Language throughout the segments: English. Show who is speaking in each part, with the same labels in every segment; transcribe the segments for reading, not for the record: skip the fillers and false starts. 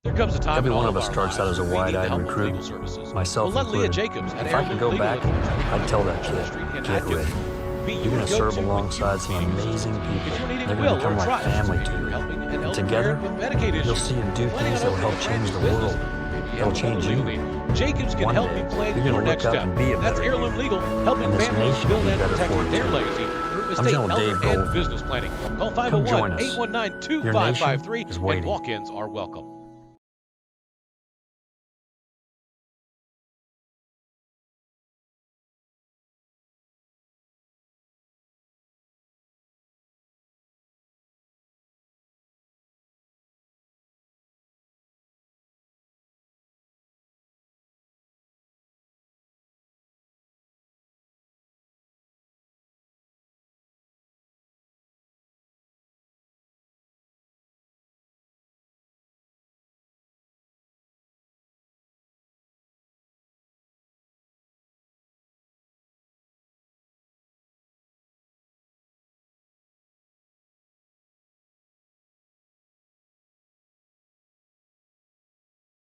Speaker 1: There comes a time
Speaker 2: Every
Speaker 1: in
Speaker 2: one
Speaker 1: all
Speaker 2: of
Speaker 1: of
Speaker 2: us
Speaker 1: our
Speaker 2: starts out
Speaker 1: lives
Speaker 2: as a
Speaker 1: when we need the
Speaker 2: wide-eyed
Speaker 1: help of
Speaker 2: recruit,
Speaker 1: legal services.
Speaker 2: myself
Speaker 1: Well, let Leah
Speaker 2: included.
Speaker 1: Jacobs at
Speaker 2: If I could go
Speaker 1: Legal
Speaker 2: back, I'd tell that
Speaker 1: Street
Speaker 2: kid,
Speaker 1: in
Speaker 2: get
Speaker 1: Atkins
Speaker 2: ready.
Speaker 1: be
Speaker 2: You're
Speaker 1: your
Speaker 2: going to serve
Speaker 1: go-to when
Speaker 2: alongside
Speaker 1: you
Speaker 2: some
Speaker 1: need
Speaker 2: amazing
Speaker 1: assistance. If
Speaker 2: people.
Speaker 1: you're needing
Speaker 2: They're
Speaker 1: a
Speaker 2: going to
Speaker 1: will or
Speaker 2: become like
Speaker 1: trust,
Speaker 2: family
Speaker 1: maybe
Speaker 2: to
Speaker 1: you're
Speaker 2: you.
Speaker 1: helping an
Speaker 2: And
Speaker 1: elderly
Speaker 2: together,
Speaker 1: parent with Medicaid
Speaker 2: you'll
Speaker 1: issues,
Speaker 2: see them do
Speaker 1: planning
Speaker 2: things
Speaker 1: on
Speaker 2: that will
Speaker 1: opening
Speaker 2: help
Speaker 1: a brand
Speaker 2: change
Speaker 1: new
Speaker 2: the
Speaker 1: business.
Speaker 2: world.
Speaker 1: Maybe you
Speaker 2: It'll
Speaker 1: have another
Speaker 2: change
Speaker 1: legal
Speaker 2: you.
Speaker 1: need. Jacobs can
Speaker 2: One
Speaker 1: help
Speaker 2: day,
Speaker 1: you plan
Speaker 2: you're
Speaker 1: your
Speaker 2: going to
Speaker 1: next
Speaker 2: look up
Speaker 1: step.
Speaker 2: and be a
Speaker 1: That's
Speaker 2: better you.
Speaker 1: Heirloom Legal, helping
Speaker 2: And this
Speaker 1: families
Speaker 2: nation will
Speaker 1: build
Speaker 2: be
Speaker 1: and
Speaker 2: better
Speaker 1: protect
Speaker 2: for it,
Speaker 1: their
Speaker 2: too.
Speaker 1: legacy through
Speaker 2: I'm
Speaker 1: estate,
Speaker 2: General
Speaker 1: elder,
Speaker 2: Dave
Speaker 1: and
Speaker 2: Gold.
Speaker 1: business planning. Call
Speaker 2: Come join us.
Speaker 1: 501-819-2553
Speaker 2: Your nation is
Speaker 1: and
Speaker 2: waiting.
Speaker 1: walk-ins are welcome.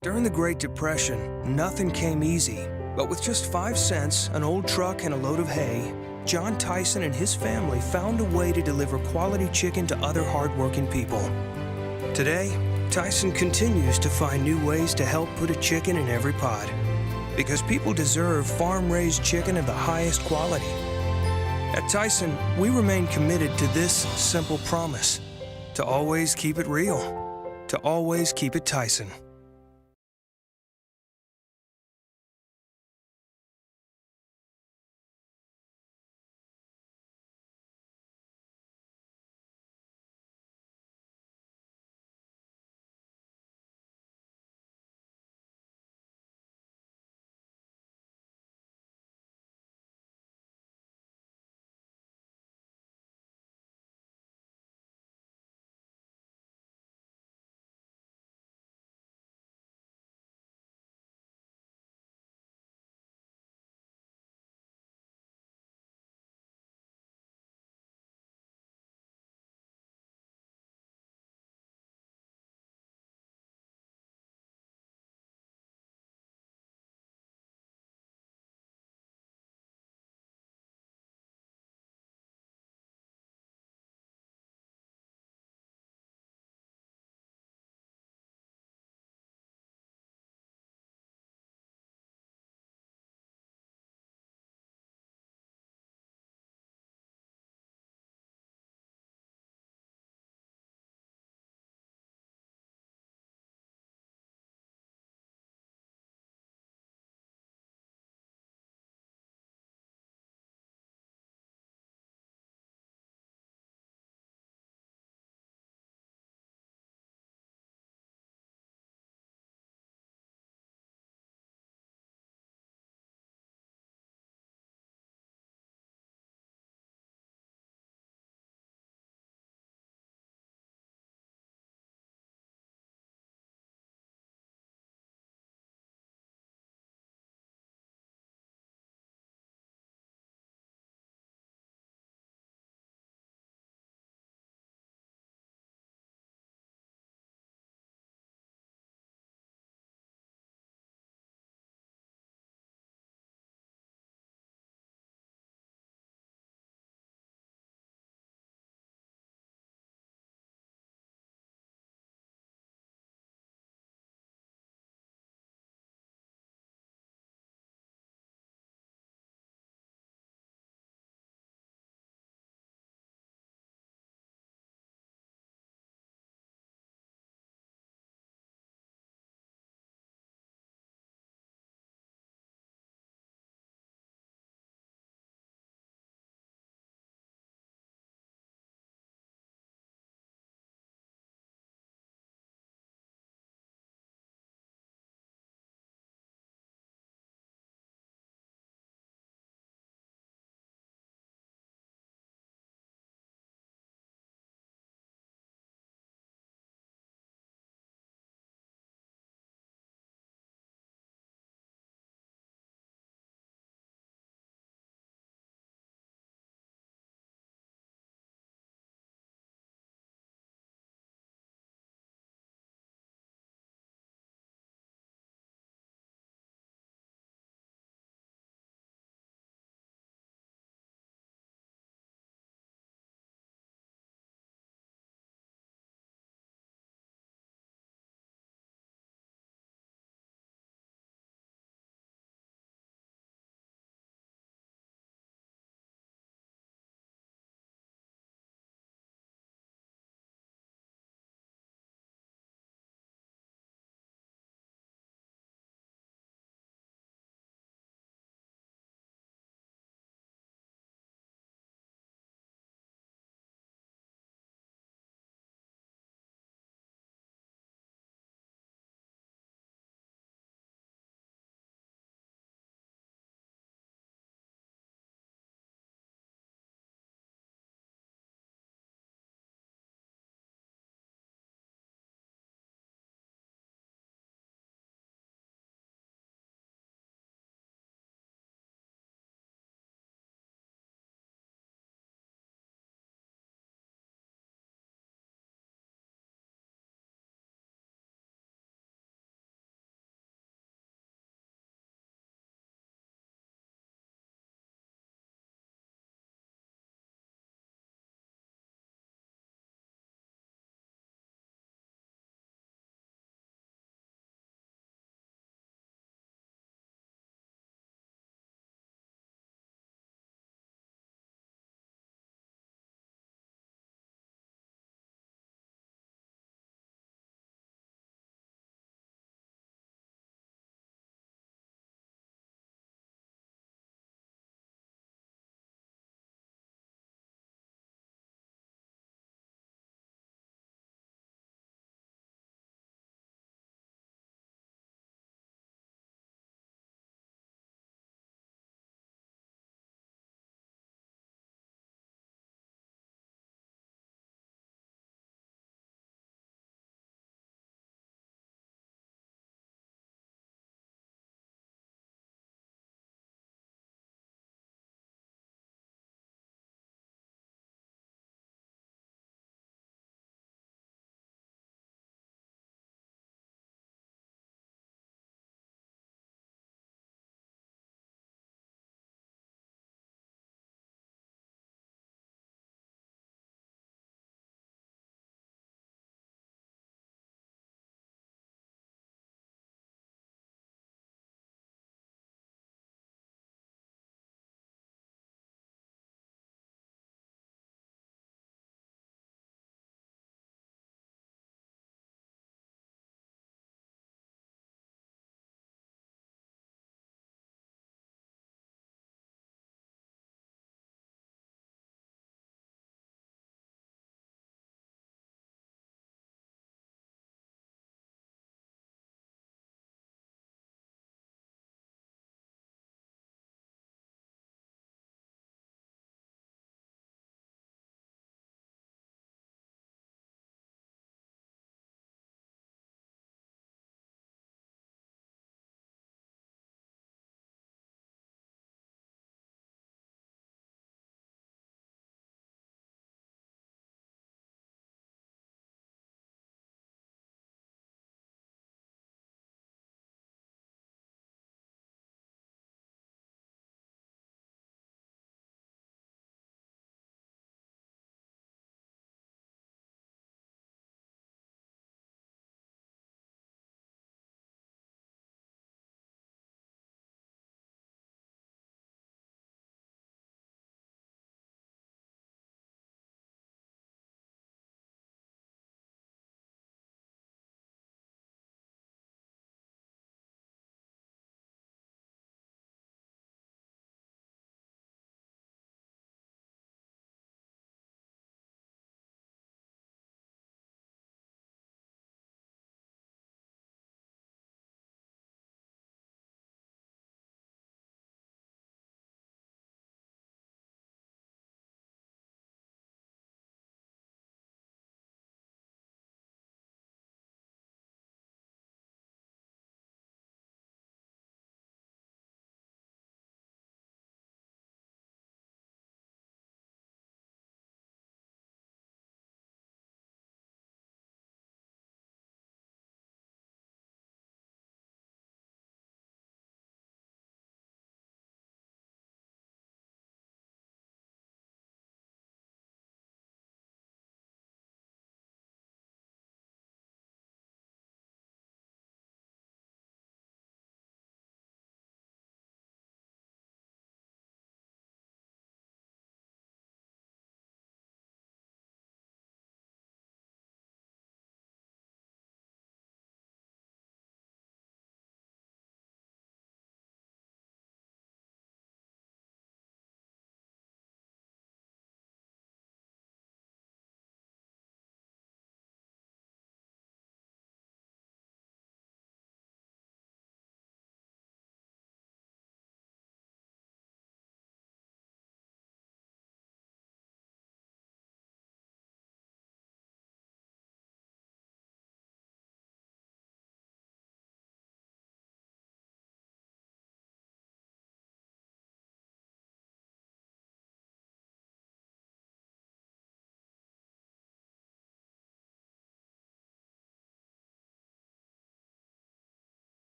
Speaker 3: During the Great Depression, nothing came easy. But with just 5 cents, an old truck, and a load of hay, John Tyson and his family found a way to deliver quality chicken to other hardworking people. Today, Tyson continues to find new ways to help put a chicken in every pot. Because people deserve farm-raised chicken of the highest quality. At Tyson, we remain committed to this simple promise: to always keep it real, to always keep it Tyson.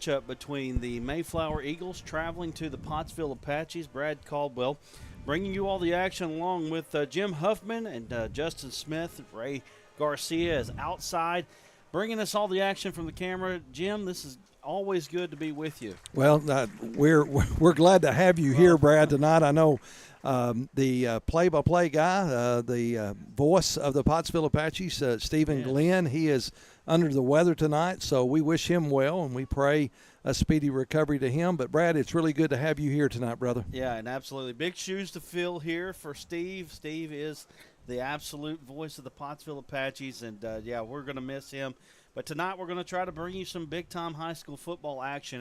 Speaker 4: matchup between the Mayflower Eagles traveling to the Pottsville Apaches. Brad Caldwell bringing you all the action along with Jim Huffman and Justin Smith. Ray Garcia is outside bringing us all the action from the camera. Jim, this is always good to be with you.
Speaker 5: Well, we're glad to have you here, Brad, tonight. I know the play-by-play guy, the voice of the Pottsville Apaches, Stephen Glenn, he is under the weather tonight, so we wish him well, and we pray a speedy recovery to him. But, Brad, it's really good to have you here tonight, brother.
Speaker 4: Yeah, and absolutely. Big shoes to fill here for Steve. Steve is the absolute voice of the Pottsville Apaches, and, we're going to miss him. But tonight we're going to try to bring you some big-time high school football action.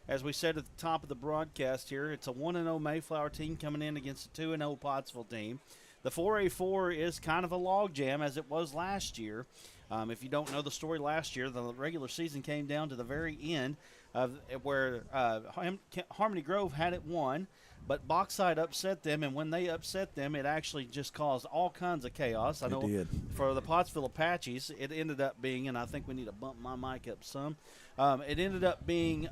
Speaker 4: As we said at the top of the broadcast here, it's a 1-0 Mayflower team coming in against a 2-0 Pottsville team. The 4A4 is kind of a logjam, as it was last year. If you don't know the story last year, the regular season came down to the very end of where Harmony Grove had it won, but Bauxite upset them, and when they upset them, it actually just caused all kinds of chaos. I know for the Pottsville Apaches, it ended up being, and I think we need to bump my mic up some, it ended up being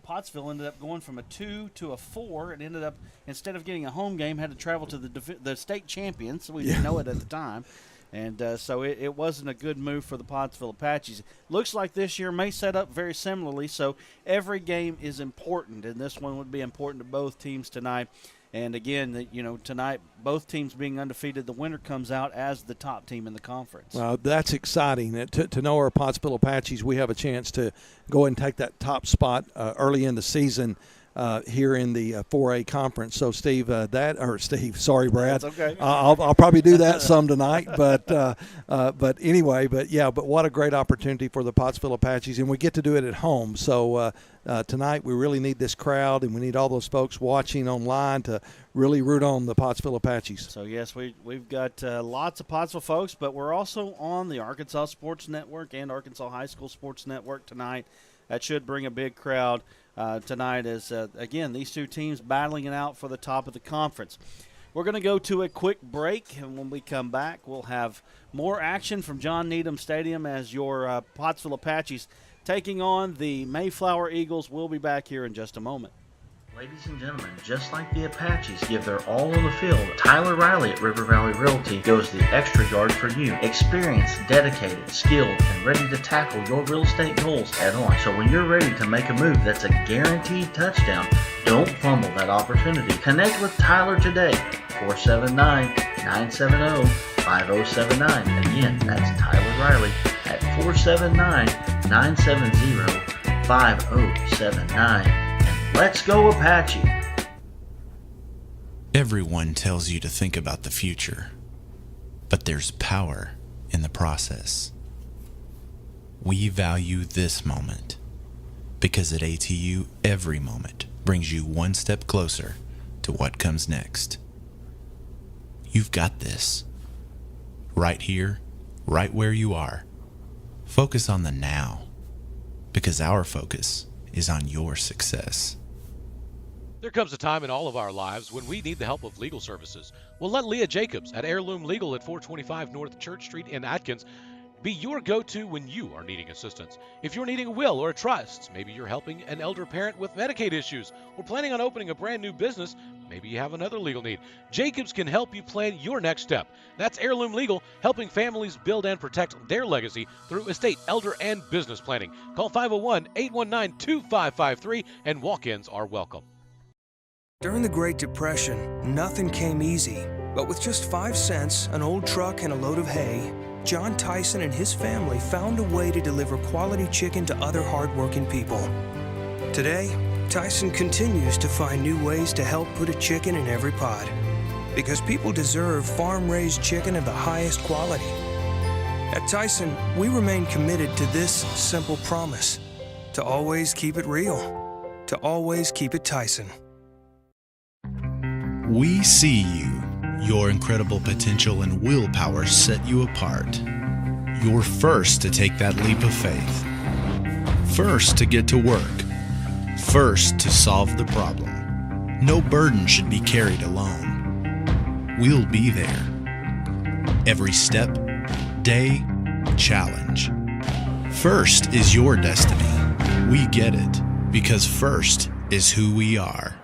Speaker 4: Pottsville ended up going from a 2 to a 4. It ended up, instead of getting a home game, had to travel to the state champions. We didn't know it at the time. And so it wasn't a good move for the Pottsville Apaches. Looks like this year may set up very similarly, so every game is important, and this one would be important to both teams tonight. And again, tonight, both teams being undefeated, the winner comes out as the top team in the conference.
Speaker 5: Well, that's exciting. To know our Pottsville Apaches, we have a chance to go and take that top spot early in the season here in the 4A conference. So, sorry, Brad.
Speaker 4: That's okay.
Speaker 5: I'll probably do that some tonight. But anyway, but what a great opportunity for the Pottsville Apaches, and we get to do it at home. So tonight we really need this crowd, and we need all those folks watching online to really root on the Pottsville Apaches.
Speaker 4: So, yes, we've got lots of Pottsville folks, but we're also on the Arkansas Sports Network and Arkansas High School Sports Network tonight. That should bring a big crowd tonight as, again, these two teams battling it out for the top of the conference. We're going to go to a quick break, and when we come back, we'll have more action from John Needham Stadium as your Pottsville Apaches taking on the Mayflower Eagles. We'll be back here in just a moment.
Speaker 6: Ladies and gentlemen, just like the Apaches give their all on the field, Tyler Riley at River Valley Realty goes the extra yard for you. Experienced, dedicated, skilled, and ready to tackle your real estate goals head on. So when you're ready to make a move that's a guaranteed touchdown, don't fumble that opportunity. Connect with Tyler today, 479-970-5079. Again, that's Tyler Riley at 479-970-5079. Let's go, Apache!
Speaker 7: Everyone tells you to think about the future, but there's power in the process. We value this moment because at ATU, every moment brings you one step closer to what comes next. You've got this. Right here, right where you are. Focus on the now, because our focus is on your success.
Speaker 1: There comes a time in all of our lives when we need the help of legal services. Well, let Leah Jacobs at Heirloom Legal at 425 North Church Street in Atkins be your go-to when you are needing assistance. If you're needing a will or a trust, maybe you're helping an elder parent with Medicaid issues, or planning on opening a brand new business, maybe you have another legal need. Jacobs can help you plan your next step. That's Heirloom Legal, helping families build and protect their legacy through estate, elder, and business planning. Call 501-819-2553, and walk-ins are welcome.
Speaker 3: During the Great Depression, nothing came easy. But with just 5 cents, an old truck, and a load of hay, John Tyson and his family found a way to deliver quality chicken to other hardworking people. Today, Tyson continues to find new ways to help put a chicken in every pot. Because people deserve farm-raised chicken of the highest quality. At Tyson, we remain committed to this simple promise: to always keep it real, to always keep it Tyson.
Speaker 7: We see you. Your incredible potential and willpower set you apart. You're first to take that leap of faith. First to get to work. First to solve the problem. No burden should be carried alone. We'll be there. Every step, day, challenge. First is your destiny. We get it, because first is who we are.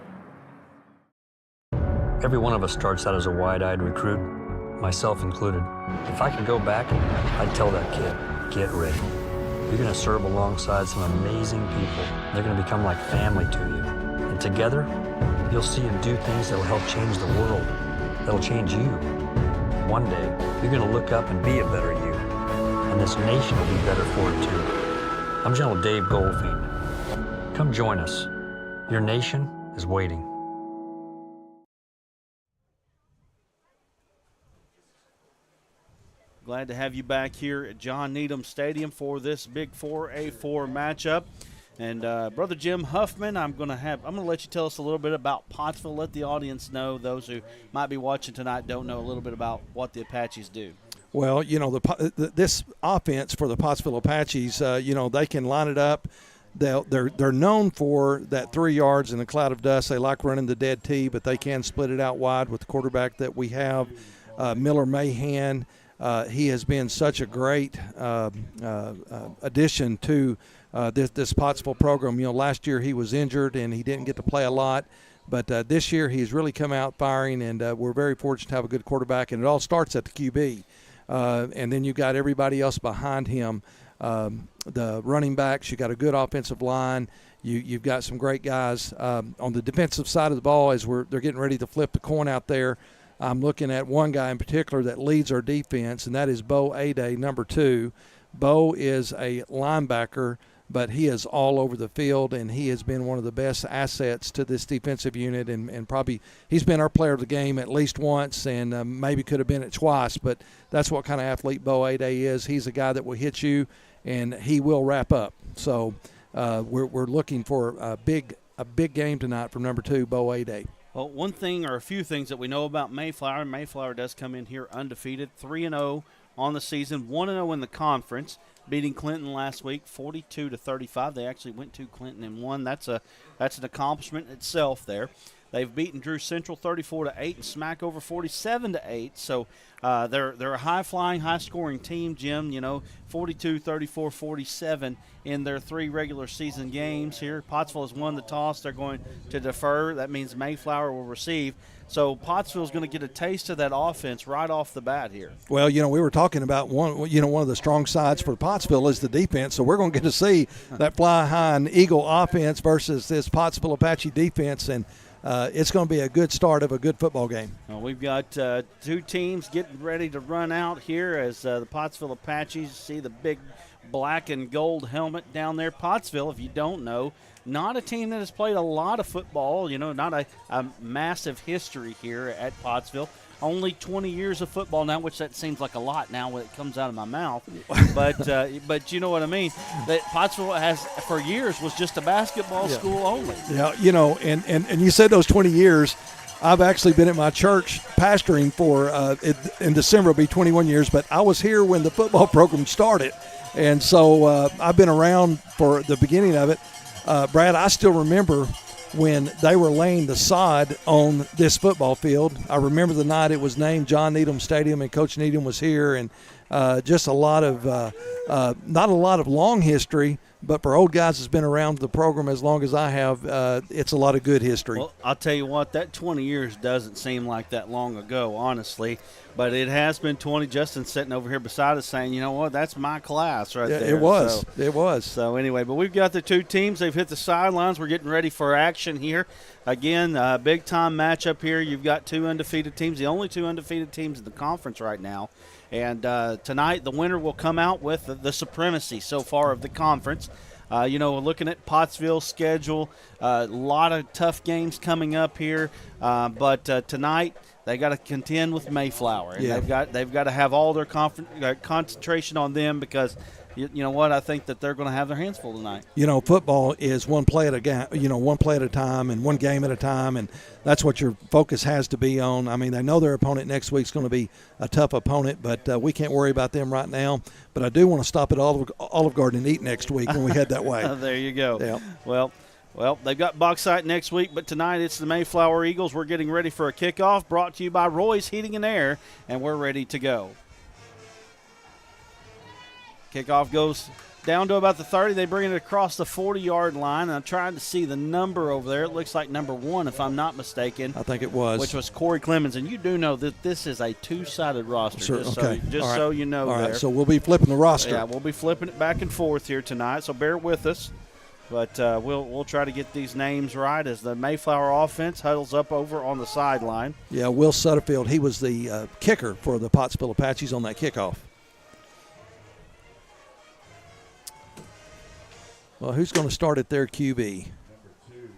Speaker 2: Every one of us starts out as a wide-eyed recruit, myself included. If I could go back, I'd tell that kid, get ready. You're going to serve alongside some amazing people. They're going to become like family to you. And together, you'll see them do things that'll help change the world, that'll change you. One day, you're going to look up and be a better you. And this nation will be better for it too. I'm General Dave Goldfein. Come join us. Your nation is waiting.
Speaker 4: Glad to have you back here at John Needham Stadium for this big 4A4 matchup. And Brother Jim Huffman, I'm going to let you tell us a little bit about Pottsville. Let the audience know, those who might be watching tonight don't know a little bit about what the Apaches do.
Speaker 5: Well, this offense for the Pottsville Apaches, they can line it up. They're known for that 3 yards in a cloud of dust. They like running the dead tee, but they can split it out wide with the quarterback that we have, Miller Mahan. He has been such a great addition to this Pottsville program. Last year he was injured and he didn't get to play a lot, but this year he's really come out firing, and we're very fortunate to have a good quarterback. And it all starts at the QB, and then you got everybody else behind him. The running backs, you got a good offensive line. You've got some great guys on the defensive side of the ball as they're getting ready to flip the coin out there. I'm looking at one guy in particular that leads our defense, and that is Bo Ade, number 2. Bo is a linebacker, but he is all over the field, and he has been one of the best assets to this defensive unit, and probably he's been our player of the game at least once, and maybe could have been it twice, but that's what kind of athlete Bo Ade is. He's a guy that will hit you, and he will wrap up. So we're looking for a big game tonight from number 2, Bo Ade.
Speaker 4: Well, one thing or a few things that we know about Mayflower. Mayflower does come in here undefeated, 3-0 on the season, 1-0 in the conference, beating Clinton last week, 42-35. They actually went to Clinton and won. That's an accomplishment itself there. They've beaten Drew Central 34-8 and Smackover 47-8. So they're a high-flying, high-scoring team, Jim. 42, 34, 47 in their 3 regular season games here. Pottsville has won the toss. They're going to defer. That means Mayflower will receive. So Pottsville's going to get a taste of that offense right off the bat here.
Speaker 5: Well, we were talking about one of the strong sides for Pottsville is the defense. So we're going to get to see that fly high and eagle offense versus this Pottsville Apache defense, and it's going to be a good start of a good football game.
Speaker 4: Well, we've got 2 teams getting ready to run out here as the Pottsville Apaches see the big black and gold helmet down there. Pottsville, if you don't know, not a team that has played a lot of football, not a massive history here at Pottsville. Only 20 years of football now, which that seems like a lot now when it comes out of my mouth. But you know what I mean. That Pottsville has, for years, was just a basketball school only.
Speaker 5: Yeah, and you said those 20 years. I've actually been at my church pastoring for, in December, it'll be 21 years, but I was here when the football program started. And so I've been around for the beginning of it. Brad, I still remember when they were laying the sod on this football field. I remember the night it was named John Needham Stadium, and Coach Needham was here, and just a lot of not a lot of long history, but for old guys that's been around the program as long as I have, it's a lot of good history.
Speaker 4: Well, I'll tell you what, that 20 years doesn't seem like that long ago, honestly, but it has been 20. Justin's sitting over here beside us saying, you know what, that's my class right there.
Speaker 5: It was. It was.
Speaker 4: So anyway, but we've got the 2 teams. They've hit the sidelines. We're getting ready for action here. Again, big-time matchup here. You've got 2 undefeated teams, the only 2 undefeated teams in the conference right now. And tonight the winner will come out with the supremacy so far of the conference. Looking at Pottsville's schedule, a lot of tough games coming up here. But tonight they got to contend with Mayflower, and they've got to have all their concentration on them because. You know what? I think that they're going to have their hands full tonight.
Speaker 5: Football is one play at a time and one game at a time, and that's what your focus has to be on. I mean, they know their opponent next week's going to be a tough opponent, but we can't worry about them right now. But I do want to stop at Olive Garden and eat next week when we head that way.
Speaker 4: There you go.
Speaker 5: Yeah.
Speaker 4: Well, they've got Bauxite next week, but tonight it's the Mayflower Eagles. We're getting ready for a kickoff brought to you by Roy's Heating and Air, and we're ready to go. Kickoff goes down to about the 30. They bring it across the 40-yard line. And I'm trying to see the number over there. It looks like number 1, if I'm not mistaken.
Speaker 5: I think it was.
Speaker 4: Which was Corey Clemens. And you do know that this is a two-sided roster.
Speaker 5: Sure,
Speaker 4: just
Speaker 5: okay.
Speaker 4: so you know.
Speaker 5: All
Speaker 4: there.
Speaker 5: right, so we'll be flipping the roster.
Speaker 4: Yeah, we'll be flipping it back and forth here tonight, so bear with us. But we'll try to get these names right as the Mayflower offense huddles up over on the sideline.
Speaker 5: Yeah, Will Sutterfield, he was the kicker for the Pottsville Apaches on that kickoff. Well, who's going to start at their QB?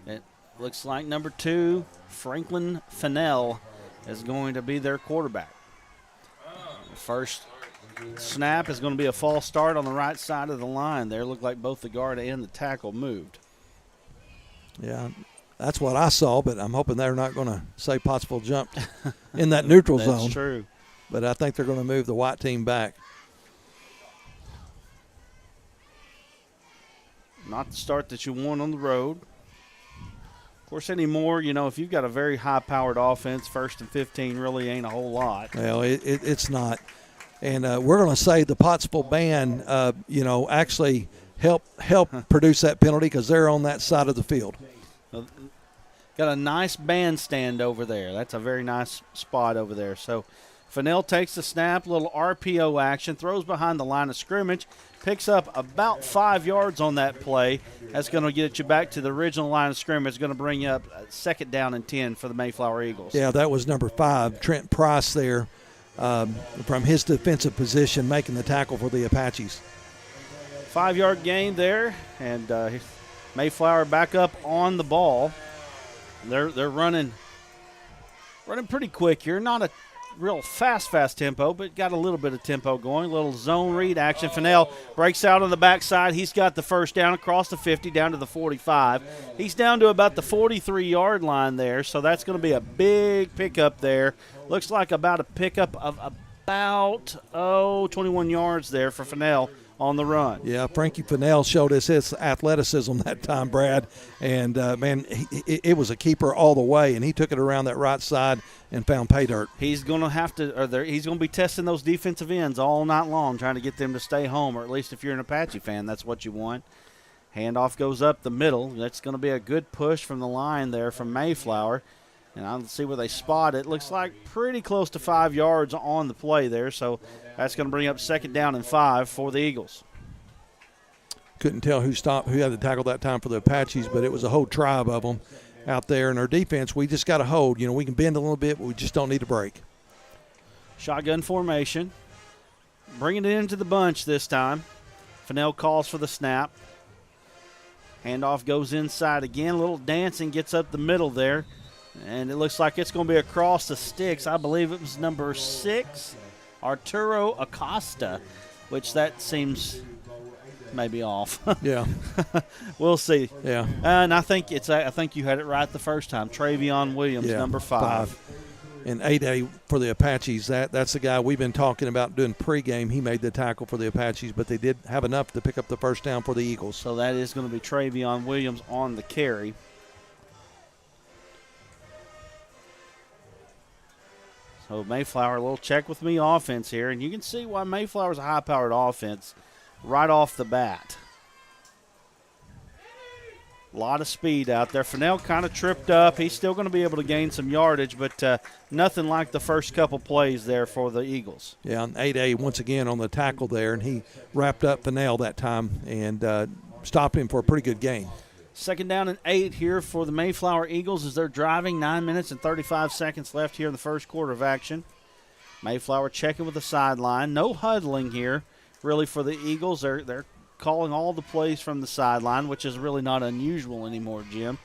Speaker 4: It looks like number 2, Franklin Fennell, is going to be their quarterback. First snap is going to be a false start on the right side of the line there. Looked like both the guard and the tackle moved.
Speaker 5: Yeah, that's what I saw, but I'm hoping they're not going to say Pottsville jumped in that neutral zone.
Speaker 4: That's true.
Speaker 5: But I think they're going to move the white team back.
Speaker 4: Not the start that you want on the road. Of course, anymore, if you've got a very high-powered offense, 1st and 15 really ain't a whole lot.
Speaker 5: Well, it's not. And we're going to say the Pottsville band, actually help produce that penalty because they're on that side of the field.
Speaker 4: Got a nice bandstand over there. That's a very nice spot over there. So Fennell takes the snap, little RPO action, throws behind the line of scrimmage, picks up about 5 yards on that play. That's going to get you back to the original line of scrimmage. It's going to bring you up 2nd down and 10 for the Mayflower Eagles.
Speaker 5: Yeah, that was number 5, Trent Price there. From his defensive position, making the tackle for the Apaches.
Speaker 4: 5-yard gain there, and Mayflower back up on the ball. They're running pretty quick here. Not a real fast tempo, but got a little bit of tempo going. A little zone read action. Fennell breaks out on the backside. He's got the first down across the 50 down to the 45. He's down to about the 43-yard line there, so that's going to be a big pickup there. Looks like about a pickup of about 21 yards there for Fennell on the run.
Speaker 5: Yeah, Frankie Fennell showed us his athleticism that time, Brad. And, it was a keeper all the way, and he took it around that right side and found pay dirt.
Speaker 4: He's going to he's going to be testing those defensive ends all night long, trying to get them to stay home, or at least if you're an Apache fan, that's what you want. Handoff goes up the middle. That's going to be a good push from the line there from Mayflower. And I'll see where they spot it. Looks like pretty close to 5 yards on the play there, so that's going to bring up 2nd down and 5 for the Eagles.
Speaker 5: Couldn't tell who had the tackle that time for the Apaches, but it was a whole tribe of them out there. And our defense, we just got to hold. We can bend a little bit, but we just don't need to break.
Speaker 4: Shotgun formation. Bringing it into the bunch this time. Fennell calls for the snap. Handoff goes inside again. A little dancing gets up the middle there. And it looks like it's going to be across the sticks. I believe it was number 6, Arturo Acosta, which that seems maybe off.
Speaker 5: Yeah.
Speaker 4: We'll see.
Speaker 5: Yeah.
Speaker 4: And I think you had it right the first time. Travion Williams, number 5.
Speaker 5: And 8A for the Apaches, that's the guy we've been talking about doing pregame. He made the tackle for the Apaches, but they did have enough to pick up the first down for the Eagles.
Speaker 4: So that is going to be Travion Williams on the carry. So Mayflower, a little check with me offense here, and you can see why Mayflower's a high-powered offense right off the bat. A lot of speed out there. Fennell kind of tripped up. He's still going to be able to gain some yardage, but nothing like the first couple plays there for the Eagles.
Speaker 5: Yeah, and 8A once again on the tackle there, and he wrapped up Fennell that time and stopped him for a pretty good gain.
Speaker 4: 2nd down and 8 here for the Mayflower Eagles as they're driving. 9 minutes and 35 seconds left here in the first quarter of action. Mayflower checking with the sideline. No huddling here really for the Eagles. They're calling all the plays from the sideline, which is really not unusual anymore, Jim.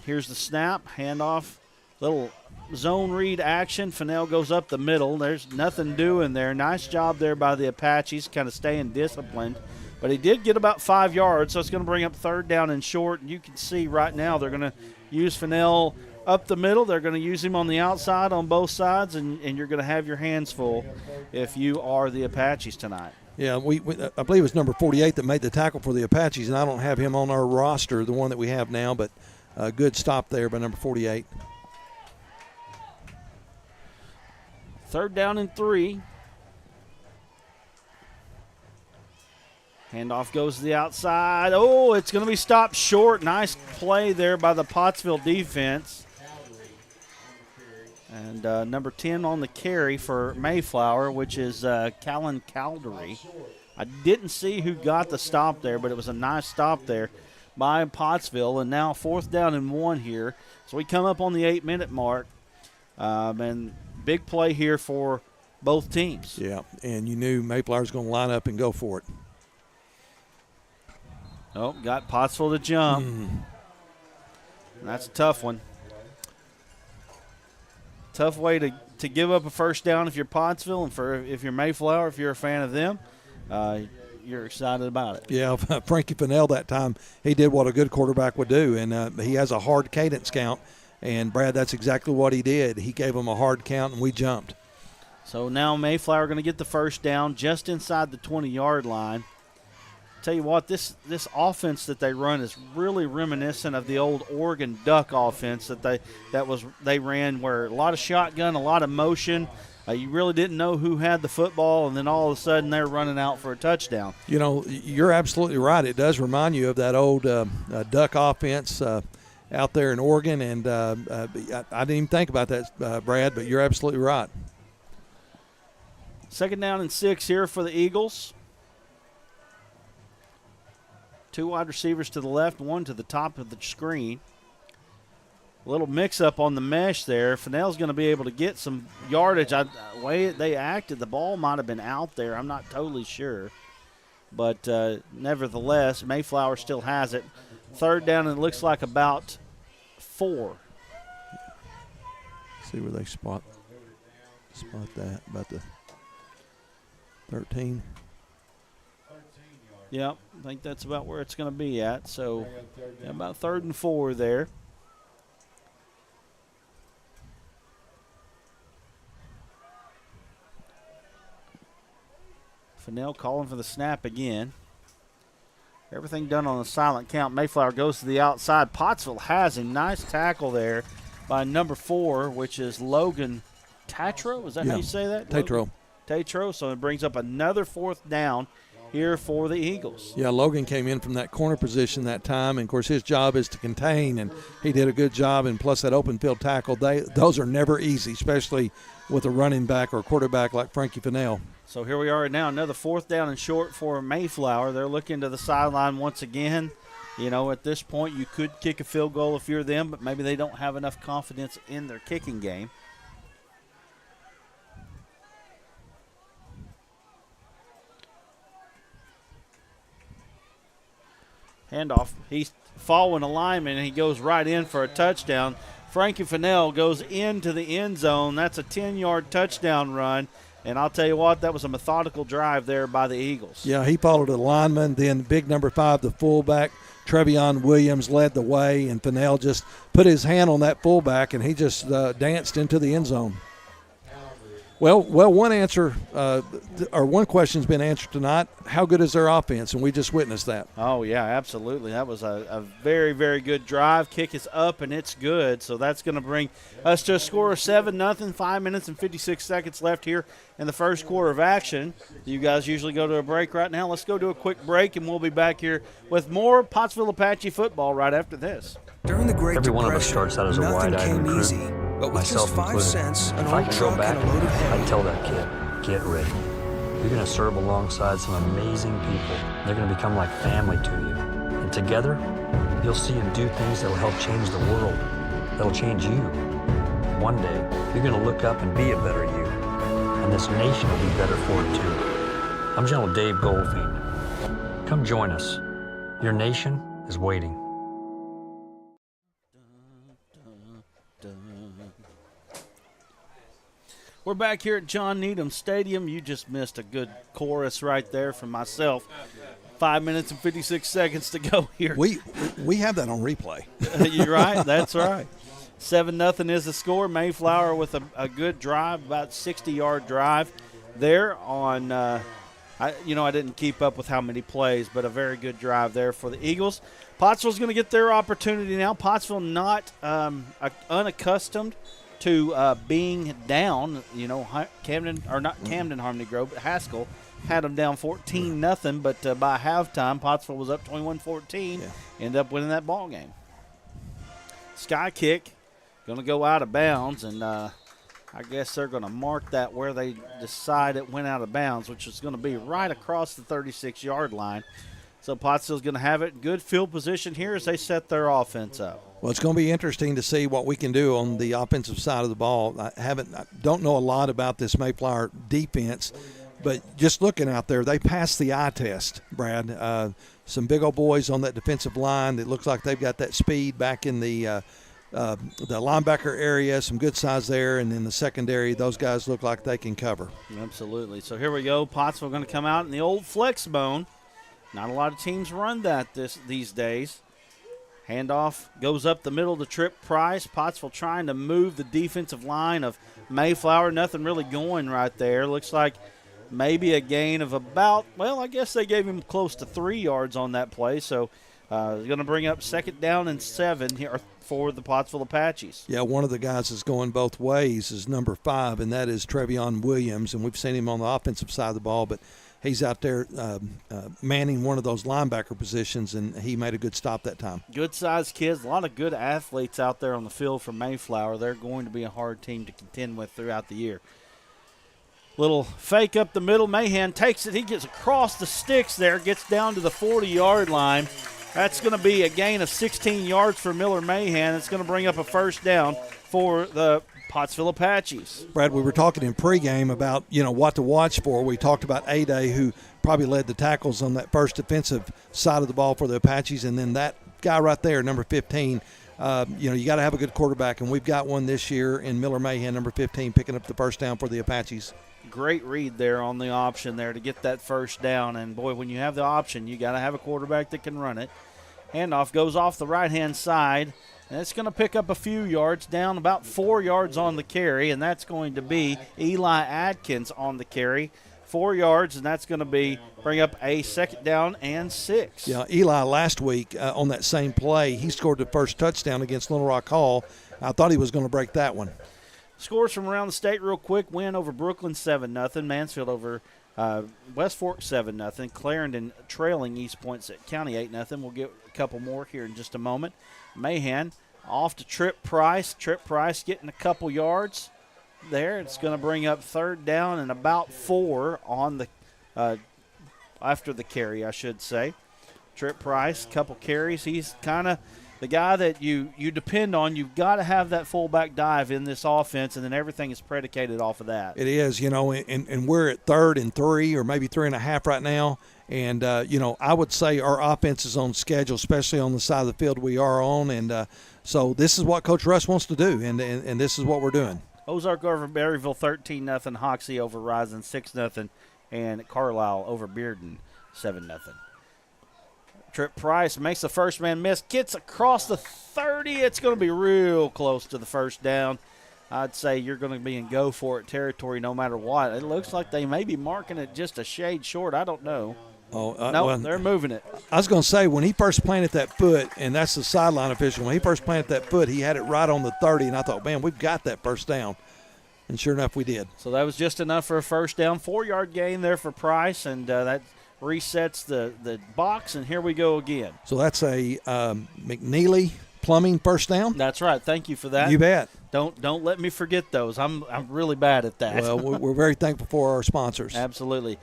Speaker 4: Here's the snap, handoff, little zone read action. Fennell goes up the middle. There's nothing doing there. Nice job there by the Apaches, kind of staying disciplined. But he did get about 5 yards, so it's going to bring up 3rd down and short. And you can see right now they're going to use Fennell up the middle. They're going to use him on the outside on both sides, and you're going to have your hands full if you are the Apaches tonight.
Speaker 5: Yeah, I believe it's number 48 that made the tackle for the Apaches, and I don't have him on our roster, the one that we have now, but a good stop there by number 48.
Speaker 4: 3rd down and 3. Handoff goes to the outside. Oh, it's going to be stopped short. Nice play there by the Pottsville defense. And number 10 on the carry for Mayflower, which is Callan Caldery. I didn't see who got the stop there, but it was a nice stop there by Pottsville. And now 4th down and 1 here. So we come up on the 8-minute mark. And big play here for both teams.
Speaker 5: Yeah, and you knew Mayflower's going to line up and go for it.
Speaker 4: Oh, got Pottsville to jump. That's a tough one. Tough way to give up a first down if you're Pottsville, and if you're Mayflower, if you're a fan of them, you're excited about it.
Speaker 5: Yeah, Frankie Fennell that time, he did what a good quarterback would do, and he has a hard cadence count. And, Brad, that's exactly what he did. He gave him a hard count, and we jumped.
Speaker 4: So now Mayflower going to get the first down just inside the 20-yard line. Tell you what, this offense that they run is really reminiscent of the old Oregon Duck offense they ran, where a lot of shotgun, a lot of motion. You really didn't know who had the football, and then all of a sudden they're running out for a touchdown.
Speaker 5: You know, you're absolutely right. It does remind you of that old Duck offense out there in Oregon, and I didn't even think about that, Brad, but you're absolutely right.
Speaker 4: 2nd down and 6 here for the Eagles. 2 wide receivers to the left, 1 to the top of the screen. A little mix-up on the mesh there. Fennell's going to be able to get some yardage. The way they acted, the ball might have been out there. I'm not totally sure. But nevertheless, Mayflower still has it. 3rd down, and it looks like about 4.
Speaker 5: See where they spot that, about the 13.
Speaker 4: Yep, I think that's about where it's going to be at. So about 3rd and 4 there. Fennell calling for the snap again. Everything done on a silent count. Mayflower goes to the outside. Pottsville has him. Nice tackle there by number 4, which is Logan Tatro. Is that how you say that? Tatro. So it brings up another 4th down here for the Eagles.
Speaker 5: Yeah, Logan came in from that corner position that time, and, of course, his job is to contain, and he did a good job, and plus that open field tackle, those are never easy, especially with a running back or quarterback like Frankie Fennell.
Speaker 4: So here we are now, another 4th down and short for Mayflower. They're looking to the sideline once again. You know, at this point you could kick a field goal if you're them, but maybe they don't have enough confidence in their kicking game. Handoff. He's following a lineman, and he goes right in for a touchdown. Frankie Fennell goes into the end zone. That's a 10-yard touchdown run. And I'll tell you what, that was a methodical drive there by the Eagles.
Speaker 5: Yeah, he followed a lineman. Then big number 5, the fullback, Trevion Williams, led the way. And Fennell just put his hand on that fullback, and he just danced into the end zone. Well, one question's been answered tonight. How good is their offense? And we just witnessed that.
Speaker 4: Oh, yeah, absolutely. That was a very, very good drive. Kick is up, and it's good. So that's going to bring us to a score of 7-0, 5 minutes and 56 seconds left here in the first quarter of action. You guys usually go to a break right now. Let's go to a quick break, and we'll be back here with more Pottsville Apache football right after this.
Speaker 3: During the Great
Speaker 2: Every one of us
Speaker 3: Depression,
Speaker 2: starts out as a
Speaker 3: nothing
Speaker 2: wide-eyed
Speaker 3: came
Speaker 2: recruit,
Speaker 3: easy. But with
Speaker 2: myself
Speaker 3: just 5
Speaker 2: included.
Speaker 3: cents, an
Speaker 2: If I
Speaker 3: old
Speaker 2: could
Speaker 3: truck
Speaker 2: go back,
Speaker 3: and a load of hay,
Speaker 2: I'd tell that kid, get ready. You're going to serve alongside some amazing people. They're going to become like family to you. And together, you'll see them do things that will help change the world, that'll change you. One day, you're going to look up and be a better you. And this nation will be better for it too. I'm General Dave Goldfein. Come join us. Your nation is waiting.
Speaker 4: We're back here at John Needham Stadium. You just missed a good chorus right there from myself. 5 minutes and 56 seconds to go here.
Speaker 5: We have that on replay.
Speaker 4: You're right. That's right. 7-0 is the score. Mayflower with a good drive, about 60-yard drive there on I didn't keep up with how many plays, but a very good drive there for the Eagles. Pottsville's going to get their opportunity now. Pottsville not unaccustomed to being down. Camden Harmony Grove, but Haskell had them down 14-0, but by halftime, Pottsville was up 21-14.
Speaker 5: Yeah.
Speaker 4: Ended up winning that ball game. Sky kick, going to go out of bounds, and I guess they're going to mark that where they decide it went out of bounds, which is going to be right across the 36-yard line. So Pottsville's going to have it in good field position here as they set their offense up.
Speaker 5: Well, it's going to be interesting to see what we can do on the offensive side of the ball. I don't know a lot about this Mayflower defense, but just looking out there, they passed the eye test, Brad. Some big old boys on that defensive line. It looks like they've got that speed back in the linebacker area, some good size there, and in the secondary, those guys look like they can cover.
Speaker 4: Absolutely. So here we go. Pottsville going to come out in the old flex bone. Not a lot of teams run that these days. Handoff goes up the middle to Trip Price. Pottsville trying to move the defensive line of Mayflower. Nothing really going right there. Looks like maybe a gain of about, well, I guess they gave him close to 3 yards on that play. So going to bring up 2nd down and 7 here for the Pottsville Apaches.
Speaker 5: Yeah, one of the guys that's going both ways is number 5, and that is Trevion Williams. And we've seen him on the offensive side of the ball, but he's out there manning one of those linebacker positions, and he made a good stop that time.
Speaker 4: Good-sized kids, a lot of good athletes out there on the field for Mayflower. They're going to be a hard team to contend with throughout the year. Little fake up the middle. Mahan takes it. He gets across the sticks there, gets down to the 40-yard line. That's going to be a gain of 16 yards for Miller Mahan. It's going to bring up a 1st down for the Pottsville Apaches.
Speaker 5: Brad, we were talking in pregame about, what to watch for. We talked about A-Day, who probably led the tackles on that first defensive side of the ball for the Apaches, and then that guy right there, number 15, you got to have a good quarterback, and we've got one this year in Miller Mahan, number 15, picking up the 1st down for the Apaches.
Speaker 4: Great read there on the option there to get that 1st down, and boy, when you have the option, you got to have a quarterback that can run it. Handoff goes off the right-hand side, and it's going to pick up a few yards, down about 4 yards on the carry, and that's going to be Eli Adkins on the carry. 4 yards, and that's going to bring up a 2nd down and 6.
Speaker 5: Yeah, Eli last week on that same play, he scored the first touchdown against Little Rock Hall. I thought he was going to break that one.
Speaker 4: Scores from around the state real quick. Win over Brooklyn 7-0. Mansfield over West Fork 7-0. Clarendon trailing East Point County 8-0. We'll get a couple more here in just a moment. Mahan off to Trip Price. Trip Price getting a couple yards there. It's going to bring up 3rd down and about 4 on the after the carry, I should say. Trip Price, couple carries. He's kind of the guy that you depend on. You've got to have that fullback dive in this offense, and then everything is predicated off of that.
Speaker 5: It is, and we're at 3rd and 3 or maybe 3.5 right now. And, I would say our offense is on schedule, especially on the side of the field we are on. And so this is what Coach Russ wants to do, and this is what we're doing.
Speaker 4: Ozark over Berryville 13-0, Hoxie over Rising 6-0, and Carlisle over Bearden 7-0. Trip Price makes the first man miss, gets across the 30. It's going to be real close to the 1st down. I'd say you're going to be in go-for-it territory no matter what. It looks like they may be marking it just a shade short. I don't know. They're moving it.
Speaker 5: I was going to say, when he first planted that foot, and that's the sideline official, when he first planted that foot, he had it right on the 30, and I thought, man, we've got that 1st down. And sure enough, we did.
Speaker 4: So that was just enough for a 1st down. 4-yard gain there for Price, and that resets the box, and here we go again.
Speaker 5: So that's a McNeely Plumbing 1st down?
Speaker 4: That's right. Thank you for that.
Speaker 5: You bet.
Speaker 4: Don't let me forget those. I'm really bad at that.
Speaker 5: Well, we're very thankful for our sponsors.
Speaker 4: Absolutely.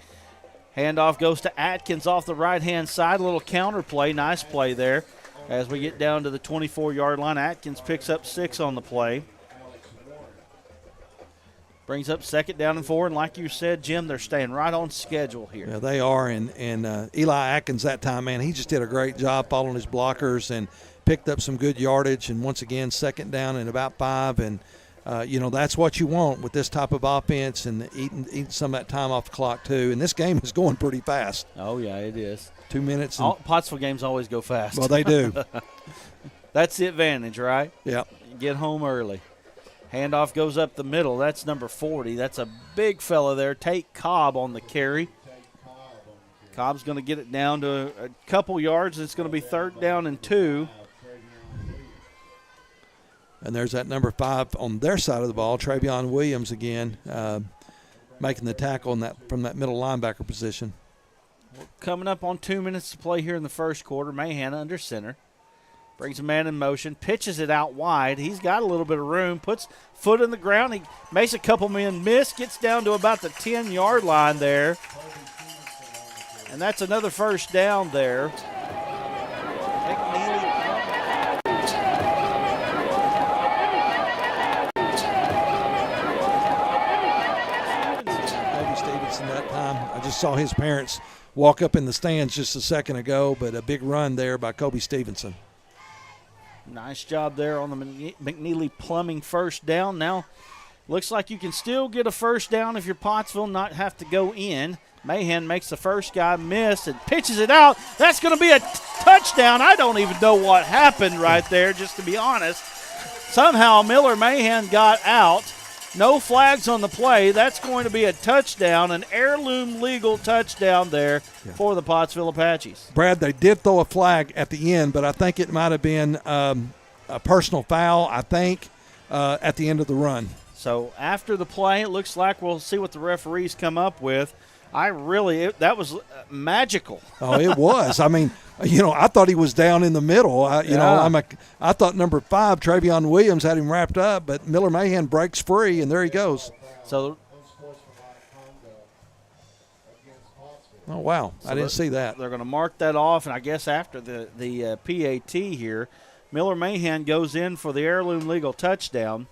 Speaker 4: Handoff goes to Atkins off the right-hand side. A little counter play. Nice play there. As we get down to the 24-yard line, Atkins picks up 6 on the play. Brings up 2nd down and 4, and like you said, Jim, they're staying right on schedule here.
Speaker 5: Yeah, they are, and Eli Atkins that time, man, he just did a great job following his blockers and picked up some good yardage, and once again, 2nd down and about 5, and that's what you want with this type of offense, and eating some of that time off the clock too. And this game is going pretty fast.
Speaker 4: Oh, yeah, it is.
Speaker 5: 2 minutes.
Speaker 4: Pottsville games always go fast.
Speaker 5: Well, they do.
Speaker 4: That's the advantage, right?
Speaker 5: Yeah.
Speaker 4: Get home early. Handoff goes up the middle. That's number 40. That's a big fella there. Tate Cobb on the carry. Cobb's going to get it down to a couple yards. It's going to be 3rd down and 2.
Speaker 5: And there's that number 5 on their side of the ball, Trevion Williams again. making the tackle from that middle linebacker position.
Speaker 4: Coming up on 2 minutes to play here in the first quarter. Mahan under center. Brings a man in motion, pitches it out wide. He's got a little bit of room, puts foot in the ground. He makes a couple men miss, gets down to about the 10-yard line there. And that's another first down there.
Speaker 5: Kobe Stevenson that time. I just saw his parents walk up in the stands just a second ago, but a big run there by Kobe Stevenson.
Speaker 4: Nice job there on the McNeely Plumbing first down. Now, looks like you can still get a first down if you're Pottsville, not have to go in. Mahan makes the first guy miss and pitches it out. That's going to be a touchdown. I don't even know what happened right there, just to be honest. Somehow Miller Mahan got out. No flags on the play. That's going to be a touchdown, an heirloom legal touchdown there for the Pottsville Apaches.
Speaker 5: Brad, they did throw a flag at the end, but I think it might have been a personal foul, I think, at the end of the run.
Speaker 4: So after the play, it looks like we'll see what the referees come up with. That was magical.
Speaker 5: Oh, it was. I mean, I thought he was down in the middle. I thought number 5, Travion Williams, had him wrapped up, but Miller Mahan breaks free, and there he goes.
Speaker 4: So,
Speaker 5: oh, wow. I didn't see that.
Speaker 4: They're going to mark that off, and I guess after the PAT here, Miller Mahan goes in for the heirloom legal touchdown,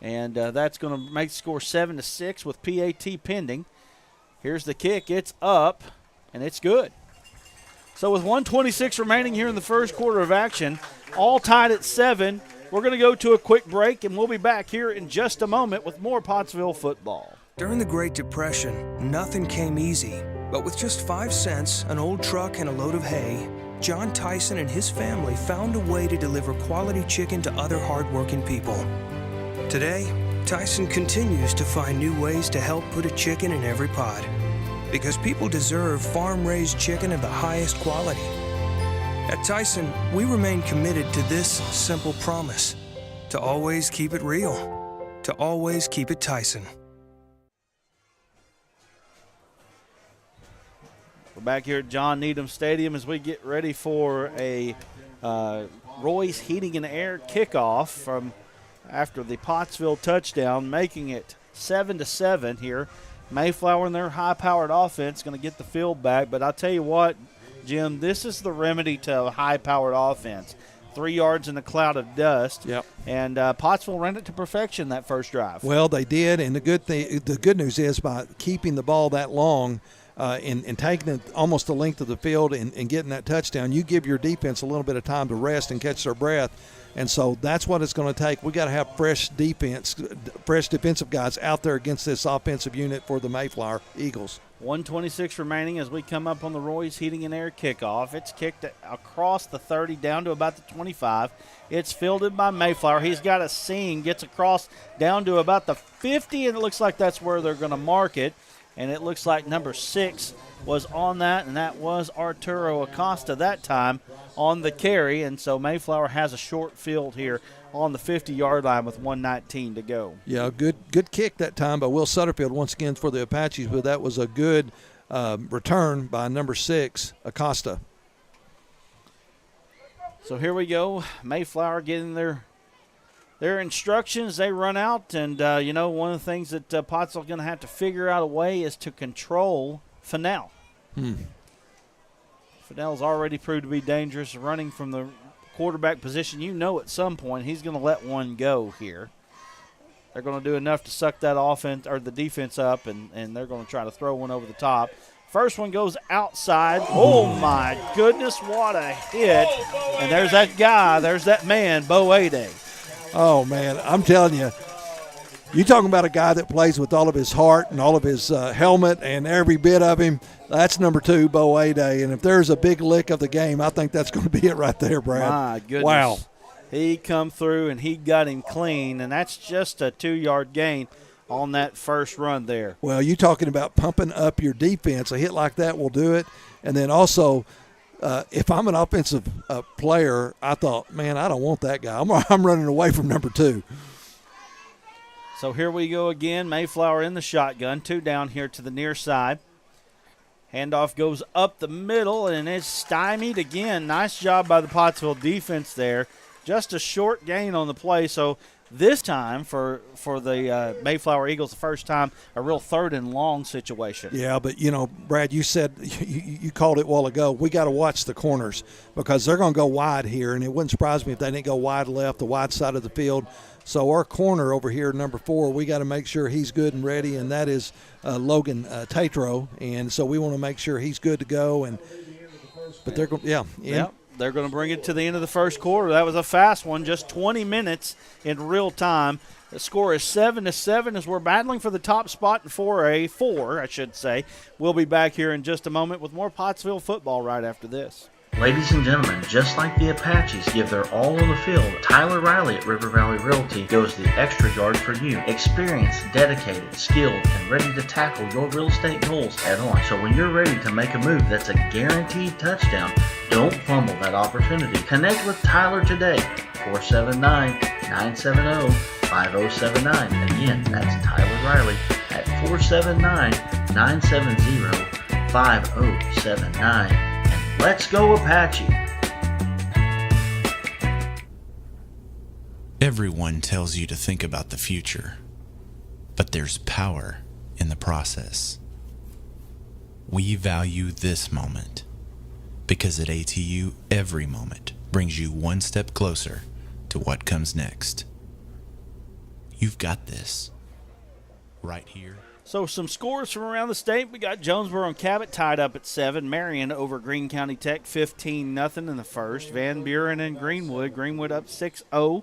Speaker 4: and that's going to make the score 7-6 with PAT pending. Here's the kick. It's up, and it's good. So with 1:26 remaining here in the first quarter of action, all tied at 7, we're going to go to a quick break, and we'll be back here in just a moment with more Pottsville football.
Speaker 3: During the Great Depression, nothing came easy. But with just 5 cents, an old truck, and a load of hay, John Tyson and his family found a way to deliver quality chicken to other hardworking people. Today, Tyson continues to find new ways to help put a chicken in every pot. Because people deserve farm-raised chicken of the highest quality. At Tyson, we remain committed to this simple promise: to always keep it real, to always keep it Tyson.
Speaker 4: We're back here at John Needham Stadium as we get ready for a Roy's Heating and Air kickoff from after the Pottsville touchdown, making it 7-7 here. Mayflower and their high-powered offense going to get the field back. But I'll tell you what, Jim, this is the remedy to a high-powered offense. 3 yards in a cloud of dust.
Speaker 5: Yep.
Speaker 4: And Pottsville ran it to perfection that first drive.
Speaker 5: Well, they did, and the good news is by keeping the ball that long and taking it almost the length of the field and getting that touchdown, you give your defense a little bit of time to rest and catch their breath. And so that's what it's going to take. We got to have fresh defensive guys out there against this offensive unit for the Mayflower Eagles.
Speaker 4: 1:26 remaining as we come up on the Roy's Heating and Air kickoff. It's kicked across the 30 down to about the 25. It's fielded by Mayflower. He's got a seam, gets across down to about the 50, and it looks like that's where they're going to mark it. And it looks like number 6 was on that, and that was Arturo Acosta that time on the carry. And so Mayflower has a short field here on the 50-yard line with 1:19 to go.
Speaker 5: Yeah, good kick that time by Will Sutterfield once again for the Apaches, but that was a good return by number 6, Acosta.
Speaker 4: So here we go. Mayflower getting their instructions. They run out, and, one of the things that Pottsville's going to have to figure out a way is to control Fennell. Fennell's already proved to be dangerous running from the quarterback position. At some point he's going to let one go here. They're going to do enough to suck that offense or the defense up, and they're going to try to throw one over the top. First one goes outside. Oh, my goodness, what a hit. And there's that guy, there's that man, Bo Ade.
Speaker 5: Oh, man, I'm telling you, you talking about a guy that plays with all of his heart and all of his helmet and every bit of him. That's number 2, Bo Ade. And if there's a big lick of the game, I think that's going to be it right there, Brad.
Speaker 4: My goodness.
Speaker 5: Wow.
Speaker 4: He come through and he got him clean, and that's just a 2-yard gain on that first run there.
Speaker 5: Well, you talking about pumping up your defense. A hit like that will do it. And then also, if I'm an offensive player, I thought, man, I don't want that guy. I'm running away from number 2.
Speaker 4: So here we go again. Mayflower in the shotgun. 2 down here to the near side. Handoff goes up the middle, and it's stymied again. Nice job by the Pottsville defense there. Just a short gain on the play. So this time for the Mayflower Eagles, the first time, a real 3rd and long situation.
Speaker 5: Yeah, but, Brad, you said you called it a while ago. We got to watch the corners because they're going to go wide here, and it wouldn't surprise me if they didn't go wide left, the wide side of the field. So our corner over here, number 4, we got to make sure he's good and ready, and that is Logan Tatro. And so we want to make sure he's good to go. But they're going,
Speaker 4: they're going to bring it to the end of the first quarter. That was a fast one, just 20 minutes in real time. The score is 7-7 as we're battling for the top spot in 4A, I should say. We'll be back here in just a moment with more Pottsville football right after this.
Speaker 6: Ladies and gentlemen, just like the Apaches give their all on the field, Tyler Riley at River Valley Realty goes the extra yard for you. Experienced, dedicated, skilled, and ready to tackle your real estate goals head on. So when you're ready to make a move that's a guaranteed touchdown, don't fumble that opportunity. Connect with Tyler today, 479-970-5079. Again, that's Tyler Riley at 479-970-5079. Let's go, Apache!
Speaker 7: Everyone tells you to think about the future, but there's power in the process. We value this moment because at ATU, every moment brings you one step closer to what comes next. You've got this right here.
Speaker 4: So some scores from around the state. We got Jonesboro and Cabot tied up at 7. Marion over Greene County Tech 15-0 in the first. Van Buren and Greenwood up 6-0.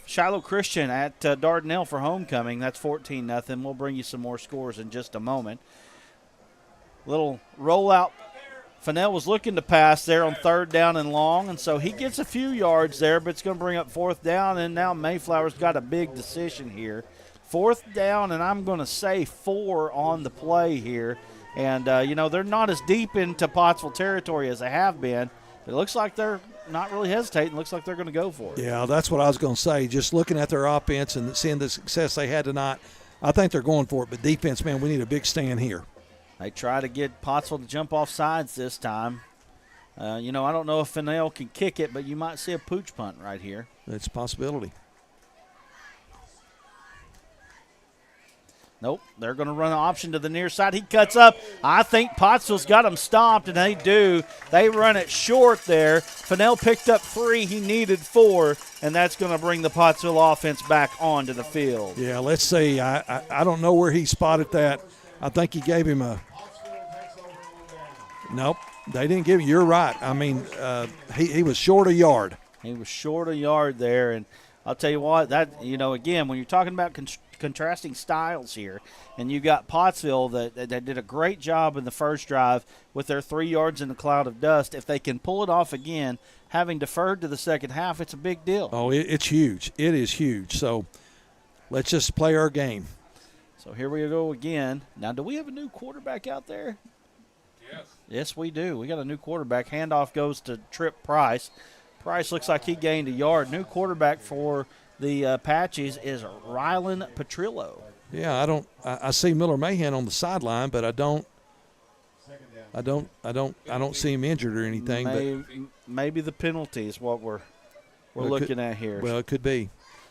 Speaker 4: Shiloh Christian at Dardanelle for homecoming. That's 14-0. We'll bring you some more scores in just a moment. Little rollout. Fennell was looking to pass there on 3rd down and long, and so he gets a few yards there, but it's going to bring up 4th down, and now Mayflower's got a big decision here. 4th down, and I'm going to say 4 on the play here. And, they're not as deep into Pottsville territory as they have been. It looks like they're not really hesitating. It looks like they're going to go for it.
Speaker 5: Yeah, that's what I was going to say. Just looking at their offense and seeing the success they had tonight, I think they're going for it. But defense, man, we need a big stand here.
Speaker 4: They try to get Pottsville to jump off sides this time. I don't know if Fennell can kick it, but you might see a pooch punt right here.
Speaker 5: It's a possibility.
Speaker 4: Nope, they're going to run an option to the near side. He cuts up. I think Pottsville's got him stopped, and they do. They run it short there. Fennell picked up 3. He needed 4, and that's going to bring the Pottsville offense back onto the field.
Speaker 5: Yeah, let's see. I don't know where he spotted that. I think he gave him a – nope, they didn't give – you're right. I mean, he was short a yard.
Speaker 4: He was short a yard there, and I'll tell you what, that again, when you're talking about contrasting styles here, and you got Pottsville that did a great job in the first drive with their 3 yards in a cloud of dust. If they can pull it off again, having deferred to the second half, it's a big deal.
Speaker 5: Oh, it's huge. It is huge. So let's just play our game.
Speaker 4: So here we go again. Now, do we have a new quarterback out there?
Speaker 1: Yes.
Speaker 4: Yes, we do. We got a new quarterback. Handoff goes to Trip Price. Price looks like he gained a yard. New quarterback for the Apaches is Rylan Petrillo.
Speaker 5: Yeah, I see Miller Mahan on the sideline, but I don't see him injured or anything.
Speaker 4: Maybe the penalty is what we're looking at here.
Speaker 5: Well, it could be.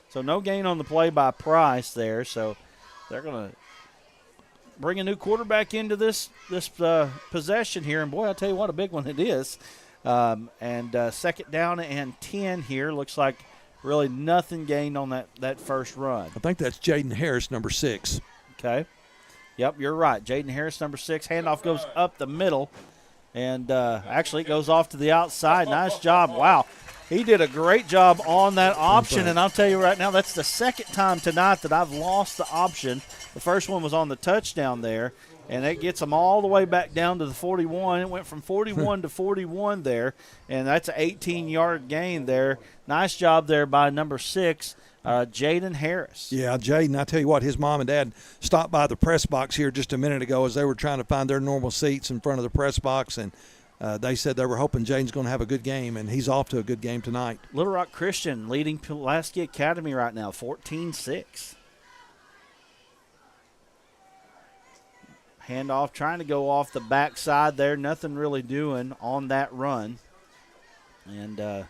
Speaker 4: So no gain on the play by Price there. So they're going to bring a new quarterback into this possession here, and boy, I'll tell you what, a big one it is. And 2nd down and 10 here. Looks like really nothing gained on that first run.
Speaker 5: I think that's Jaden Harris, number 6.
Speaker 4: Okay. Yep, you're right. Jaden Harris, number 6. Handoff goes up the middle, and actually it goes off to the outside. Nice job. Wow. He did a great job on that option, and I'll tell you right now, that's the second time tonight that I've lost the option. The first one was on the touchdown there, and it gets them all the way back down to the 41. It went from 41 to 41 there, and that's an 18-yard gain there. Nice job there by number 6, Jaden Harris.
Speaker 5: Yeah, Jaden, I tell you what, his mom and dad stopped by the press box here just a minute ago as they were trying to find their normal seats in front of the press box, and they said they were hoping Jaden's going to have a good game, and he's off to a good game tonight.
Speaker 4: Little Rock Christian leading Pulaski Academy right now, 14-6. Handoff trying to go off the backside there. Nothing really doing on that run. And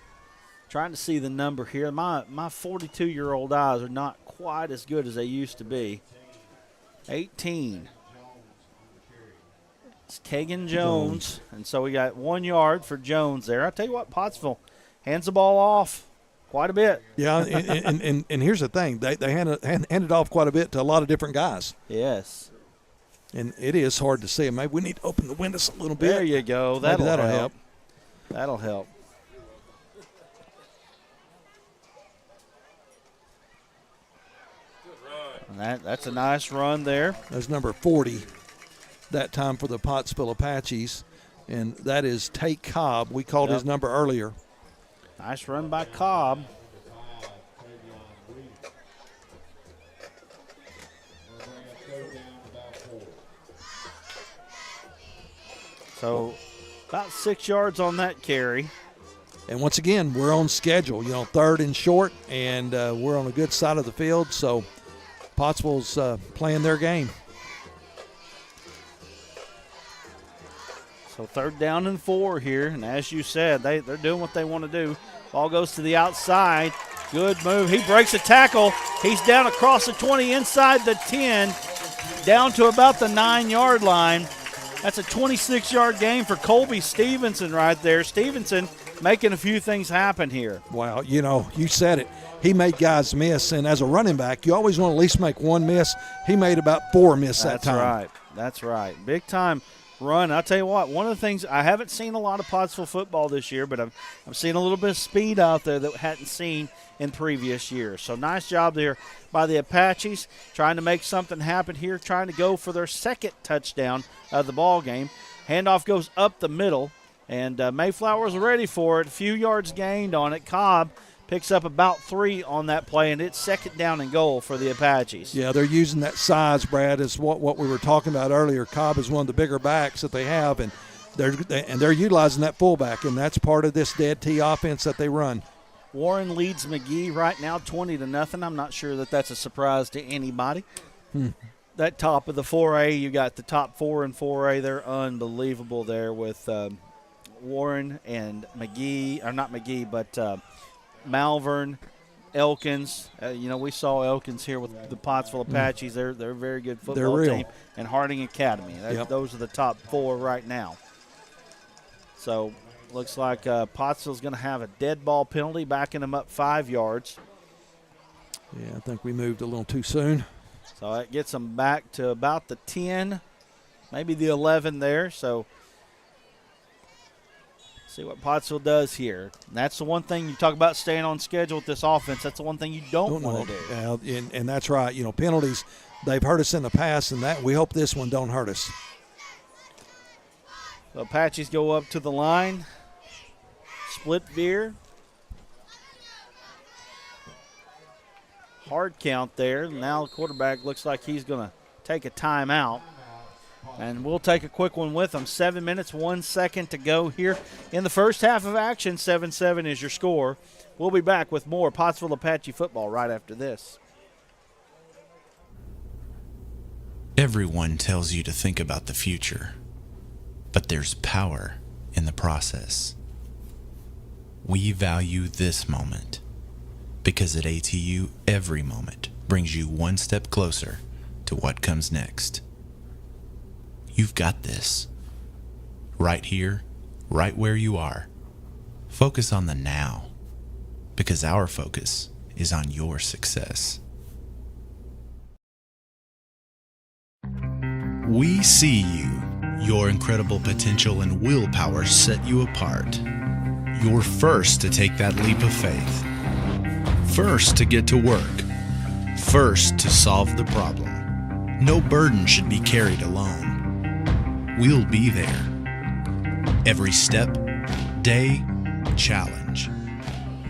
Speaker 4: trying to see the number here. My 42-year-old eyes are not quite as good as they used to be. 18. It's Kagan Jones. And so we got 1 yard for Jones there. I'll tell you what, Pottsville hands the ball off quite a bit.
Speaker 5: Yeah, and here's the thing. They handed off quite a bit to a lot of different guys.
Speaker 4: Yes.
Speaker 5: And it is hard to see. Maybe we need to open the windows a little bit.
Speaker 4: There you go. That'll
Speaker 5: help.
Speaker 4: That'll help. And that's a nice run there.
Speaker 5: That's number 40 that time for the Pottsville Apaches. And that is Tate Cobb. We called his number earlier.
Speaker 4: Nice run by Cobb. So about 6 yards on that carry.
Speaker 5: And once again, we're on schedule. 3rd and short, and we're on a good side of the field. So Pottsville's playing their game.
Speaker 4: So 3rd down and 4 here. And as you said, they're doing what they want to do. Ball goes to the outside. Good move. He breaks a tackle. He's down across the 20, inside the 10, down to about the 9-yard line. That's a 26-yard gain for Colby Stevenson right there. Stevenson making a few things happen here.
Speaker 5: Wow, you said it. He made guys miss, and as a running back, you always want to at least make one miss. He made about 4 miss that time.
Speaker 4: That's right. Big time run. I'll tell you what, one of the things, I haven't seen a lot of Pottsville football this year, but I'm seeing a little bit of speed out there that I hadn't seen in previous years. So nice job there by the Apaches, trying to make something happen here, trying to go for their 2nd touchdown of the ball game. Handoff goes up the middle, and Mayflower's ready for it. A few yards gained on it. Cobb picks up about 3 on that play, and it's 2nd down and goal for the Apaches.
Speaker 5: Yeah, they're using that size, Brad, is what we were talking about earlier. Cobb is one of the bigger backs that they have, and they're utilizing that fullback, and that's part of this dead T offense that they run.
Speaker 4: Warren leads McGee right now 20-0. I'm not sure that that's a surprise to anybody. That top of the 4A, you got the top 4 in 4A. They're unbelievable there with Warren and McGee, or not McGee, but Malvern, Elkins. We saw Elkins here with the Pottsville Apaches. They're a very good football team. And Harding Academy. Those are the top 4 right now. So looks like Pottsville's going to have a dead ball penalty, backing them up 5 yards.
Speaker 5: Yeah, I think we moved a little too soon.
Speaker 4: So that gets them back to about the 10, maybe the 11 there. So see what Pottsville does here. And that's the one thing you talk about, staying on schedule with this offense. That's the one thing you don't want to do.
Speaker 5: And that's right. Penalties, they've hurt us in the past, and that we hope this one don't hurt us.
Speaker 4: The Apaches go up to the line. Split veer. Hard count there. Now the quarterback looks like he's going to take a timeout. And we'll take a quick one with them. 7 minutes, 1 second to go here in the first half of action. 7-7 is your score. We'll be back with more Pottsville Apache football right after this.
Speaker 7: Everyone tells you to think about the future, but there's power in the process. We value this moment because at ATU, every moment brings you one step closer to what comes next. You've got this. Right here, right where you are. Focus on the now, because our focus is on your success. We see you. Your incredible potential and willpower set you apart. You're first to take that leap of faith. First to get to work. First to solve the problem. No burden should be carried alone. We'll be there. Every step, day, challenge.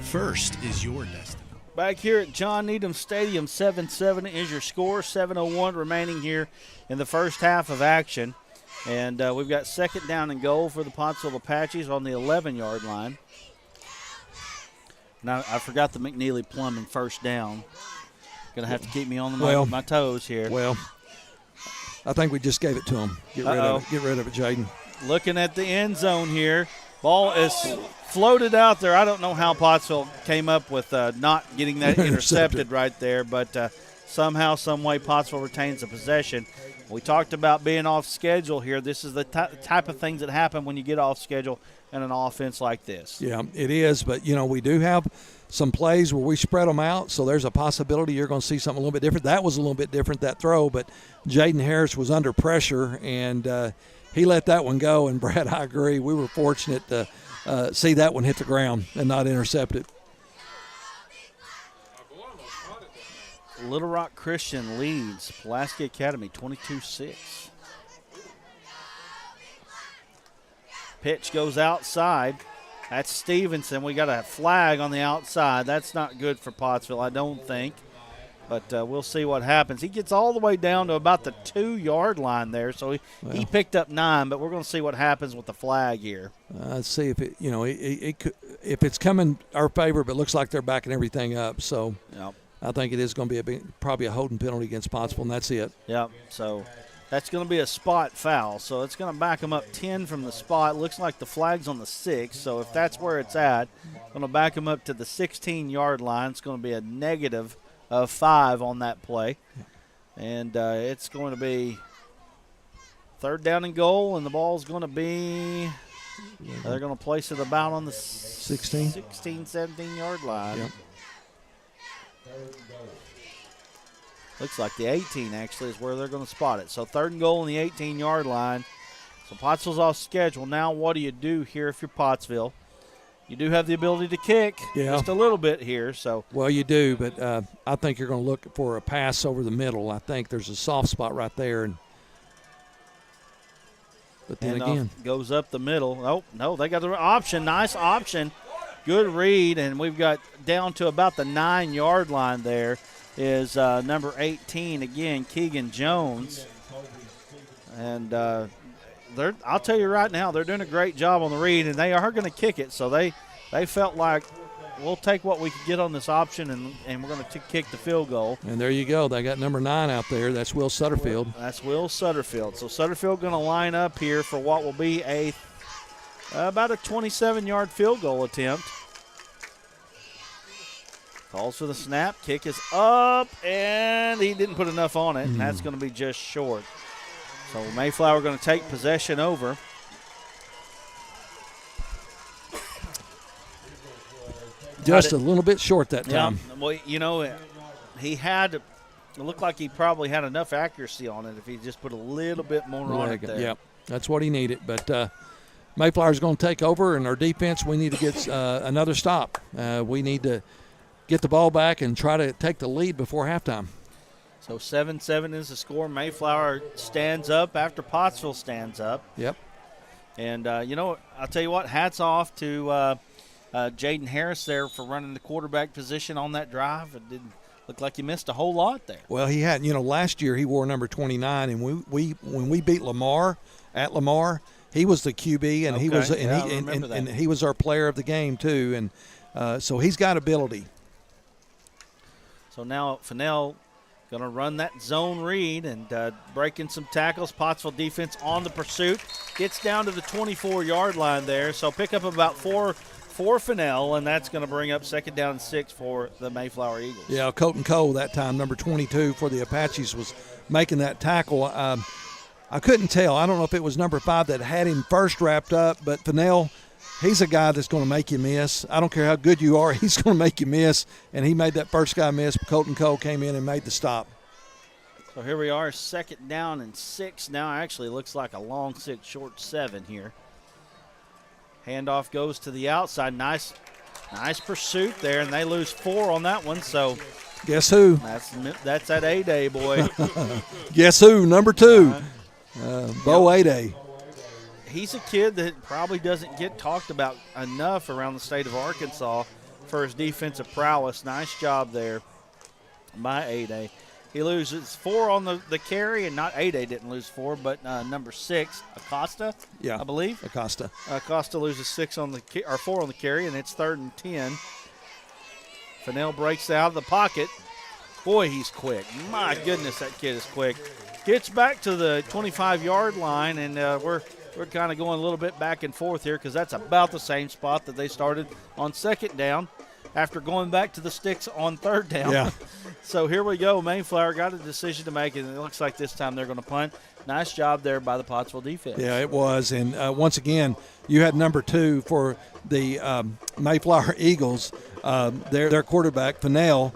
Speaker 7: First is your destiny.
Speaker 4: Back here at John Needham Stadium, 7-7 is your score. 7:01 remaining here in the first half of action. And we've got 2nd down and goal for the Pottsville Apaches on the 11-yard line. Now, I forgot the McNeely Plumbing first down. Going to have to keep me on my toes here.
Speaker 5: Well, I think we just gave it to him. Get rid of it, Jaden.
Speaker 4: Looking at the end zone here. Ball is floated out there. I don't know how Pottsville came up with not getting that intercepted right there, but somehow, some way, Pottsville retains the possession. We talked about being off schedule here. This is the type of things that happen when you get off schedule in an offense like this.
Speaker 5: Yeah, it is, but, we do have some plays where we spread them out, so there's a possibility you're going to see something a little bit different. That was a little bit different, that throw, but Jaden Harris was under pressure, and he let that one go. And, Brad, I agree. We were fortunate to see that one hit the ground and not intercept it.
Speaker 4: Little Rock Christian leads Pulaski Academy 22-6. Pitch goes outside. That's Stevenson. We got a flag on the outside. That's not good for Pottsville, I don't think. But we'll see what happens. He gets all the way down to about the 2-yard line there, so he picked up 9. But we're going to see what happens with the flag here.
Speaker 5: Let's see if it could, if it's coming our favor, but it looks like they're backing everything up. So. Yep. I think it is going to be probably a holding penalty against Pottsville, and that's it.
Speaker 4: Yep, so that's going to be a spot foul. So it's going to back them up 10 from the spot. Looks like the flag's on the 6, so if that's where it's at, going to back them up to the 16-yard line. It's going to be a negative of 5 on that play. And it's going to be 3rd down and goal, and the ball's going to be they're going to place it about on the 16, 17-yard line. Yep. Looks like the 18 actually is where they're going to spot it. So 3rd and goal on the 18-yard line. So Pottsville's off schedule. Now what do you do here if you're Pottsville? You do have the ability to kick just a little bit here. So
Speaker 5: well, you do, but I think you're going to look for a pass over the middle. I think there's a soft spot right there. But then again.
Speaker 4: Goes up the middle. Oh, no, they got the option. Nice option. Good read, and we've got down to about the 9-yard line there is number 18, again, Keegan Jones. And I'll tell you right now, they're doing a great job on the read, and they are going to kick it. So they felt like we'll take what we can get on this option, and we're going to kick the field goal.
Speaker 5: And there you go. They got number 9 out there. That's Will Sutterfield.
Speaker 4: That's Will Sutterfield. So Sutterfield going to line up here for what will be about a 27-yard field goal attempt. Calls for the snap. Kick is up, and he didn't put enough on it, and that's going to be just short. So Mayflower going to take possession over.
Speaker 5: Just a little bit short that time.
Speaker 4: Yeah, well, it looked like he probably had enough accuracy on it if he just put a little bit more on it there.
Speaker 5: Yeah, that's what he needed. But Mayflower's going to take over, and our defense, we need to get another stop. We need to get the ball back and try to take the lead before halftime.
Speaker 4: So 7-7 is the score. Mayflower stands up after Pottsville stands up.
Speaker 5: Yep.
Speaker 4: And, I'll tell you what, hats off to Jaden Harris there for running the quarterback position on that drive. It didn't look like he missed a whole lot there.
Speaker 5: Well, he had, last year he wore number 29, and when we beat Lamar at Lamar, he was the QB, and he was our player of the game too, and so he's got ability.
Speaker 4: So now Fennell going to run that zone read and breaking some tackles. Pottsville defense on the pursuit. Gets down to the 24-yard line there. So pick up about 4 for Fennell, and that's going to bring up 2nd down and 6 for the Mayflower Eagles.
Speaker 5: Yeah, Colton Cole that time, number 22 for the Apaches, was making that tackle. I couldn't tell. I don't know if it was number 5 that had him first wrapped up, but Fennell, he's a guy that's going to make you miss. I don't care how good you are. He's going to make you miss, and he made that first guy miss. Colton Cole came in and made the stop.
Speaker 4: So here we are, 2nd down and 6 now. Actually looks like a long 6, short 7 here. Handoff goes to the outside. Nice pursuit there, and they lose 4 on that one. So
Speaker 5: guess who?
Speaker 4: That's that A-Day, boy.
Speaker 5: Guess who? Number 2, Bo A-Day.
Speaker 4: He's a kid that probably doesn't get talked about enough around the state of Arkansas for his defensive prowess. Nice job there by A-Day. He loses 4 on the carry, and not A-Day didn't lose 4, but number 6, Acosta, I believe. Acosta loses 4 on the carry, and it's 3rd and 10. Fennell breaks out of the pocket. Boy, he's quick. My goodness, that kid is quick. Gets back to the 25-yard line, and we're kind of going a little bit back and forth here because that's about the same spot that they started on second down after going back to the sticks on third down.
Speaker 5: Yeah.
Speaker 4: So here we go. Mayflower got a decision to make, and it looks like this time they're going to punt. Nice job there by the Pottsville defense.
Speaker 5: Yeah, it was. And once again, you had number 2 for the Mayflower Eagles, their quarterback, Fennell,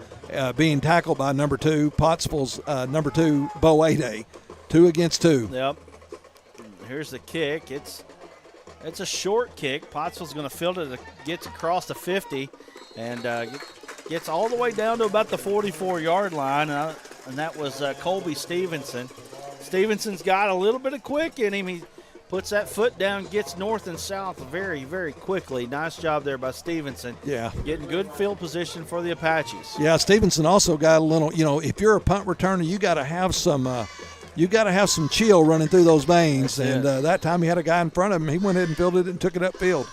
Speaker 5: being tackled by number 2, Pottsville's number 2, Bo Ade. 2 against 2.
Speaker 4: Yep. Here's the kick. It's a short kick. Pottsville's going to field it. It gets across the 50 and gets all the way down to about the 44-yard line, and that was Colby Stevenson. Stevenson's got a little bit of quick in him. He puts that foot down, gets north and south very, very quickly. Nice job there by Stevenson.
Speaker 5: Yeah.
Speaker 4: Getting good field position for the Apaches.
Speaker 5: Yeah, Stevenson also got a little, if you're a punt returner, you got to have some chill running through those veins.
Speaker 4: That's
Speaker 5: and that time he had a guy in front of him. He went ahead and fielded it and took it upfield.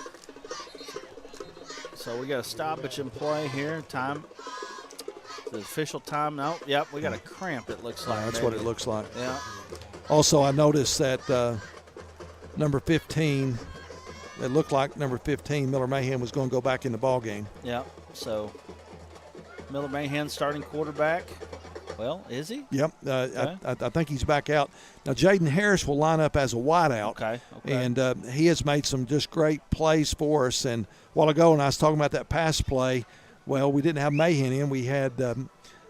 Speaker 4: So we got a stoppage in play here. Time. The official time. No, yep, we got a cramp, it looks like.
Speaker 5: That's what it looks like.
Speaker 4: Yeah.
Speaker 5: Also, I noticed that number 15, it looked like number 15, Miller Mahan, was going to go back in the ball game.
Speaker 4: Yeah, so Miller Mahan starting quarterback. Well, is he?
Speaker 5: Yep.
Speaker 4: Okay.
Speaker 5: I think he's back out. Now, Jaden Harris will line up as a wideout.
Speaker 4: Okay.
Speaker 5: And he has made some just great plays for us. And a while ago, when I was talking about that pass play, well, we didn't have Mahan in. We had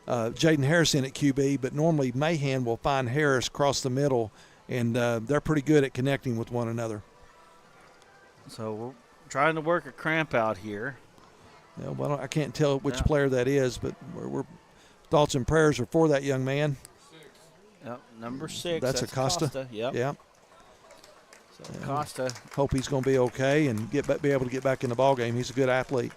Speaker 5: Jaden Harris in at QB, but normally Mahan will find Harris across the middle, and they're pretty good at connecting with one another.
Speaker 4: So we're trying to work a cramp out here.
Speaker 5: Yeah, well, I can't tell which player that is, but we're thoughts and prayers are for that young man.
Speaker 4: Yep, number 6.
Speaker 5: That's Acosta.
Speaker 4: Yep.
Speaker 5: Yeah.
Speaker 4: So Acosta.
Speaker 5: Hope he's going to be okay and be able to get back in the ball game. He's a good athlete.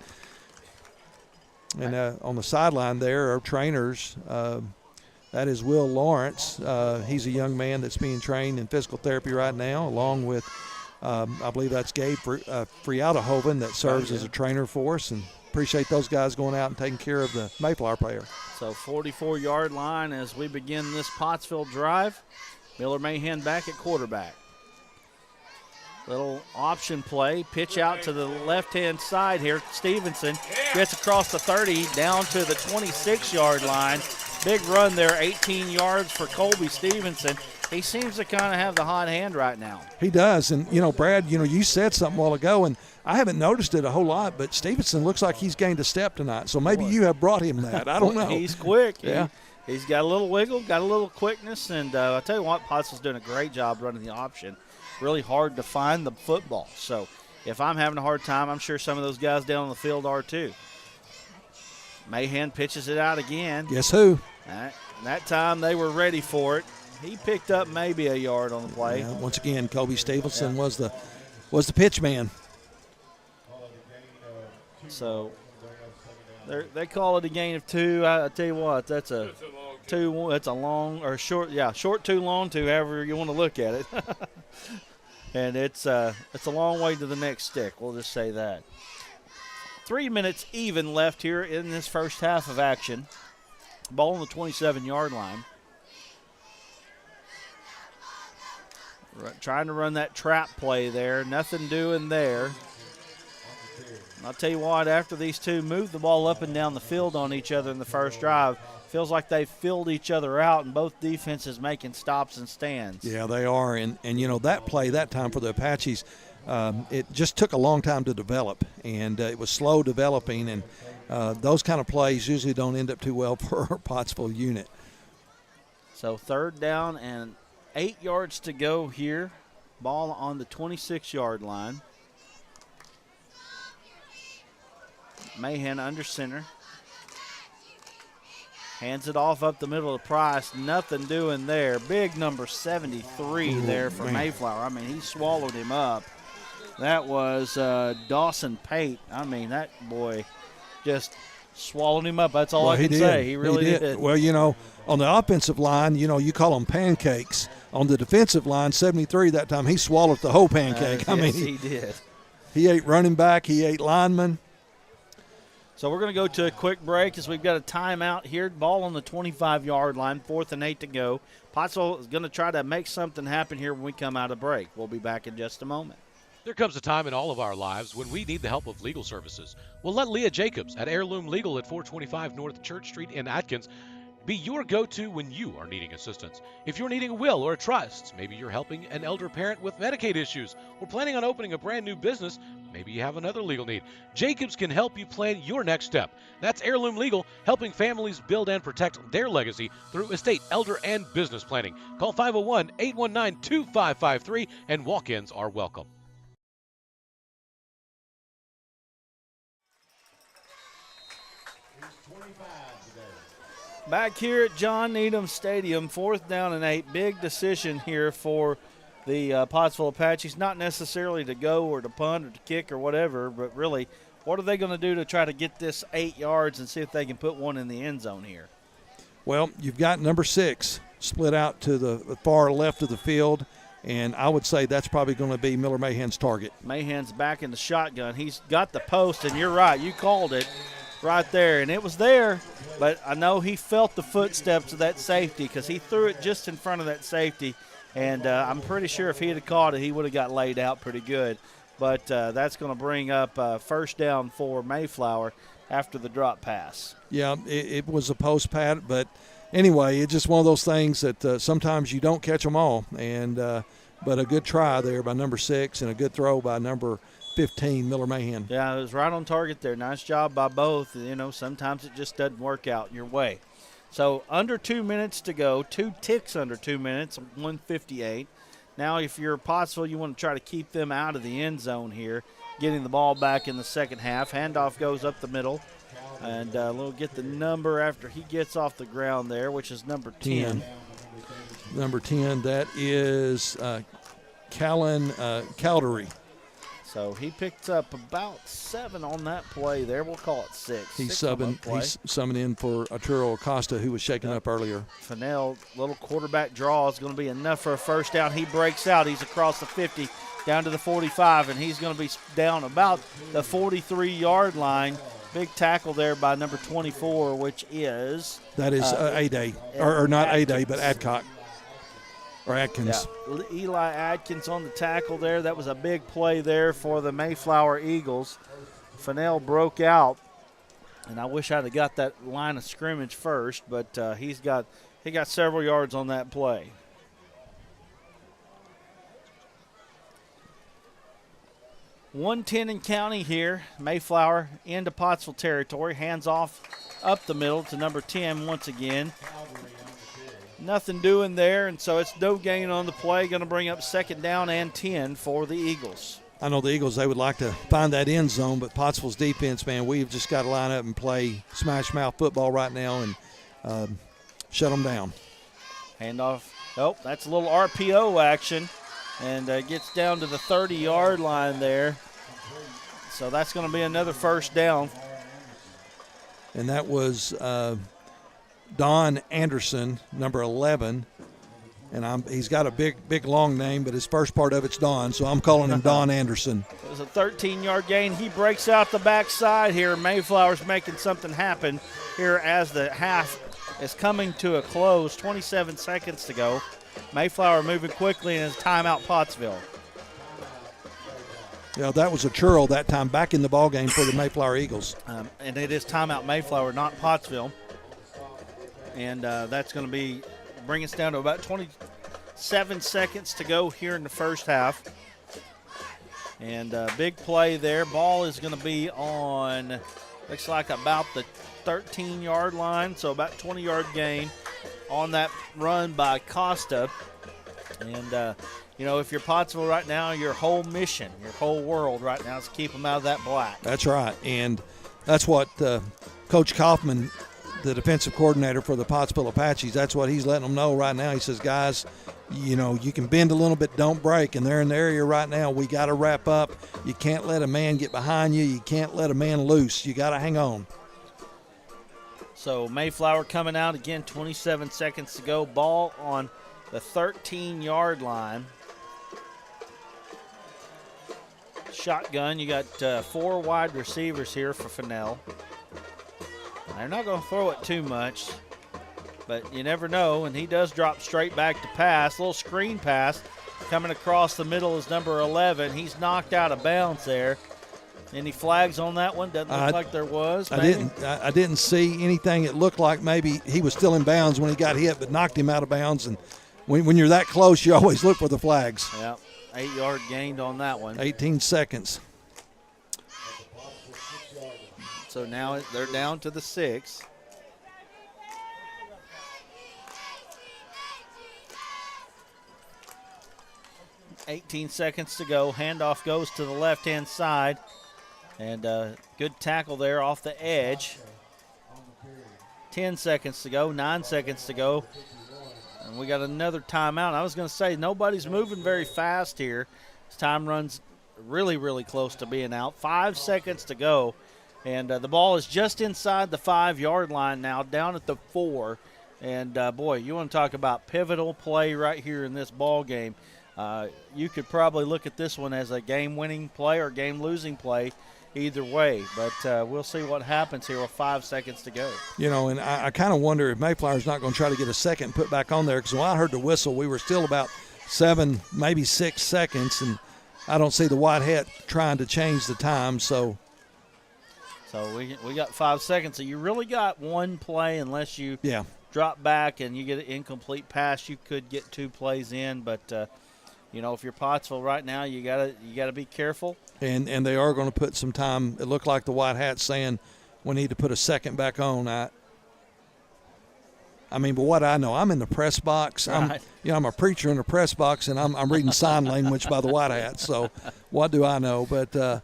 Speaker 5: And on the sideline there are trainers. That is Will Lawrence. He's a young man that's being trained in physical therapy right now, along with, I believe that's Gabe Frialdahoven that serves as a trainer for us. And appreciate those guys going out and taking care of the Mayflower player.
Speaker 4: So 44-yard line as we begin this Pottsville drive. Miller Mahan back at quarterback. Little option play, pitch out to the left-hand side here. Stevenson gets across the 30 down to the 26-yard line. Big run there, 18 yards for Colby Stevenson. He seems to kind of have the hot hand right now.
Speaker 5: He does. And, Brad, you said something a while ago, and I haven't noticed it a whole lot, but Stevenson looks like he's gained a step tonight. So maybe you have brought him that. I don't know.
Speaker 4: He's quick.
Speaker 5: Yeah.
Speaker 4: He's got a little wiggle, got a little quickness, and I'll tell you what, Pottsville's doing a great job running the option. Really hard to find the football. So if I'm having a hard time, I'm sure some of those guys down on the field are too. Mahan pitches it out again.
Speaker 5: Guess who?
Speaker 4: That time they were ready for it. He picked up maybe a yard on the play.
Speaker 5: Yeah, once again, Colby Stevenson was the pitch man.
Speaker 4: So they call it a gain of 2. I tell you what, that's a two. That's a long or short. Yeah, short 2, long 2, however you want to look at it. And it's a long way to the next stick. We'll just say that. 3 minutes even left here in this first half of action. Ball on the 27-yard line. Trying to run that trap play there. Nothing doing there. I'll tell you what, after these two move the ball up and down the field on each other in the first drive, feels like they filled each other out and both defenses making stops and stands.
Speaker 5: Yeah, they are. And that play that time for the Apaches, it just took a long time to develop, and it was slow developing, and those kind of plays usually don't end up too well for our Pottsville unit.
Speaker 4: So 3rd down and 8 yards to go here. Ball on the 26-yard line. Mahan under center. Hands it off up the middle of the Price. Nothing doing there. Big number 73 there for Mayflower. I mean, he swallowed him up. That was Dawson Pate. I mean, that boy just swallowed him up. That's all I can say. He really did.
Speaker 5: Well, on the offensive line, you call them pancakes. On the defensive line, 73 that time, he swallowed the whole pancake.
Speaker 4: Yes, he did.
Speaker 5: He ate running back. He ate lineman.
Speaker 4: So we're going to go to a quick break as we've got a timeout here. Ball on the 25-yard line, 4th and 8 to go. Pottsville is going to try to make something happen here when we come out of break. We'll be back in just a moment.
Speaker 1: There comes a time in all of our lives when we need the help of legal services. Well, let Leah Jacobs at Heirloom Legal at 425 North Church Street in Atkins be your go-to when you are needing assistance. If you're needing a will or a trust, maybe you're helping an elder parent with Medicaid issues, or planning on opening a brand new business, maybe you have another legal need. Jacobs can help you plan your next step. That's Heirloom Legal, helping families build and protect their legacy through estate, elder, and business planning. Call 501-819-2553, and walk-ins are welcome.
Speaker 4: Back here at John Needham Stadium, 4th down and 8. Big decision here for the Pottsville Apaches. Not necessarily to go or to punt or to kick or whatever, but really, what are they going to do to try to get this 8 yards and see if they can put one in the end zone here?
Speaker 5: Well, you've got number 6 split out to the far left of the field, and I would say that's probably going to be Miller Mahan's target.
Speaker 4: Mahan's back in the shotgun. He's got the post, and you're right. You called it right there, and it was there, but I know he felt the footsteps of that safety because he threw it just in front of that safety, and I'm pretty sure if he had caught it, he would have got laid out pretty good. But that's going to bring up first down for Mayflower after the drop pass.
Speaker 5: Yeah, it was a post pat, but anyway, it's just one of those things that sometimes you don't catch them all, and but a good try there by number 6 and a good throw by number 15, Miller Mahan.
Speaker 4: Yeah, it was right on target there. Nice job by both. You know, sometimes it just doesn't work out your way. So under 2 minutes to go, 2 ticks under 2 minutes, 1:58. Now if you're Pottsville, you want to try to keep them out of the end zone here, getting the ball back in the second half. Handoff goes up the middle, and we'll get the number after he gets off the ground there, which is number 10.
Speaker 5: Number 10, that is Callan Cowdery.
Speaker 4: So he picked up about 7 on that play there. We'll call it 6.
Speaker 5: He's
Speaker 4: 6 on that
Speaker 5: subbing.
Speaker 4: play.
Speaker 5: He's summing in for Arturo Acosta, who was shaken up earlier.
Speaker 4: Fennell, little quarterback draw is going to be enough for a first down. He breaks out. He's across the 50 down to the 45, and he's going to be down about the 43-yard line. Big tackle there by number 24, which is
Speaker 5: that is A-Day, or not A-Day, but Adcock. Or Atkins.
Speaker 4: Yeah. Eli Atkins on the tackle there. That was a big play there for the Mayflower Eagles. Fennell broke out, and I wish I'd have got that line of scrimmage first, but he got several yards on that play. .110 in county here. Mayflower into Pottsville territory. Hands off up the middle to number 10 once again. Nothing doing there, and so it's no gain on the play. Going to bring up second down and 10 for the Eagles.
Speaker 5: I know the Eagles, they would like to find that end zone, but Pottsville's defense, man, we've just got to line up and play smash mouth football right now and shut them down.
Speaker 4: Handoff. Oh, that's a little RPO action, and gets down to the 30-yard line there. So that's going to be another first down.
Speaker 5: And that was Don Anderson, number 11, and he's got a big, long name, but his first part of it's Don, so I'm calling him Don Anderson.
Speaker 4: It was a 13-yard gain. He breaks out the backside here. Mayflower's making something happen here as the half is coming to a close. 27 seconds to go. Mayflower moving quickly, and it's timeout Pottsville.
Speaker 5: Yeah, that was a churl that time back in the ballgame for the Mayflower Eagles.
Speaker 4: And it is timeout Mayflower, not Pottsville. And that's going to bring us down to about 27 seconds to go here in the first half. And big play there. Ball is going to be on, looks like about the 13-yard line, so about 20-yard gain on that run by Costa. And, if you're Pottsville right now, your whole mission, your whole world right now is to keep them out of that black.
Speaker 5: That's right. And that's what Coach Kaufman, the defensive coordinator for the Pottsville Apaches, that's what he's letting them know right now. He says, guys, you can bend a little bit, don't break. And they're in the area right now. We got to wrap up. You can't let a man get behind you. You can't let a man loose. You got to hang on.
Speaker 4: So Mayflower coming out again, 27 seconds to go. Ball on the 13-yard line. Shotgun, you got 4 wide receivers here for Fennell. They're not going to throw it too much, but you never know. And he does drop straight back to pass. A little screen pass coming across the middle is number 11. He's knocked out of bounds there. Any flags on that one? Doesn't look like there was. Maybe.
Speaker 5: I didn't see anything. It looked like maybe he was still in bounds when he got hit, but knocked him out of bounds. And when you're that close, you always look for the flags.
Speaker 4: Yeah, 8-yard gained on that one.
Speaker 5: 18 seconds.
Speaker 4: So now they're down to the 6. $18 seconds to go. Handoff goes to the left-hand side. And good tackle there off the edge. 10 seconds to go, 9 seconds to go. And we got another timeout. I was going to say, nobody's moving very fast here. This time runs really, really close to being out. 5 seconds to go. And the ball is just inside the 5-yard line now, down at the 4. And, boy, you want to talk about pivotal play right here in this ball game. You could probably look at this one as a game-winning play or game-losing play either way. But we'll see what happens here with 5 seconds to go.
Speaker 5: You know, and I kind of wonder if Mayflower's not going to try to get a second put back on there, because when I heard the whistle, we were still about 7, maybe 6 seconds, and I don't see the white hat trying to change the time. So
Speaker 4: we got 5 seconds. So you really got one play unless you drop back and you get an incomplete pass. You could get 2 plays in, but you know, if you're Pottsville right now, you gotta be careful.
Speaker 5: And they are going to put some time. It looked like the white hat's saying we need to put a second back on. I mean, but what I know, I'm in the press box.
Speaker 4: Right.
Speaker 5: I'm a preacher in the press box, and I'm reading sign language by the white hat. So what do I know? But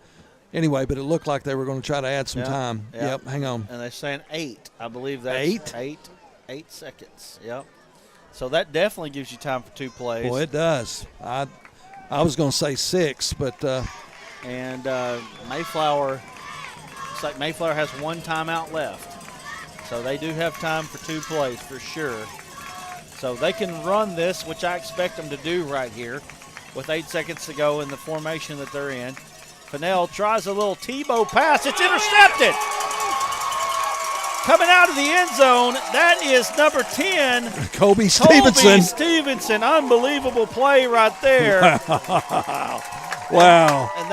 Speaker 5: anyway, but it looked like they were going to try to add some time. Yep, hang on.
Speaker 4: And they're saying 8. I believe that's 8 seconds. Yep. So that definitely gives you time for 2 plays.
Speaker 5: Boy, it does. I was going to say 6, but
Speaker 4: and Mayflower, looks like Mayflower has 1 timeout left. So they do have time for 2 plays for sure. So they can run this, which I expect them to do right here with 8 seconds to go in the formation that they're in. Fennell tries a little Tebow pass. It's intercepted. Coming out of the end zone, that is number 10.
Speaker 5: Kobe Stevenson.
Speaker 4: Stevenson, unbelievable play right there.
Speaker 5: Wow.
Speaker 4: And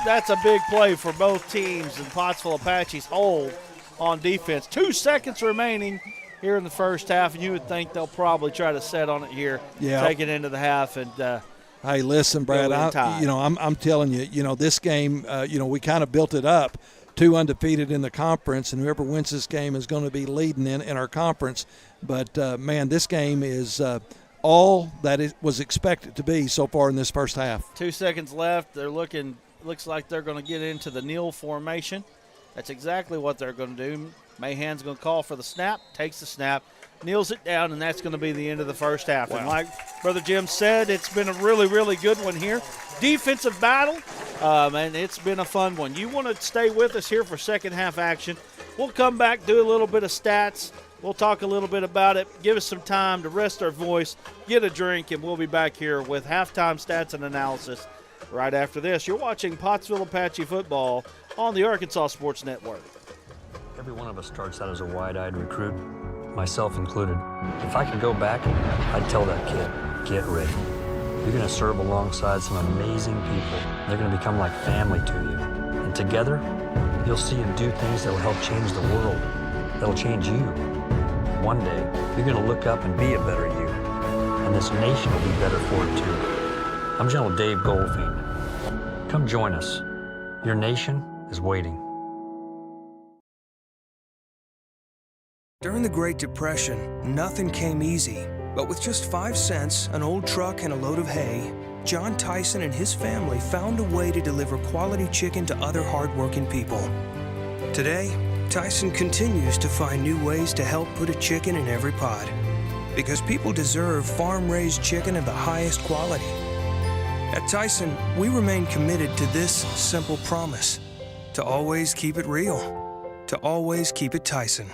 Speaker 4: that's a big play for both teams, and Pottsville Apaches hold on defense. 2 seconds remaining here in the first half, and you would think they'll probably try to set on it here, take it into the half. And
Speaker 5: hey, listen, Brad, I'm telling you, this game, we kind of built it up. 2 undefeated in the conference, and whoever wins this game is going to be leading in our conference. But, man, this game is all that it was expected to be so far in this first half.
Speaker 4: 2 seconds left. Looks like they're going to get into the kneel formation. That's exactly what they're going to do. Mahan's going to call for the snap, takes the snap, kneels it down, and that's going to be the end of the first half. Wow. And like Brother Jim said, it's been a really, really good one here. Defensive battle, and it's been a fun one. You want to stay with us here for second half action. We'll come back, do a little bit of stats. We'll talk a little bit about it, give us some time to rest our voice, get a drink, and we'll be back here with halftime stats and analysis right after this. You're watching Pottsville Apache football on the Arkansas Sports Network.
Speaker 2: Every one of us starts out as a wide-eyed recruit, myself included. If I could go back, I'd tell that kid, get ready. You're going to serve alongside some amazing people. They're going to become like family to you. And together, you'll see them do things that will help change the world, that'll change you. One day, you're going to look up and be a better you. And this nation will be better for it too. I'm General Dave Goldfiend. Come join us. Your nation is waiting.
Speaker 3: During the Great Depression, nothing came easy. But with just 5 cents, an old truck, and a load of hay, John Tyson and his family found a way to deliver quality chicken to other hardworking people. Today, Tyson continues to find new ways to help put a chicken in every pot. Because people deserve farm-raised chicken of the highest quality. At Tyson, we remain committed to this simple promise: to always keep it real, to always keep it Tyson.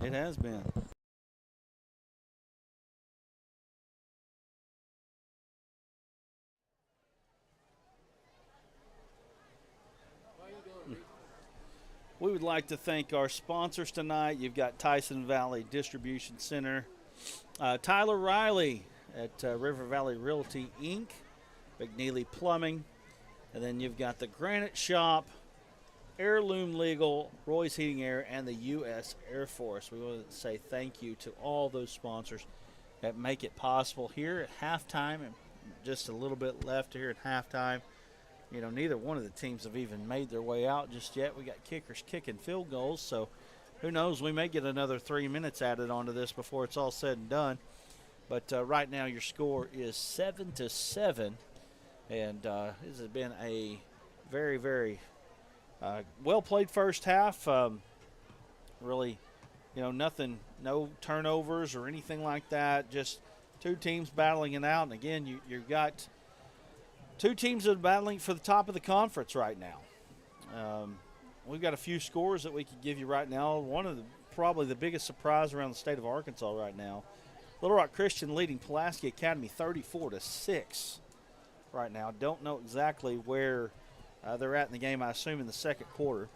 Speaker 4: It has been. We would like to thank our sponsors tonight. You've got Tyson Valley Distribution Center, Tyler Riley at River Valley Realty, Inc., McNeely Plumbing, and then you've got the Granite Shop, Heirloom Legal, Roy's Heating Air, and the U.S. Air Force. We want to say thank you to all those sponsors that make it possible here at halftime, and just a little bit left here at halftime. You know, neither one of the teams have even made their way out just yet. We got kickers kicking field goals, so who knows? We may get another 3 minutes added onto this before it's all said and done. But right now your score is 7-7, and this has been a very, very well-played first half. Really, you know, nothing, no turnovers or anything like that. Just two teams battling it out. And, again, you've got two teams that are battling for the top of the conference right now. We've got a few scores that we could give you right now. One of probably the biggest surprise around the state of Arkansas right now. Little Rock Christian leading Pulaski Academy 34-6 right now. Don't know exactly where they're at in the game. I assume in the second quarter.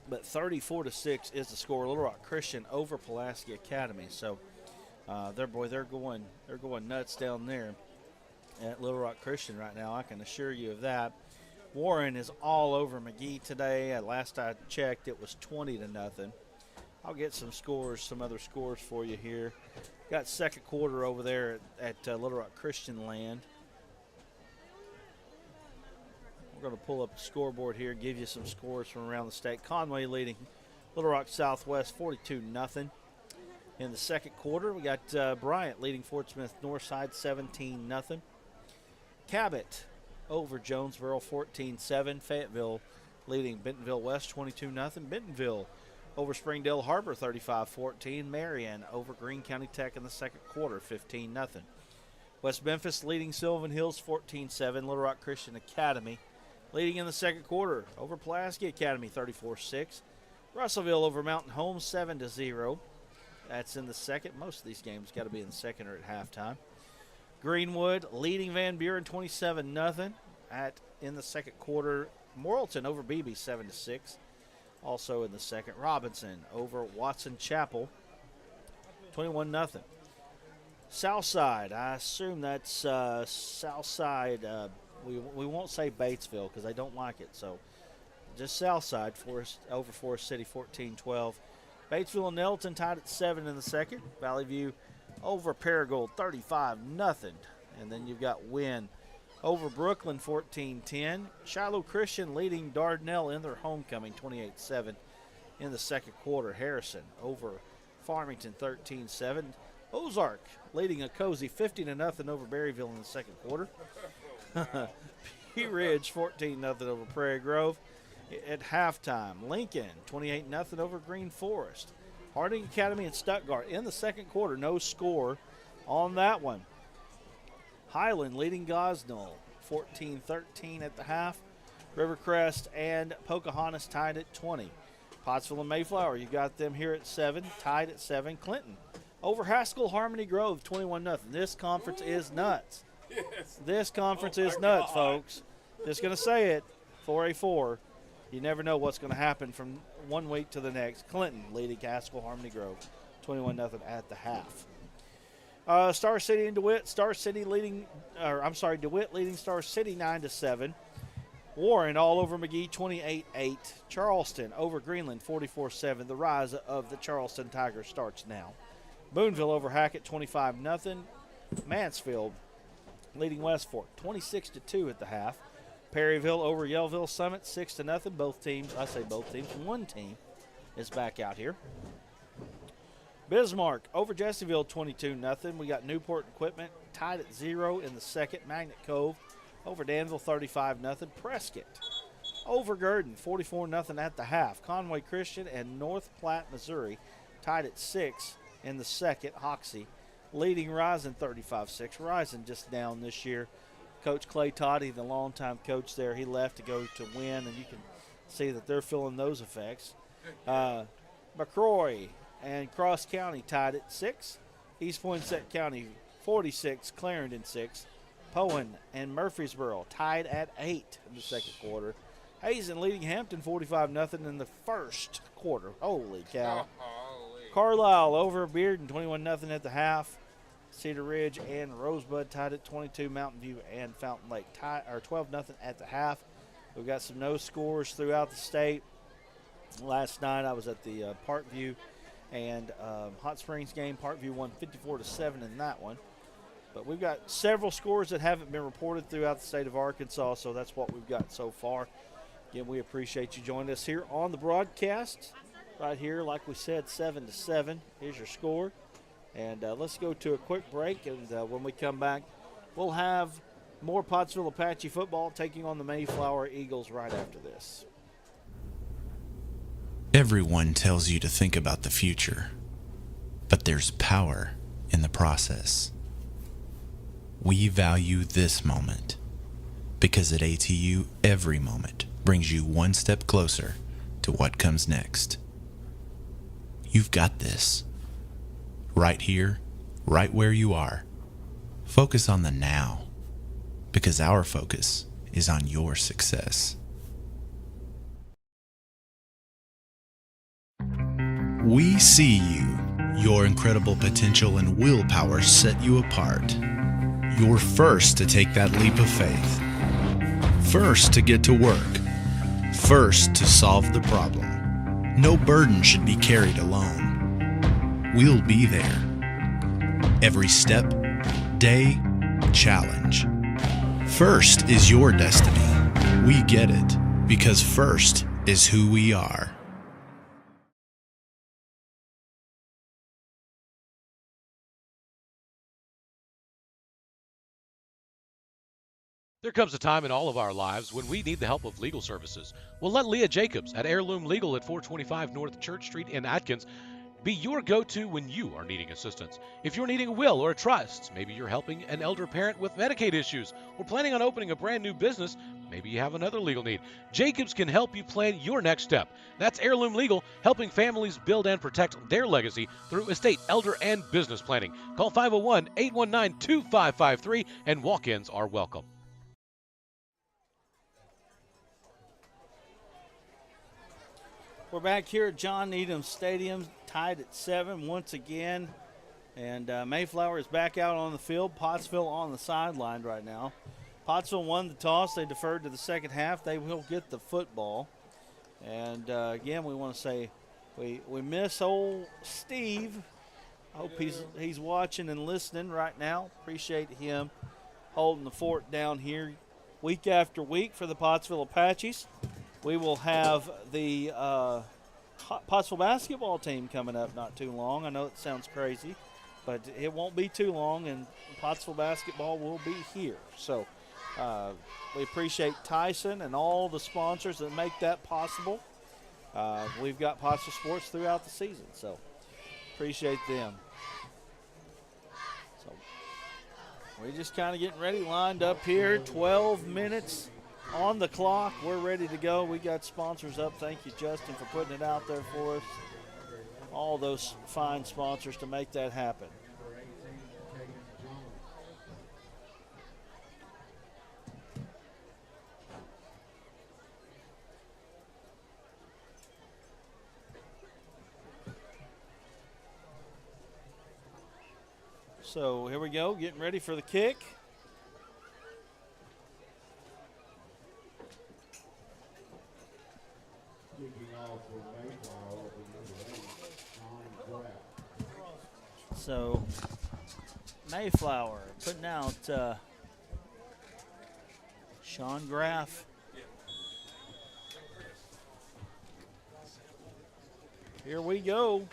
Speaker 4: But 34-6 is the score. Little Rock Christian over Pulaski Academy. So they're going nuts down there at Little Rock Christian right now. I can assure you of that. Warren is all over McGee today. Last I checked, it was 20-0. I'll get some other scores for you here. Got second quarter over there at Little Rock Christian land. We're going to pull up the scoreboard here, give you some scores from around the state. Conway leading Little Rock Southwest 42-0. In the second quarter, we got Bryant leading Fort Smith Northside 17-0. Cabot over Jonesboro 14-7. Fayetteville leading Bentonville West 22-0. Bentonville over Springdale Harbor 35-14. Marion over Greene County Tech in the second quarter 15-0. West Memphis leading Sylvan Hills 14-7. Little Rock Christian Academy leading in the second quarter over Pulaski Academy 34-6. Russellville over Mountain Home 7-0. That's in the second. Most of these games got to be in the second or at halftime. Greenwood leading Van Buren 27-0 in the second quarter. Morrilton over Beebe 7-6. Also in the second. Robinson over Watson Chapel 21-0. Southside, I assume that's Southside. We won't say Batesville because I don't like it. So just Southside over Forest City 14-12. Batesville and Nelton tied at 7 in the second. Valley View over Paragould 35-0. And then you've got Wynn over Brooklyn 14-10. Shiloh Christian leading Dardanelle in their homecoming 28-7 in the second quarter. Harrison over Farmington 13-7. Ozark leading a cozy 50-0 over Berryville in the second quarter. Pea Ridge 14-0 over Prairie Grove. At halftime, Lincoln 28-0 over Green Forest. Harding Academy and Stuttgart in the second quarter, no score on that one. Highland leading Gosnell 14-13 at the half. Rivercrest and Pocahontas tied at 20. Pottsville and Mayflower, you got them here at 7, tied at 7. Clinton over Haskell Harmony Grove 21-0. This conference is nuts.
Speaker 8: Yes.
Speaker 4: This conference is nuts, folks. Just going to say it, 4A4. You never know what's going to happen from one week to the next. Clinton leading Haskell Harmony Grove 21-0 at the half. Star City and DeWitt. DeWitt leading Star City 9-7. Warren all over McGee 28-8. Charleston over Greenland 44-7. The rise of the Charleston Tigers starts now. Boonville over Hackett 25-0. Mansfield leading West Fork 26-2 at the half. Perryville over Yellville Summit 6-0. Both teams, one team is back out here. Bismarck over Jessieville 22-0. We got Newport Equipment tied at 0 in the second. Magnet Cove over Danville 35-0. Prescott over Gurdon 44-0 at the half. Conway Christian and North Platte, Missouri tied at 6 in the second. Hoxie leading Rison 35-6. Rison just down this year. Coach Clay Toddy, the longtime coach there, he left to go to Wynn, and you can see that they're feeling those effects. McCrory and Cross County tied at 6. East Poinsett County 46, Clarendon 6. Poen and Murfreesboro tied at 8 in the second quarter. Hazen leading Hampton 45-0 in the first quarter. Holy cow. Carlisle over Bearden 21-0 at the half. Cedar Ridge and Rosebud tied at 22. Mountain View and Fountain Lake tied 12-0 at the half. We've got some no scores throughout the state. Last night I was at the Parkview and Hot Springs game. Parkview won 54-7 in that one. But we've got several scores that haven't been reported throughout the state of Arkansas, so that's what we've got so far. Again, we appreciate you joining us here on the broadcast. Right here, like we said, 7-7. Here's your score. And let's go to a quick break, and when we come back, we'll have more Pottsville Apache football taking on the Mayflower Eagles right after this.
Speaker 7: Everyone tells you to think about the future, but there's power in the process. We value this moment because at ATU, every moment brings you one step closer to what comes next. You've got this. Right here, right where you are. Focus on the now, because our focus is on your success. We see you. Your incredible potential and willpower set you apart. You're first to take that leap of faith. First to get to work. First to solve the problem. No burden should be carried alone. We'll be there. Every step, day, challenge. First is your destiny. We get it, because first is who we are.
Speaker 1: There comes a time in all of our lives when we need the help of legal services. Well, let Leah Jacobs at Heirloom Legal at 425 North Church Street in Atkins be your go-to when you are needing assistance. If you're needing a will or a trust, maybe you're helping an elder parent with Medicaid issues, or planning on opening a brand new business, maybe you have another legal need. Jacobs can help you plan your next step. That's Heirloom Legal, helping families build and protect their legacy through estate, elder, and business planning. Call 501-819-2553, and walk-ins are welcome.
Speaker 4: We're back here at John Needham Stadium, tied at 7 once again. And Mayflower is back out on the field. Pottsville on the sideline right now. Pottsville won the toss. They deferred to the second half. They will get the football. And, again, we want to say we miss old Steve. I hope he's watching and listening right now. Appreciate him holding the fort down here week after week for the Pottsville Apaches. We will have the Pottsville basketball team coming up not too long. I know it sounds crazy, but it won't be too long, and Pottsville basketball will be here. So we appreciate Tyson and all the sponsors that make that possible. We've got Pottsville sports throughout the season, so appreciate them. So we're just kind of getting ready, lined up here, 12 minutes on the clock. We're ready to go. We got sponsors up. Thank you, Justin, for putting it out there for us. All those fine sponsors to make that happen. So here we go, getting ready for the kick. So Mayflower putting out Sean Graff. Here we go.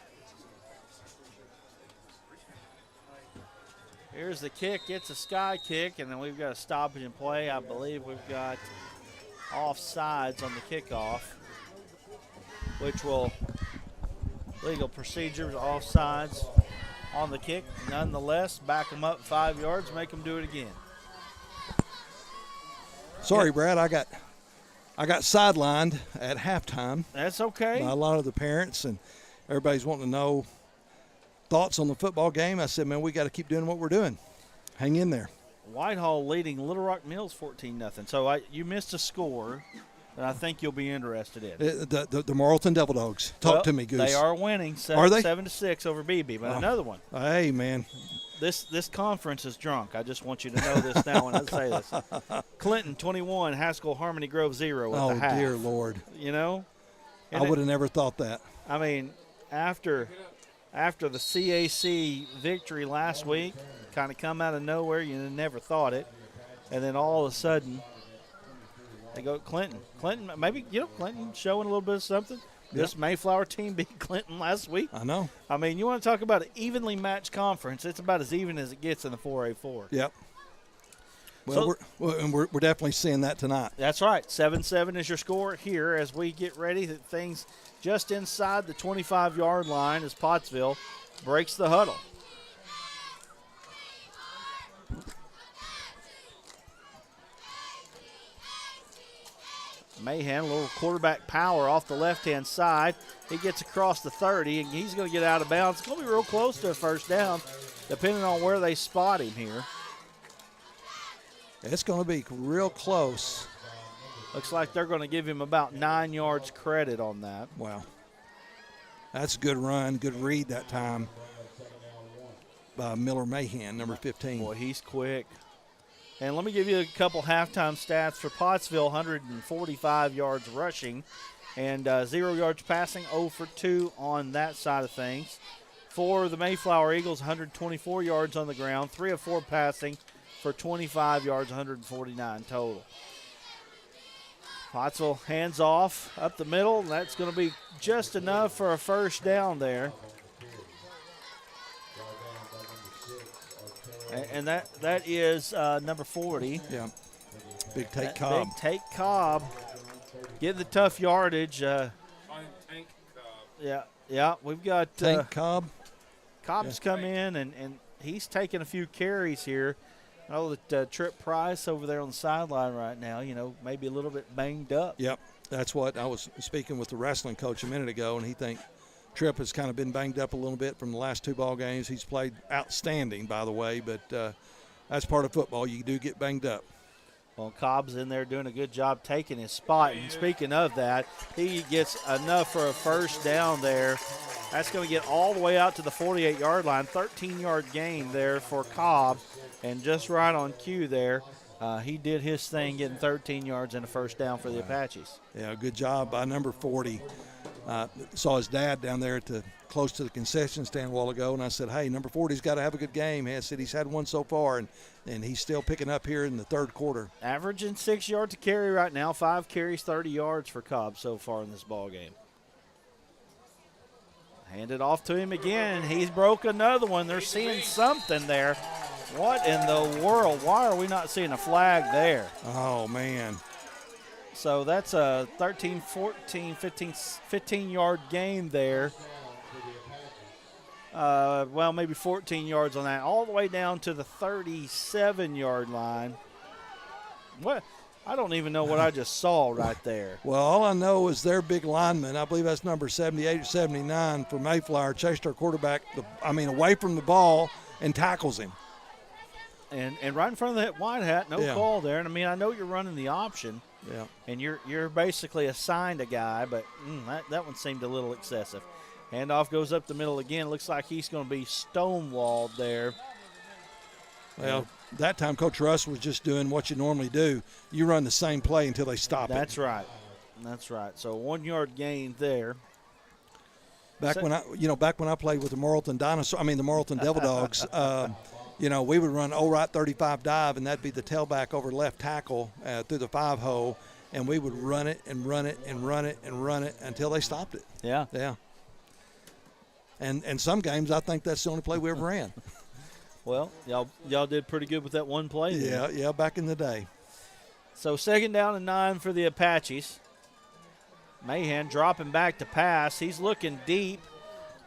Speaker 4: Here's the kick. It's a sky kick, and then we've got a stoppage in play. I believe we've got offsides on the kickoff, which will legal procedures, offsides on the kick. Nonetheless, back them up 5 yards, make them do it again.
Speaker 5: Sorry, Brad, I I got sidelined at halftime
Speaker 4: That's okay.
Speaker 5: by a lot of the parents, and everybody's wanting to know thoughts on the football game. I said, man, we got to keep doing what we're doing. Hang in there.
Speaker 4: Whitehall leading Little Rock Mills 14-0. So you missed a score that I think you'll be interested in.
Speaker 5: The Morrilton Devil Dogs. Talk to me, Goose.
Speaker 4: They are winning
Speaker 5: Are they?
Speaker 4: 7-6 over BB. But another one.
Speaker 5: Hey, man.
Speaker 4: This conference is drunk. I just want you to know this now when I say this. Clinton 21, Haskell Harmony Grove 0 at the half.
Speaker 5: Oh, dear Lord.
Speaker 4: You know?
Speaker 5: I would have never thought that.
Speaker 4: I mean, after the CAC victory last week, kind of come out of nowhere, you never thought it. And then all of a sudden, they go Clinton. Clinton, maybe, Clinton showing a little bit of something. This Mayflower team beat Clinton last week.
Speaker 5: I know.
Speaker 4: I mean, you want to talk about an evenly matched conference. It's about as even as it gets in the 4A4.
Speaker 5: Yep. Well, we're definitely seeing that tonight.
Speaker 4: That's right. 7-7 is your score here as we get ready. Things just inside the 25-yard line as Pottsville breaks the huddle. Mahan, a little quarterback power off the left-hand side. He gets across the 30, and he's going to get out of bounds. It's going to be real close to a first down, depending on where they spot him here.
Speaker 5: It's going to be real close.
Speaker 4: Looks like they're going to give him about 9 yards credit on that.
Speaker 5: Wow. That's a good run, good read that time by Miller Mahan, number 15.
Speaker 4: Boy, he's quick. And let me give you a couple halftime stats for Pottsville: 145 yards rushing and 0 yards passing, 0 for 2 on that side of things. For the Mayflower Eagles, 124 yards on the ground, 3 of 4 passing for 25 yards, 149 total. Pottsville hands off up the middle, and that's going to be just enough for a first down there. And that is number 40.
Speaker 5: Yeah. Big Tate Cobb.
Speaker 4: Big Tate Cobb. Getting the tough yardage.
Speaker 8: Tank Cobb.
Speaker 4: Yeah. We've got
Speaker 5: Tank Cobb.
Speaker 4: Cobb's come in, and he's taking a few carries here. I know that Trip Price over there on the sideline right now, maybe a little bit banged up.
Speaker 5: Yep. That's what I was speaking with the wrestling coach a minute ago, and he think Tripp has kind of been banged up a little bit from the last 2 ball games. He's played outstanding, by the way, but that's part of football. You do get banged up.
Speaker 4: Well, Cobb's in there doing a good job taking his spot. And speaking of that, he gets enough for a first down there. That's going to get all the way out to the 48-yard line. 13-yard gain there for Cobb. And just right on cue there, he did his thing, getting 13 yards and a first down for the Apaches.
Speaker 5: Yeah, good job by number 40. Saw his dad down there close to the concession stand a while ago, and I said, hey, number 40's got to have a good game. I said he's had one so far, and he's still picking up here in the third quarter.
Speaker 4: Averaging 6 yards to carry right now. 5 carries, 30 yards for Cobb so far in this ball game. Hand it off to him again. He's broke another one. They're seeing something there. What in the world? Why are we not seeing a flag there?
Speaker 5: Oh, man.
Speaker 4: So that's a 13, 14, 15-yard gain there. Maybe 14 yards on that. All the way down to the 37-yard line. What? I don't even know what I just saw right there.
Speaker 5: Well, all I know is their big lineman, I believe that's number 78 or 79 for Mayflower, chased our quarterback, away from the ball and tackles him.
Speaker 4: And right in front of that white hat, no call there. And, I know you're running the option.
Speaker 5: Yeah.
Speaker 4: And you're basically assigned a guy, but that one seemed a little excessive. Handoff goes up the middle again. Looks like he's going to be stonewalled there.
Speaker 5: Well, that time Coach Russ was just doing what you normally do. You run the same play until they stop it.
Speaker 4: That's right. So 1 yard gain there.
Speaker 5: Back when I played with the Morrilton Devil Dogs, we would run right 35 dive, and that'd be the tailback over left tackle through the 5-hole, and we would run it and run it and run it and run it until they stopped it.
Speaker 4: Yeah.
Speaker 5: Yeah. And some games, I think that's the only play we ever ran.
Speaker 4: Well, y'all did pretty good with that one play then.
Speaker 5: Yeah, back in the day.
Speaker 4: So 2nd down and 9 for the Apaches. Mahan dropping back to pass. He's looking deep.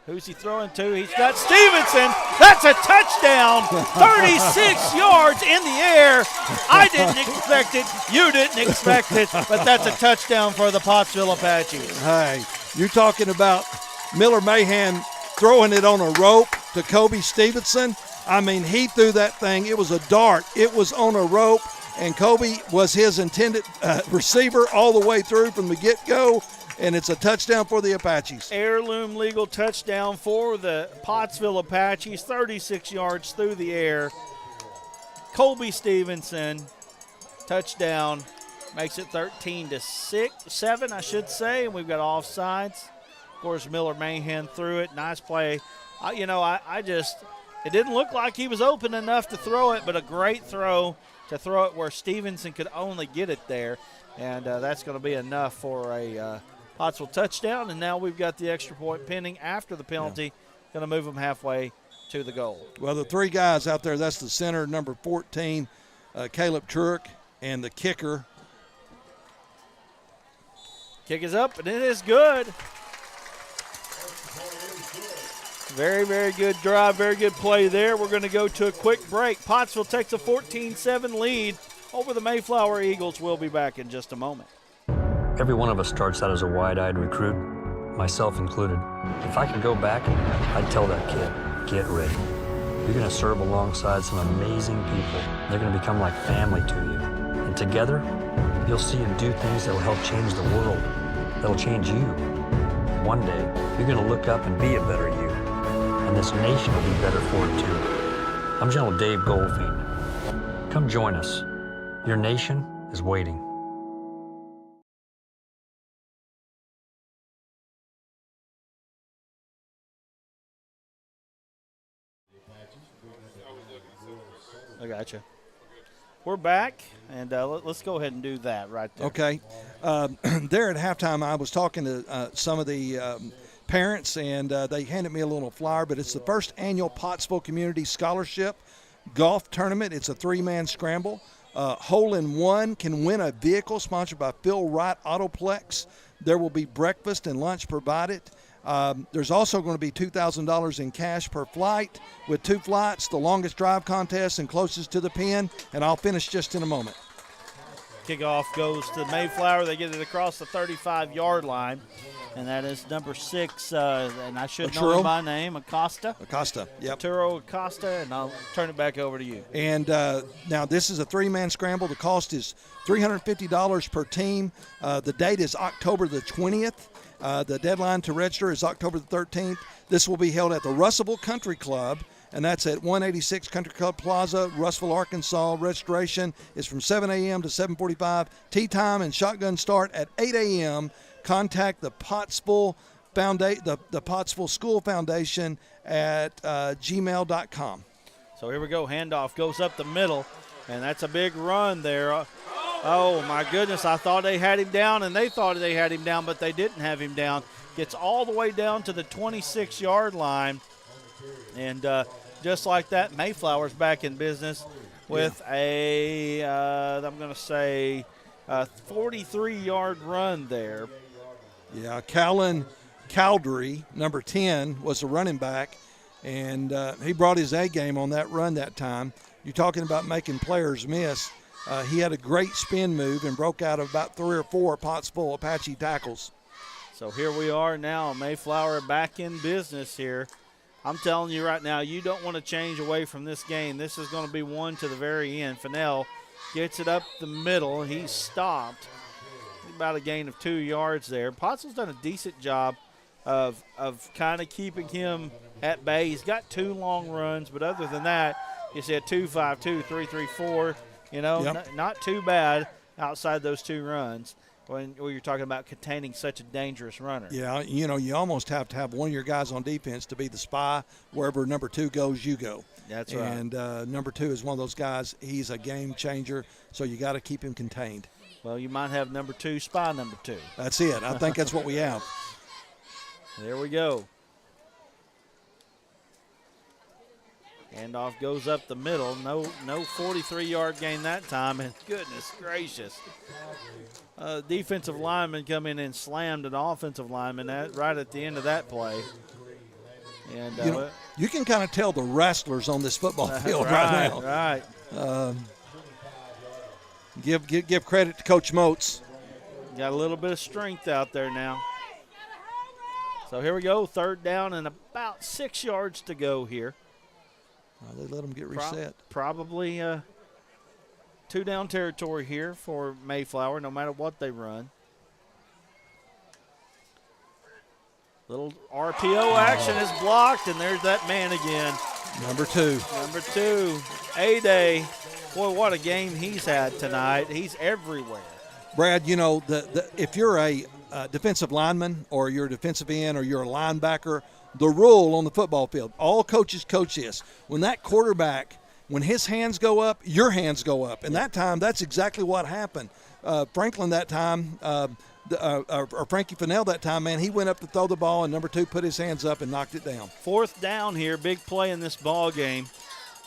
Speaker 4: Who's he throwing to? He's got Stevenson. That's a touchdown. 36 yards in the air. I didn't expect it. You didn't expect it. But that's a touchdown for the Pottsville Apaches.
Speaker 5: Hey, you're talking about Miller Mahan throwing it on a rope to Kobe Stevenson. I mean, he threw that thing. It was a dart. It was on a rope, and Kobe was his intended receiver all the way through from the get-go. And it's a touchdown for the Apaches.
Speaker 4: Heirloom legal touchdown for the Pottsville Apaches, 36 yards through the air. Colby Stevenson, touchdown, makes it 13-7, I should say. And we've got offsides. Of course, Miller Mahan threw it. Nice play. It didn't look like he was open enough to throw it, but a great throw to throw it where Stevenson could only get it there. And that's going to be enough for a Pottsville touchdown, and now we've got the extra point pending after the penalty. Going to move them halfway to the goal.
Speaker 5: Well, the three guys out there, that's the center, number 14, Caleb Truick, and the kicker.
Speaker 4: Kick is up, and it is good. Very, very good drive, very good play there. We're going to go to a quick break. Pottsville takes a 14-7 lead over the Mayflower Eagles. We'll be back in just a moment.
Speaker 2: Every one of us starts out as a wide-eyed recruit, myself included. If I could go back, I'd tell that kid, get ready. You're going to serve alongside some amazing people. They're going to become like family to you. And together, you'll see and do things that will help change the world, that'll change you. One day, you're going to look up and be a better you. And this nation will be better for it too. I'm General Dave Goldfein. Come join us. Your nation is waiting.
Speaker 4: I gotcha. We're back, and let's go ahead and do that right there.
Speaker 5: Okay. There at halftime, I was talking to some of the parents, and they handed me a little flyer, but it's the first annual Pottsville Community Scholarship Golf Tournament. It's a three-man scramble. Hole-in-one can win a vehicle sponsored by Phil Wright Autoplex. There will be breakfast and lunch provided. There's also going to be $2,000 in cash per flight with 2 flights, the longest drive contest and closest to the pin, and I'll finish just in a moment.
Speaker 4: Kickoff goes to Mayflower. They get it across the 35-yard line, and that is number 6, and I should know him by name, Acosta.
Speaker 5: Acosta, yep.
Speaker 4: Arturo Acosta, and I'll turn it back over to you.
Speaker 5: And now this is a three-man scramble. The cost is $350 per team. The date is October the 20th. The deadline to register is October the 13th. This will be held at the Russellville Country Club, and that's at 186 Country Club Plaza, Russellville, Arkansas. Registration is from 7 a.m. to 7:45. Tea time and shotgun start at 8 a.m. Contact the Pottsville the Pottsville School Foundation at gmail.com.
Speaker 4: So here we go. Handoff goes up the middle, and that's a big run there. Oh, my goodness. I thought they had him down, and they thought they had him down, but they didn't have him down. Gets all the way down to the 26-yard line. And just like that, Mayflower's back in business with I'm going to say, a 43-yard run there.
Speaker 5: Yeah, Callan Cowdery, number 10, was the running back, and he brought his A game on that run that time. You're talking about making players miss. He had a great spin move and broke out of about 3 or 4 Pottsville Apache tackles.
Speaker 4: So here we are now, Mayflower back in business here. I'm telling you right now, you don't want to change away from this game. This is going to be one to the very end. Fennell gets it up the middle. He's stopped. About a gain of 2 yards there. Pottsville's done a decent job of kind of keeping him at bay. He's got 2 long runs, but other than that, you see a 2-5-2, 3-3-4. You know,
Speaker 5: yep.
Speaker 4: not too bad outside those 2 runs when you're talking about containing such a dangerous runner.
Speaker 5: Yeah, you know, you almost have to have one of your guys on defense to be the spy. Wherever number 2 goes, you go.
Speaker 4: That's right.
Speaker 5: And number 2 is one of those guys. He's a game changer, so you got to keep him contained.
Speaker 4: Well, you might have number 2, spy number 2.
Speaker 5: That's it. I think that's what we have.
Speaker 4: There we go. Handoff goes up the middle. No 43-yard gain that time, and goodness gracious. Defensive lineman come in and slammed an offensive lineman right at the end of that play. And
Speaker 5: you can kind of tell the wrestlers on this football field right now.
Speaker 4: Right.
Speaker 5: Give credit to Coach Moats.
Speaker 4: Got a little bit of strength out there now. So here we go, 3rd down and about 6 yards to go here.
Speaker 5: They let them get reset.
Speaker 4: Probably 2-down territory here for Mayflower, no matter what they run. Little RPO action is blocked, and there's that man again.
Speaker 5: Number 2.
Speaker 4: Number 2, A-Day. Boy, what a game he's had tonight. He's everywhere.
Speaker 5: Brad, if you're a defensive lineman or you're a defensive end or you're a linebacker, the rule on the football field, all coaches coach this. When that quarterback, when his hands go up, your hands go up. And that time, that's exactly what happened. Franklin that time, or Frankie Fennell that time, man, he went up to throw the ball, and number 2 put his hands up and knocked it down.
Speaker 4: 4th down here, big play in this ball game.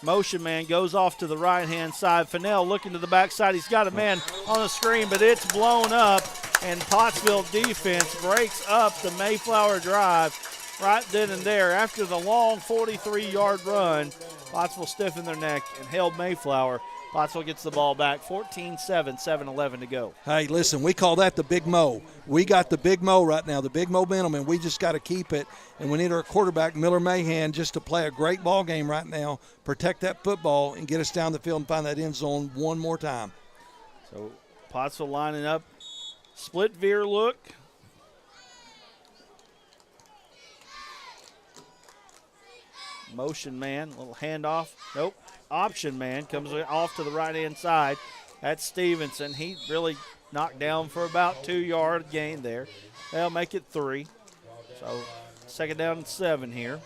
Speaker 4: Motion man goes off to the right-hand side. Fennell looking to the backside. He's got a man on the screen, but it's blown up, and Pottsville defense breaks up the Mayflower drive right then and there. After the long 43-yard run, Pottsville stiffened their neck and held Mayflower. Pottsville gets the ball back, 14-7, 7:11 to go.
Speaker 5: Hey, listen, we call that the Big Mo. We got the Big Mo right now, the big momentum, and we just got to keep it. And we need our quarterback, Miller Mahan, just to play a great ball game right now, protect that football, and get us down the field and find that end zone one more time.
Speaker 4: So Pottsville lining up, split veer look. Motion man, little handoff. Nope. Option man comes off to the right-hand side. That's Stevenson. He really knocked down for about 2-yard gain there. They'll make it 3. So 2nd down and 7 here.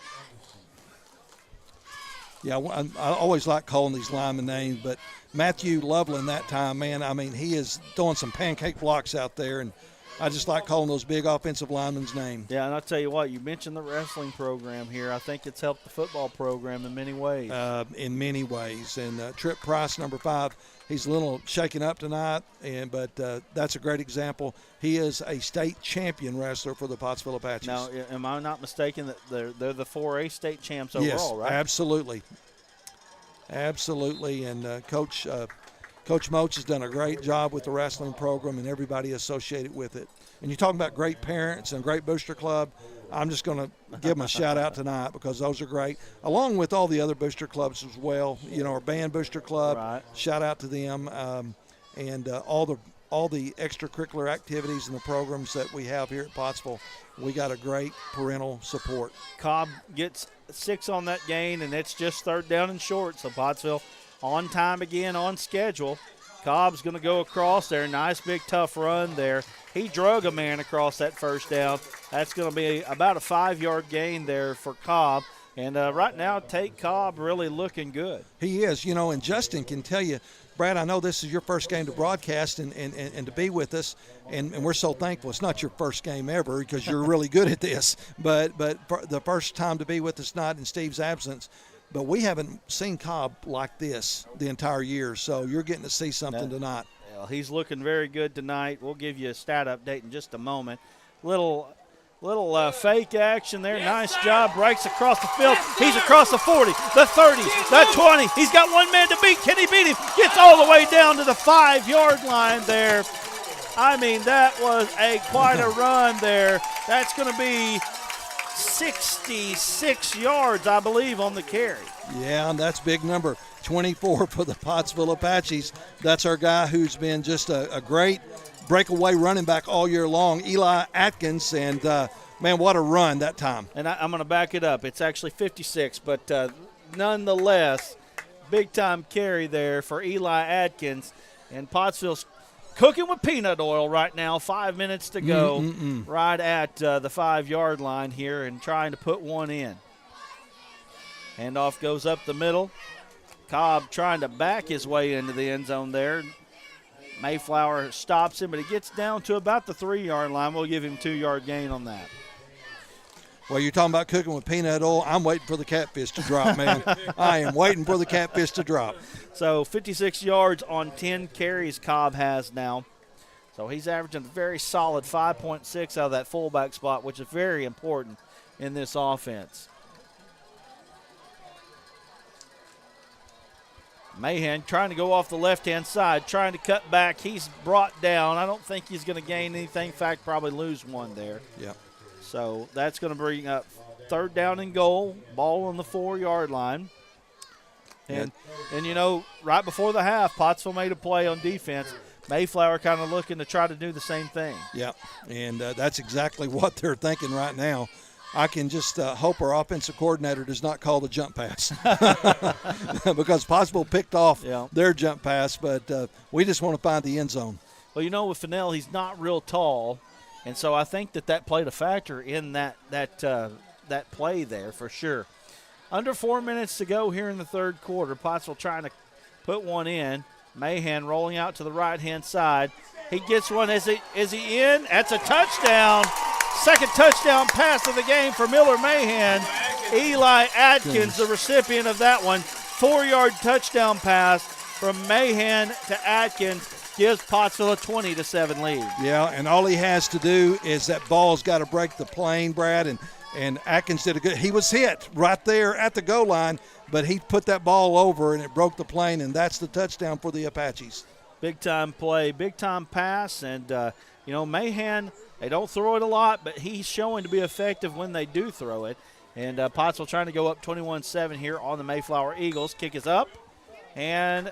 Speaker 5: Yeah, I always like calling these linemen names, but Matthew Loveland that time, man, I mean, he is throwing some pancake blocks out there, and I just like calling those big offensive linemen's names.
Speaker 4: Yeah, and I'll tell you what, you mentioned the wrestling program here. I think it's helped the football program in many ways.
Speaker 5: And Trip Price, number 5, he's a little shaken up tonight, but that's a great example. He is a state champion wrestler for the Pottsville Apaches.
Speaker 4: Now, am I not mistaken that they're the 4A state champs overall, right?
Speaker 5: Absolutely. Absolutely, and Coach Moats has done a great job with the wrestling program and everybody associated with it. And you're talking about great parents and great booster club. I'm just going to give them a shout out tonight because those are great, along with all the other booster clubs as well. Our band booster club,
Speaker 4: right.
Speaker 5: Shout out to them, and all the extracurricular activities and the programs that we have here at Pottsville. We got a great parental support.
Speaker 4: Cobb gets 6 on that gain, and it's just 3rd down and short. So Pottsville on time again, on schedule. Cobb's going to go across there. Nice big tough run there. He drug a man across that 1st down. That's going to be about a 5-yard gain there for Cobb. And right now, Tate Cobb really looking good.
Speaker 5: He is, and Justin can tell you, Brad, I know this is your first game to broadcast and to be with us, and we're so thankful. It's not your first game ever because you're really good at this, but the first time to be with us, not in Steve's absence. But we haven't seen Cobb like this the entire year, so you're getting to see something tonight.
Speaker 4: Well, he's looking very good tonight. We'll give you a stat update in just a moment. Little fake action there. Nice job. Breaks across the field. He's across the 40, the 30, the 20. He's got one man to beat. Can he beat him? Gets all the way down to the 5-yard line there. I mean, that was quite a run there. That's going to be 66 yards, I believe, on the carry.
Speaker 5: Yeah, and that's big number. 24 for the Pottsville Apaches. That's our guy who's been just a great breakaway running back all year long, Eli Atkins, and man, what a run that time.
Speaker 4: And I'm going to back it up. It's actually 56, but nonetheless, big-time carry there for Eli Atkins. And Pottsville's cooking with peanut oil right now. 5 minutes to go, right at the 5-yard line here, and trying to put one in. Handoff goes up the middle. Cobb trying to back his way into the end zone there. Mayflower stops him, but he gets down to about the 3-yard line. We'll give him 2-yard gain on that.
Speaker 5: Well, you're talking about cooking with peanut oil. I'm waiting for the catfish to drop, man. I am waiting for the catfish to drop.
Speaker 4: So 56 yards on 10 carries Cobb has now. So he's averaging a very solid 5.6 out of that fullback spot, which is very important in this offense. Mahan trying to go off the left-hand side, trying to cut back. He's brought down. I don't think he's going to gain anything. In fact, probably lose one there.
Speaker 5: Yeah.
Speaker 4: So that's going to bring up 3rd down and goal, ball on the 4-yard line. And right before the half, Pottsville made a play on defense. Mayflower kind of looking to try to do the same thing.
Speaker 5: Yeah, and that's exactly what they're thinking right now. I can just hope our offensive coordinator does not call the jump pass because Pottsville picked off their jump pass, but we just want to find the end zone.
Speaker 4: Well, with Fennell, he's not real tall, and so I think that played a factor in that play there for sure. Under 4 minutes to go here in the 3rd quarter. Pottsville trying to put one in. Mahan rolling out to the right-hand side. He gets one. Is he in? That's a touchdown. 2nd touchdown pass of the game for Miller Mahan. Eli Atkins, the recipient of that one. 4-yard touchdown pass from Mahan to Atkins gives Pottsville a 20-7 lead.
Speaker 5: Yeah, and all he has to do is that ball's got to break the plane, Brad, and Atkins did a good – he was hit right there at the goal line, but he put that ball over and it broke the plane, and that's the touchdown for the Apaches.
Speaker 4: Big-time play, big-time pass, and, Mahan – they don't throw it a lot, but he's showing to be effective when they do throw it. And Pottsville trying to go up 21-7 here on the Mayflower Eagles. Kick is up, and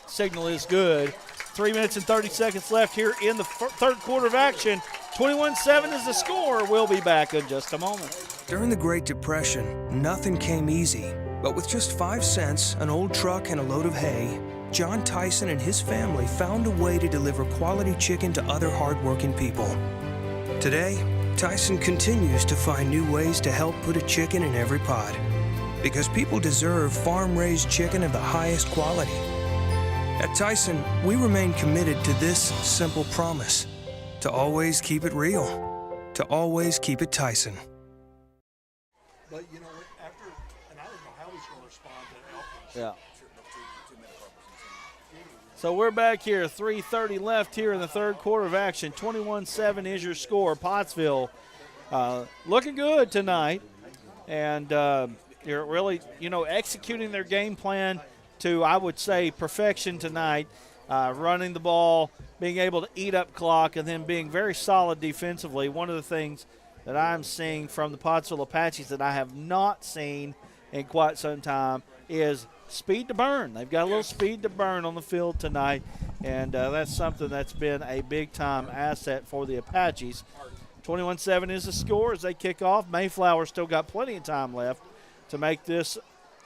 Speaker 4: signal is good. 3 minutes and 30 seconds left here in the 3rd quarter of action. 21-7 is the score. We'll be back in just a moment.
Speaker 3: During the Great Depression, nothing came easy. But with just 5 cents, an old truck, and a load of hay, John Tyson and his family found a way to deliver quality chicken to other hardworking people. Today, Tyson continues to find new ways to help put a chicken in every pot. Because people deserve farm-raised chicken of the highest quality. At Tyson, we remain committed to this simple promise: to always keep it real, to always keep it Tyson.
Speaker 5: But, after – and I don't know how he's going to respond to
Speaker 4: Yeah. So we're back here, 3:30 left here in the 3rd quarter of action. 21-7 is your score. Pottsville looking good tonight. And you're really, executing their game plan to, I would say, perfection tonight. Running the ball, being able to eat up clock, and then being very solid defensively. One of the things that I'm seeing from the Pottsville Apaches that I have not seen in quite some time is speed to burn. They've got a little speed to burn on the field tonight, and that's something that's been a big-time asset for the Apaches. 21-7 is the score as they kick off. Mayflower still got plenty of time left to make this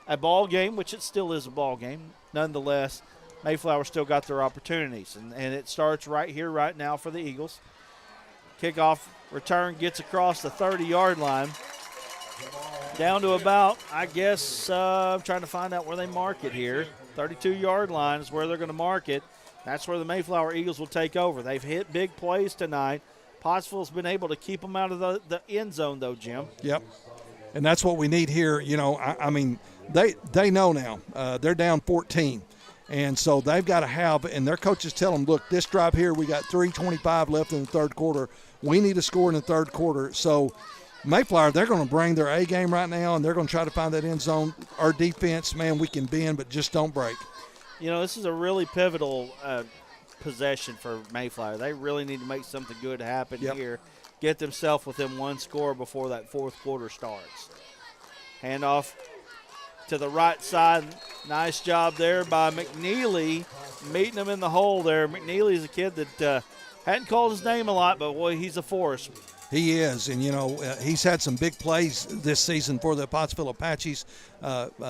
Speaker 4: a ball game, which it still is a ball game. Nonetheless, Mayflower still got their opportunities, and it starts right here, right now for the Eagles. Kickoff return gets across the 30-yard line. Down to about, I'm trying to find out where they mark it here. 32-yard line is where they're going to mark it. That's where the Mayflower Eagles will take over. They've hit big plays tonight. Pottsville's been able to keep them out of the end zone, though, Jim.
Speaker 5: Yep. And that's what we need here. They know now. They're down 14. And so they've got to have, and their coaches tell them, look, this drive here, we got 3:25 left in the 3rd quarter. We need to score in the 3rd quarter. So Mayflower, they're going to bring their A game right now, and they're going to try to find that end zone. Our defense, man, we can bend, but just don't break.
Speaker 4: This is a really pivotal possession for Mayflower. They really need to make something good happen here, get themselves within one score before that 4th quarter starts. Handoff to the right side. Nice job there by McNeely, meeting him in the hole there. McNeely's a kid that hadn't called his name a lot, but, boy, he's a force.
Speaker 5: He is, and, he's had some big plays this season for the Pottsville Apaches,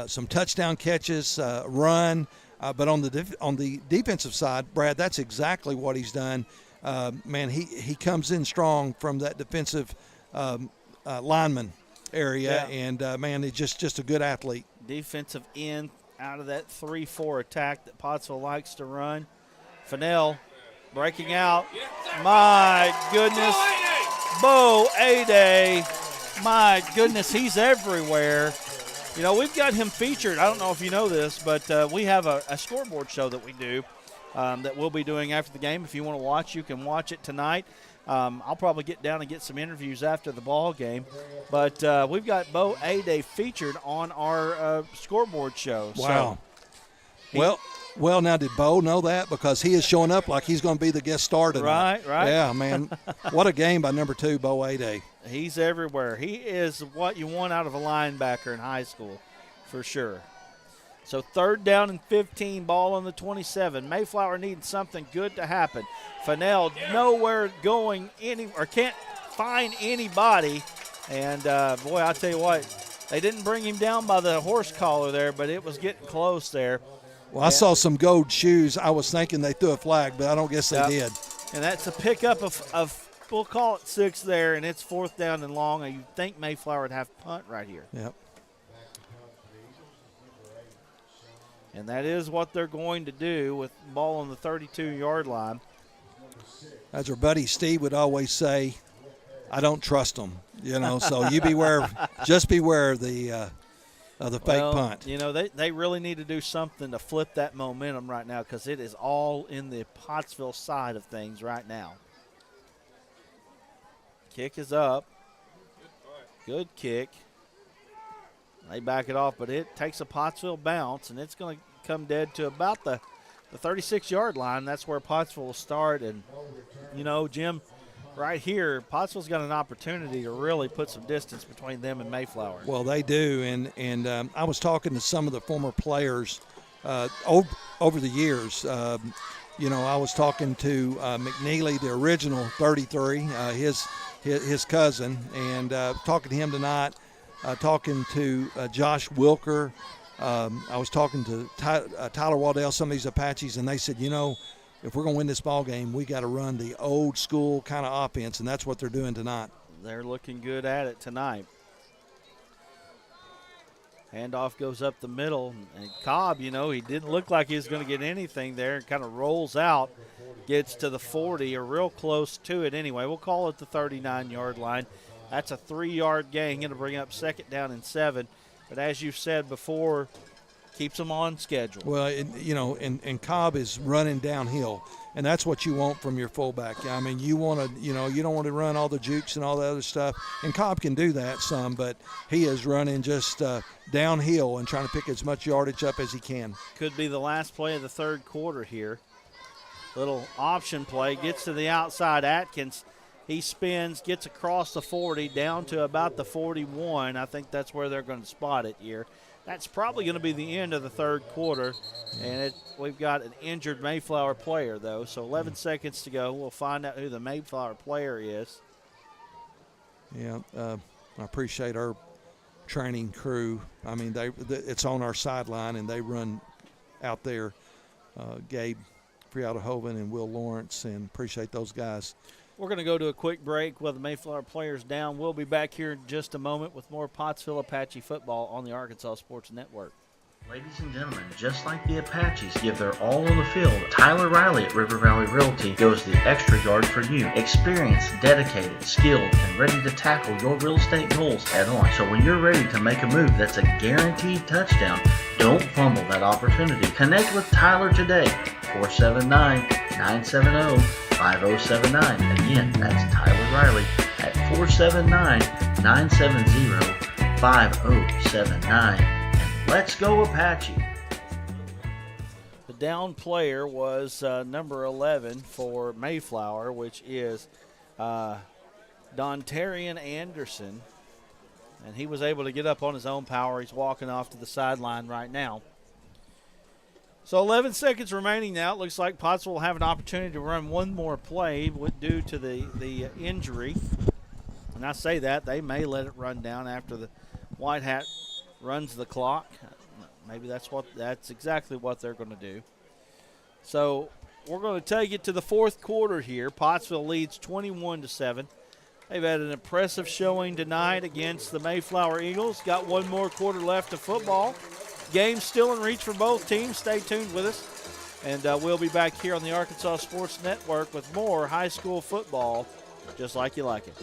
Speaker 5: some touchdown catches, run. But on the defensive side, Brad, that's exactly what he's done. Man, he comes in strong from that defensive lineman area, and, man, he's just a good athlete. Defensive
Speaker 4: end out of that 3-4 attack that Pottsville likes to run. Fennell breaking out. My goodness. Bo A-Day. My goodness, he's everywhere. We've got him featured. I don't know if you know this, but we have a scoreboard show that we do that we'll be doing after the game. If you want to watch, you can watch it tonight. I'll probably get down and get some interviews after the ball game. But we've got Bo A-Day featured on our scoreboard show.
Speaker 5: Wow.
Speaker 4: So
Speaker 5: Well, now, did Bo know that? Because he is showing up like he's going to be the guest star tonight.
Speaker 4: Right.
Speaker 5: Yeah, man. What a game by number 2, Bo Ade.
Speaker 4: He's everywhere. He is what you want out of a linebacker in high school, for sure. So 3rd down and 15, ball on the 27. Mayflower needs something good to happen. Fennell nowhere going or can't find anybody. And, boy, I'll tell you what, they didn't bring him down by the horse collar there, but it was getting close there.
Speaker 5: Well, I saw some gold shoes. I was thinking they threw a flag, but I don't guess they did.
Speaker 4: And that's a pickup of we'll call it 6 there, and it's 4th down and long. And you'd think Mayflower would have punt right here.
Speaker 5: Yep.
Speaker 4: And that is what they're going to do with the ball on the 32-yard line.
Speaker 5: As our buddy Steve would always say, I don't trust them. So you beware, just beware of the fake punt.
Speaker 4: They really need to do something to flip that momentum right now because it is all in the Pottsville side of things right now. Kick is up. Good kick. They back it off, but it takes a Pottsville bounce, and it's going to come dead to about the 36-yard line. That's where Pottsville will start. And, Jim, right here, Pottsville's got an opportunity to really put some distance between them and Mayflower.
Speaker 5: Well, they do, and I was talking to some of the former players over the years. I was talking to McNeely, the original 33, his cousin, and talking to him tonight. Talking to Josh Wilker. I was talking to Tyler Waddell, some of these Apaches, and they said, if we're going to win this ball game, we got to run the old school kind of offense, and that's what they're doing tonight.
Speaker 4: They're looking good at it tonight. Handoff goes up the middle, and Cobb, he didn't look like he was going to get anything there. It kind of rolls out, gets to the 40 or real close to it anyway. We'll call it the 39-yard line. That's a 3-yard gain. Going to bring up 2nd down and 7. But as you've said before, keeps them on schedule.
Speaker 5: Well, and Cobb is running downhill, and that's what you want from your fullback. I mean, you want to, you don't want to run all the jukes and all the other stuff. And Cobb can do that some, but he is running just downhill and trying to pick as much yardage up as he can.
Speaker 4: Could be the last play of the 3rd quarter here. Little option play, gets to the outside. Atkins. He spins, gets across the 40, down to about the 41. I think that's where they're going to spot it here. That's probably going to be the end of the 3rd quarter, and we've got an injured Mayflower player, though. So 11 seconds to go. We'll find out who the Mayflower player is.
Speaker 5: Yeah, I appreciate our training crew. I mean, it's on our sideline, and they run out there. Gabe Frialdahoven and Will Lawrence, and appreciate those guys.
Speaker 4: We're going to go to a quick break while the Mayflower players down. We'll be back here in just a moment with more Pottsville Apache football on the Arkansas Sports Network.
Speaker 6: Ladies and gentlemen, just like the Apaches give their all on the field, Tyler Riley at River Valley Realty goes the extra yard for you. Experienced, dedicated, skilled, and ready to tackle your real estate goals head on. So when you're ready to make a move that's a guaranteed touchdown, don't fumble that opportunity. Connect with Tyler today, 479-970-5079. Again, that's Tyler Riley at 479-970-5079. Let's go Apache.
Speaker 4: The down player was number 11 for Mayflower, which is Dontarian Anderson. And he was able to get up on his own power. He's walking off to the sideline right now. So 11 seconds remaining now. It looks like Pottsville will have an opportunity to run one more play due to the injury. And I say that, they may let it run down after the White Hat runs the clock. Maybe that's exactly what they're going to do. So we're going to take it to the 4th quarter here. Pottsville leads 21-7. They've had an impressive showing tonight against the Mayflower Eagles. Got one more quarter left of football. Game's still in reach for both teams. Stay tuned with us. And we'll be back here on the Arkansas Sports Network with more high school football, just like you like it.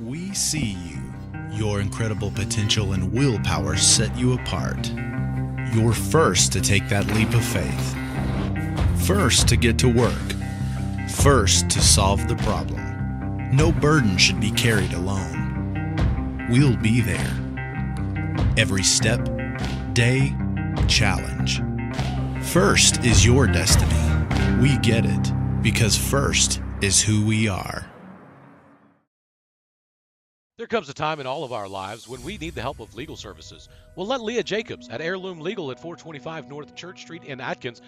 Speaker 7: We see you. Your incredible potential and willpower set you apart. You're first to take that leap of faith. First to get to work. First to solve the problem. No burden should be carried alone. We'll be there. Every step, day, challenge. First is your destiny. We get it because first is who we are.
Speaker 1: There comes a time in all of our lives when we need the help of legal services. Well, let Leah Jacobs at Heirloom Legal at 425 North Church Street in Atkins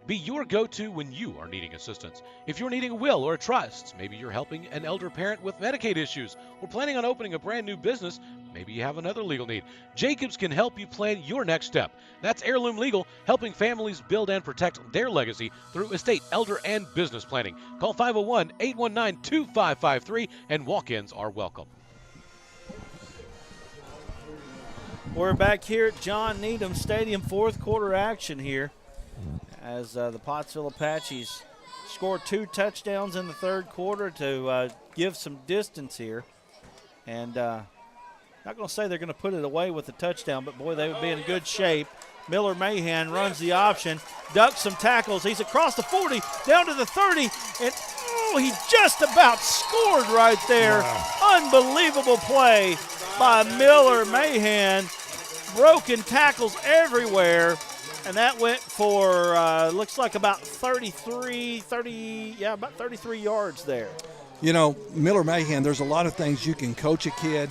Speaker 1: be your go-to when you are needing assistance. If you're needing a will or a trust, maybe you're helping an elder parent with Medicaid issues, or planning on opening a brand new business, maybe you have another legal need. Jacobs can help you plan your next step. That's Heirloom Legal, helping families build and protect their legacy through estate, elder, and business planning. Call 501-819-2553, and walk-ins are welcome.
Speaker 4: We're back here at John Needham Stadium, fourth quarter action here, as the Pottsville Apaches scored 2 touchdowns in the third quarter to give some distance here. And not going to say they're going to put it away with a touchdown, but boy, they would be in good shape. Miller Mahan runs the option, ducks some tackles. He's across the 40, down to the 30, and he just about scored right there. Wow. Unbelievable play by Miller Mahan. Broken tackles everywhere. And that went for, looks like about 33 yards there.
Speaker 5: You know, Miller Mahan, there's a lot of things you can coach a kid,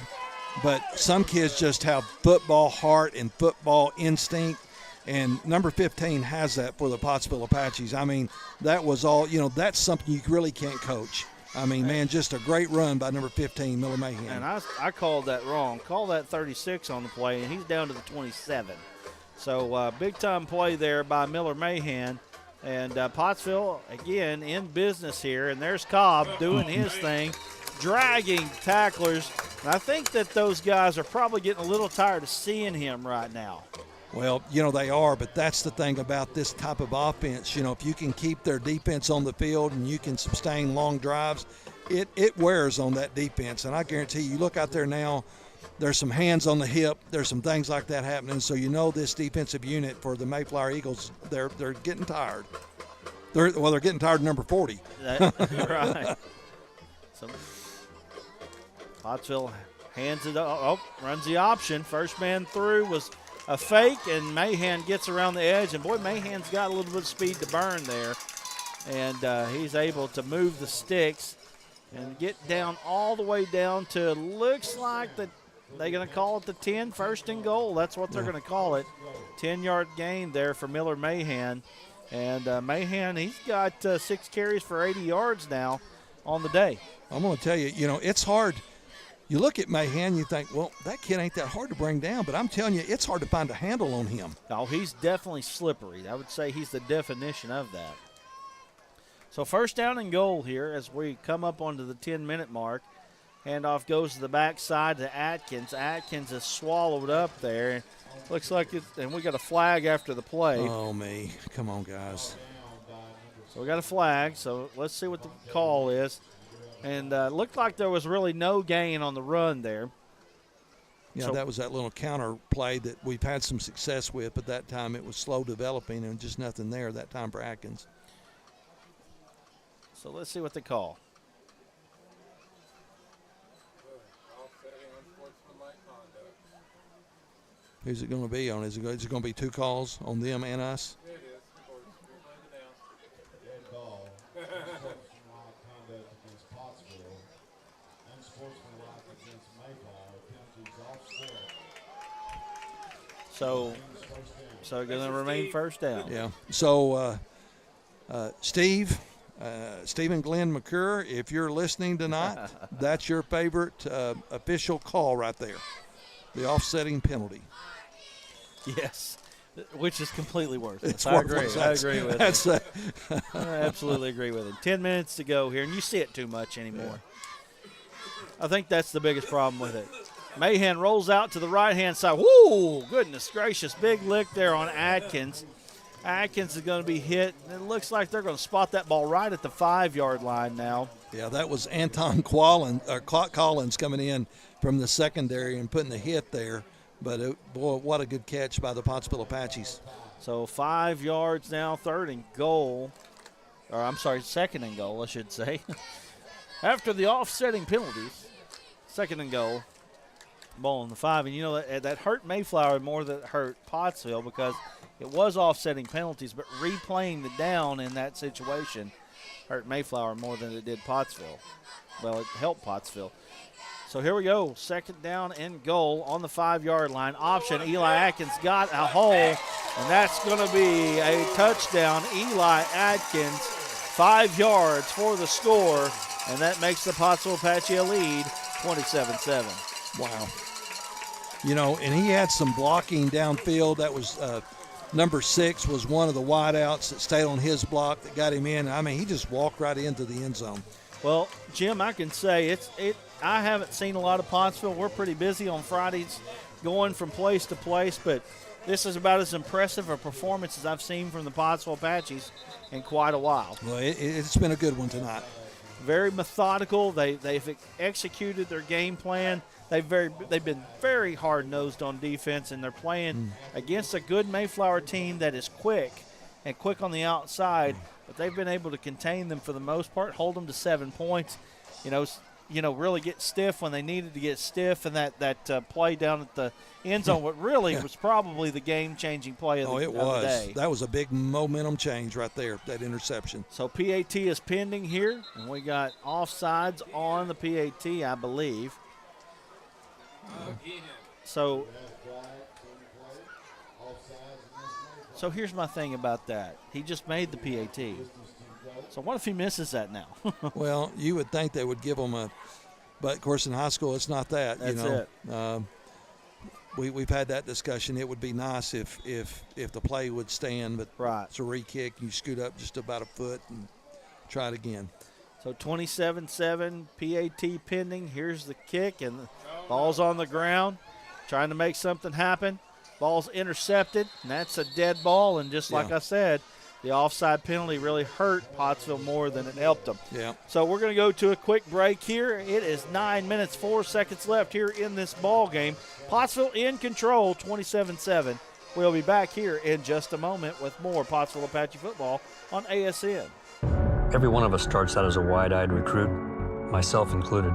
Speaker 5: but some kids just have football heart and football instinct, and number 15 has that for the Pottsville Apaches. I mean, that was all, that's something you really can't coach. I mean, man, just a great run by number 15, Miller Mahan.
Speaker 4: And I called that wrong. Called that 36 on the play, and he's down to the 27. So big-time play there by Miller Mahan. And Pottsville, again, in business here. And there's Cobb doing his thing, dragging tacklers. And I think that those guys are probably getting a little tired of seeing him right now.
Speaker 5: Well, they are, but that's the thing about this type of offense. If you can keep their defense on the field and you can sustain long drives, it wears on that defense. And I guarantee you look out there now, there's some hands on the hip. There's some things like that happening. So this defensive unit for the Mayflower Eagles, they're getting tired. They're getting tired of number 40.
Speaker 4: Right. So Pottsville hands it up. Runs the option. First man through was a fake, and Mahan gets around the edge. And, boy, Mahan's got a little bit of speed to burn there. And he's able to move the sticks and get down all the way down to, looks like they're going to call it the 10, first and goal. That's what they're going to call it. 10-yard gain there for Miller Mahan. And Mahan, he's got 6 carries for 80 yards now on the day.
Speaker 5: I'm going to tell you, it's hard. You look at Mahan, you think, well, that kid ain't that hard to bring down. But I'm telling you, it's hard to find a handle on him.
Speaker 4: Oh, he's definitely slippery. I would say he's the definition of that. So first down and goal here as we come up onto the 10-minute mark. Handoff goes to the backside to Atkins. Atkins is swallowed up there. Looks like it, and we got a flag after the play.
Speaker 5: Oh, me. Come on, guys.
Speaker 4: So we got a flag, so let's see what the call is. And it looked like there was really no gain on the run there.
Speaker 5: Yeah,
Speaker 4: so,
Speaker 5: that was that little counter play that we've had some success with, but that time it was slow developing and just nothing there that time for Atkins.
Speaker 4: So let's see what they call.
Speaker 5: Who's it going to be on? Is it going to be 2 calls on them and us?
Speaker 8: It is. Dead ball. Unsportsmanlike conduct against Pottsville. Unsportsmanlike against Mayflower. Penalties offset.
Speaker 4: So going to remain first down.
Speaker 5: Yeah. So, Stephen Glenn McCurr, if you're listening tonight, that's your favorite official call right there. The offsetting penalty.
Speaker 4: Yes, which is completely worthless.
Speaker 5: It's
Speaker 4: I
Speaker 5: worthless.
Speaker 4: agree with it. I absolutely agree with it. 10 minutes to go here, and you see it too much anymore. Yeah. I think that's the biggest problem with it. Mahan rolls out to the right-hand side. Woo! Goodness gracious. Big lick there on Atkins. Atkins is going to be hit. It looks like they're going to spot that ball right at the 5-yard line now.
Speaker 5: Yeah, that was Anton Collins coming in from the secondary and putting the hit there. But, boy, what a good catch by the Pottsville Apaches.
Speaker 4: So 5 yards now, third and goal. Or, I'm sorry, second and goal, I should say. After the offsetting penalties, second and goal. ball on the 5. And, you know, that hurt Mayflower more than it hurt Pottsville because it was offsetting penalties, but replaying the down in that situation hurt Mayflower more than it did Pottsville. Well, it helped Pottsville. So here we go, 2nd down and goal on the 5-yard line. Option, Eli Atkins got a hole, and that's going to be a touchdown. Eli Atkins, 5 yards for the score, and that makes the Pottsville Apache a lead, 27-7.
Speaker 5: Wow. You know, and he had some blocking downfield. That was number 6 was one of the wideouts that stayed on his block that got him in. I mean, he just walked right into the end zone.
Speaker 4: Well, Jim, I can say I haven't seen a lot of Pottsville. We're pretty busy on Fridays going from place to place, but this is about as impressive a performance as I've seen from the Pottsville Apaches in quite a while.
Speaker 5: Well, it's been a good one tonight.
Speaker 4: Very methodical. They've executed their game plan. They've been very hard-nosed on defense, and they're playing against a good Mayflower team that is quick on the outside, but they've been able to contain them for the most part, hold them to 7 points. You know, really get stiff when they needed to get stiff, and that play down at the end zone, what really was probably the game-changing play of the day.
Speaker 5: That was a big momentum change right there, that interception.
Speaker 4: So PAT is pending here, and we got offsides on the PAT, I believe. So here's my thing about that. He just made the PAT. So what if he misses that now?
Speaker 5: Well, you would think they would give him but of course in high school it's not that.
Speaker 4: That's
Speaker 5: it. We've had that discussion. It would be nice if the play would stand, but it's a re-kick. You scoot up just about a foot and try it again.
Speaker 4: So 27-7, PAT pending. Here's the kick, and the ball's on the ground, trying to make something happen. Ball's intercepted, and that's a dead ball. And just like I said, the offside penalty really hurt Pottsville more than it helped them.
Speaker 5: Yeah.
Speaker 4: So we're going to go to a quick break here. It is 9 minutes, 4 seconds left here in this ball game. Pottsville in control, 27-7. We'll be back here in just a moment with more Pottsville Apache football on ASN.
Speaker 2: Every one of us starts out as a wide-eyed recruit, myself included.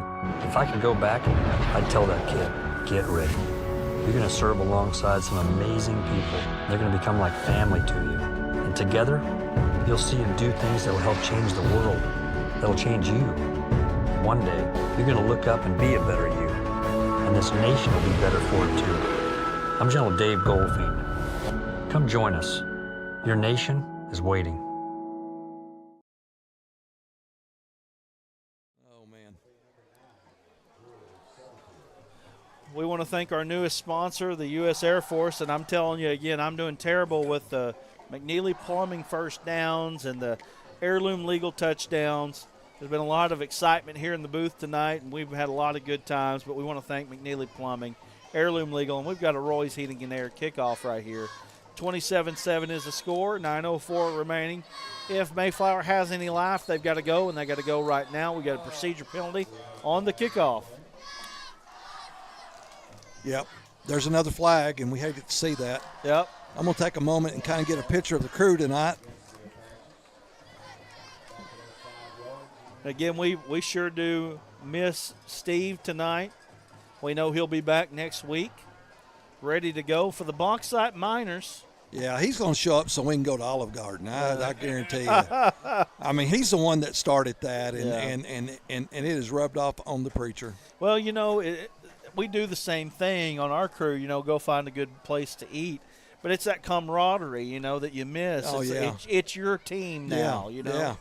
Speaker 2: If I could go back, I'd tell that kid, get ready. You're going to serve alongside some amazing people. They're going to become like family to you. And together, you'll see and do things that will help change the world. That'll change you. One day, you're going to look up and be a better you. And this nation will be better for it too. I'm General Dave Goldfield. Come join us. Your nation is waiting.
Speaker 4: We want to thank our newest sponsor, the U.S. Air Force, and I'm telling you again, I'm doing terrible with the McNeely Plumbing first downs and the Heirloom Legal touchdowns. There's been a lot of excitement here in the booth tonight, and we've had a lot of good times, but we want to thank McNeely Plumbing, Heirloom Legal, and we've got a Roy's Heating and Air kickoff right here. 27-7 is the score, 9:04 remaining. If Mayflower has any life, they've got to go, and they got to go right now. We got a procedure penalty on the kickoff.
Speaker 5: Yep. There's another flag, and we hate to see that.
Speaker 4: Yep.
Speaker 5: I'm going to take a moment and kind of get a picture of the crew tonight.
Speaker 4: Again, we sure do miss Steve tonight. We know he'll be back next week, ready to go for the Bauxite Miners.
Speaker 5: Yeah, he's going to show up so we can go to Olive Garden. I guarantee you. I mean, he's the one that started that, and it has rubbed off on the preacher.
Speaker 4: Well, you know, we do the same thing on our crew, you know, go find a good place to eat. But it's that camaraderie, you know, that you miss.
Speaker 5: Oh,
Speaker 4: it's your team now, you know.
Speaker 5: Yeah.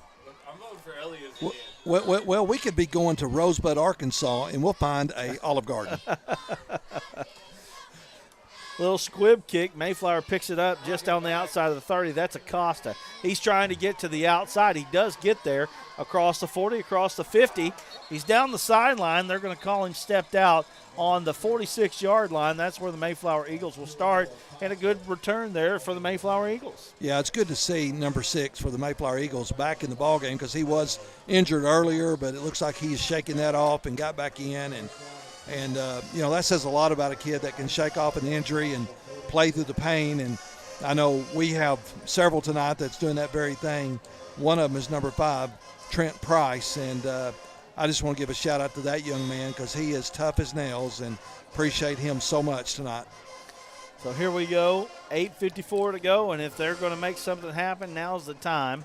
Speaker 9: I'm voting for Elliott.
Speaker 5: Well, we could be going to Rosebud, Arkansas, and we'll find a Olive Garden.
Speaker 4: Little squib kick. Mayflower picks it up just on the outside of the 30. That's Acosta. He's trying to get to the outside. He does get there across the 40, across the 50. He's down the sideline. They're going to call him stepped out on the 46-yard line. That's where the Mayflower Eagles will start, and a good return there for the Mayflower Eagles.
Speaker 5: Yeah, it's good to see number 6 for the Mayflower Eagles back in the ballgame because he was injured earlier, but it looks like he's shaking that off and got back in. And you know, that says a lot about a kid that can shake off an injury and play through the pain. And I know we have several tonight that's doing that very thing. One of them is number 5, Trent Price, and I just want to give a shout out to that young man because he is tough as nails, and appreciate him so much tonight.
Speaker 4: So here we go, 8:54 to go, and if they're going to make something happen, now's the time.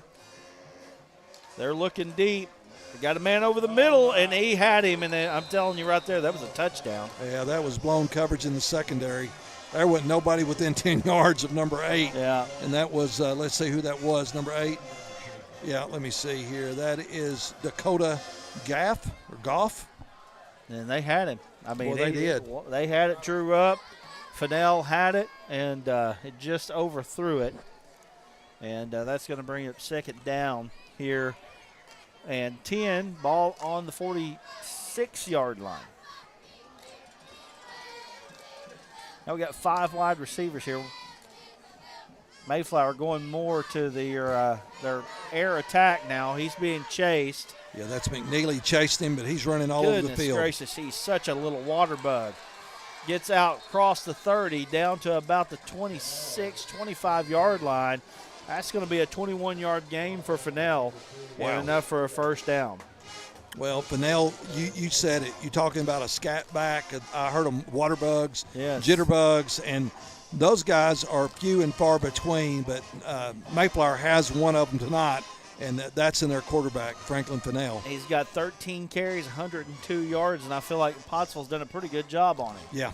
Speaker 4: They're looking deep. They got a man over the middle, and he had him, and I'm telling you right there, that was a touchdown.
Speaker 5: Yeah, that was blown coverage in the secondary. There wasn't nobody within 10 yards of number 8.
Speaker 4: Yeah.
Speaker 5: And that was, let's see who that was, number 8. Yeah, let me see here. That is Dakota Goff.
Speaker 4: And they had him. I mean,
Speaker 5: Well, they did.
Speaker 4: They had it, drew up. Fennell had it, and it just overthrew it. And that's going to bring up second down here. And 10, ball on the 46-yard line. Now we got 5 wide receivers here. Mayflower going more to their air attack now. He's being chased.
Speaker 5: Yeah, that's McNeely chased him, but he's running all over the
Speaker 4: Goodness
Speaker 5: field.
Speaker 4: gracious, he's such a little water bug. Gets out across the 30 down to about the 26, 25-yard line. That's going to be a 21-yard gain for Fennell.
Speaker 5: Wow.
Speaker 4: And enough for a first down.
Speaker 5: Well, Fennell, you said it. You're talking about a scat back. I heard them water bugs,
Speaker 4: Yes.
Speaker 5: jitterbugs, and those guys are few and far between, but Mayflower has one of them tonight, and that's in their quarterback, Franklin Fennell.
Speaker 4: He's got 13 carries, 102 yards, and I feel like Pottsville's done a pretty good job on him.
Speaker 5: Yeah.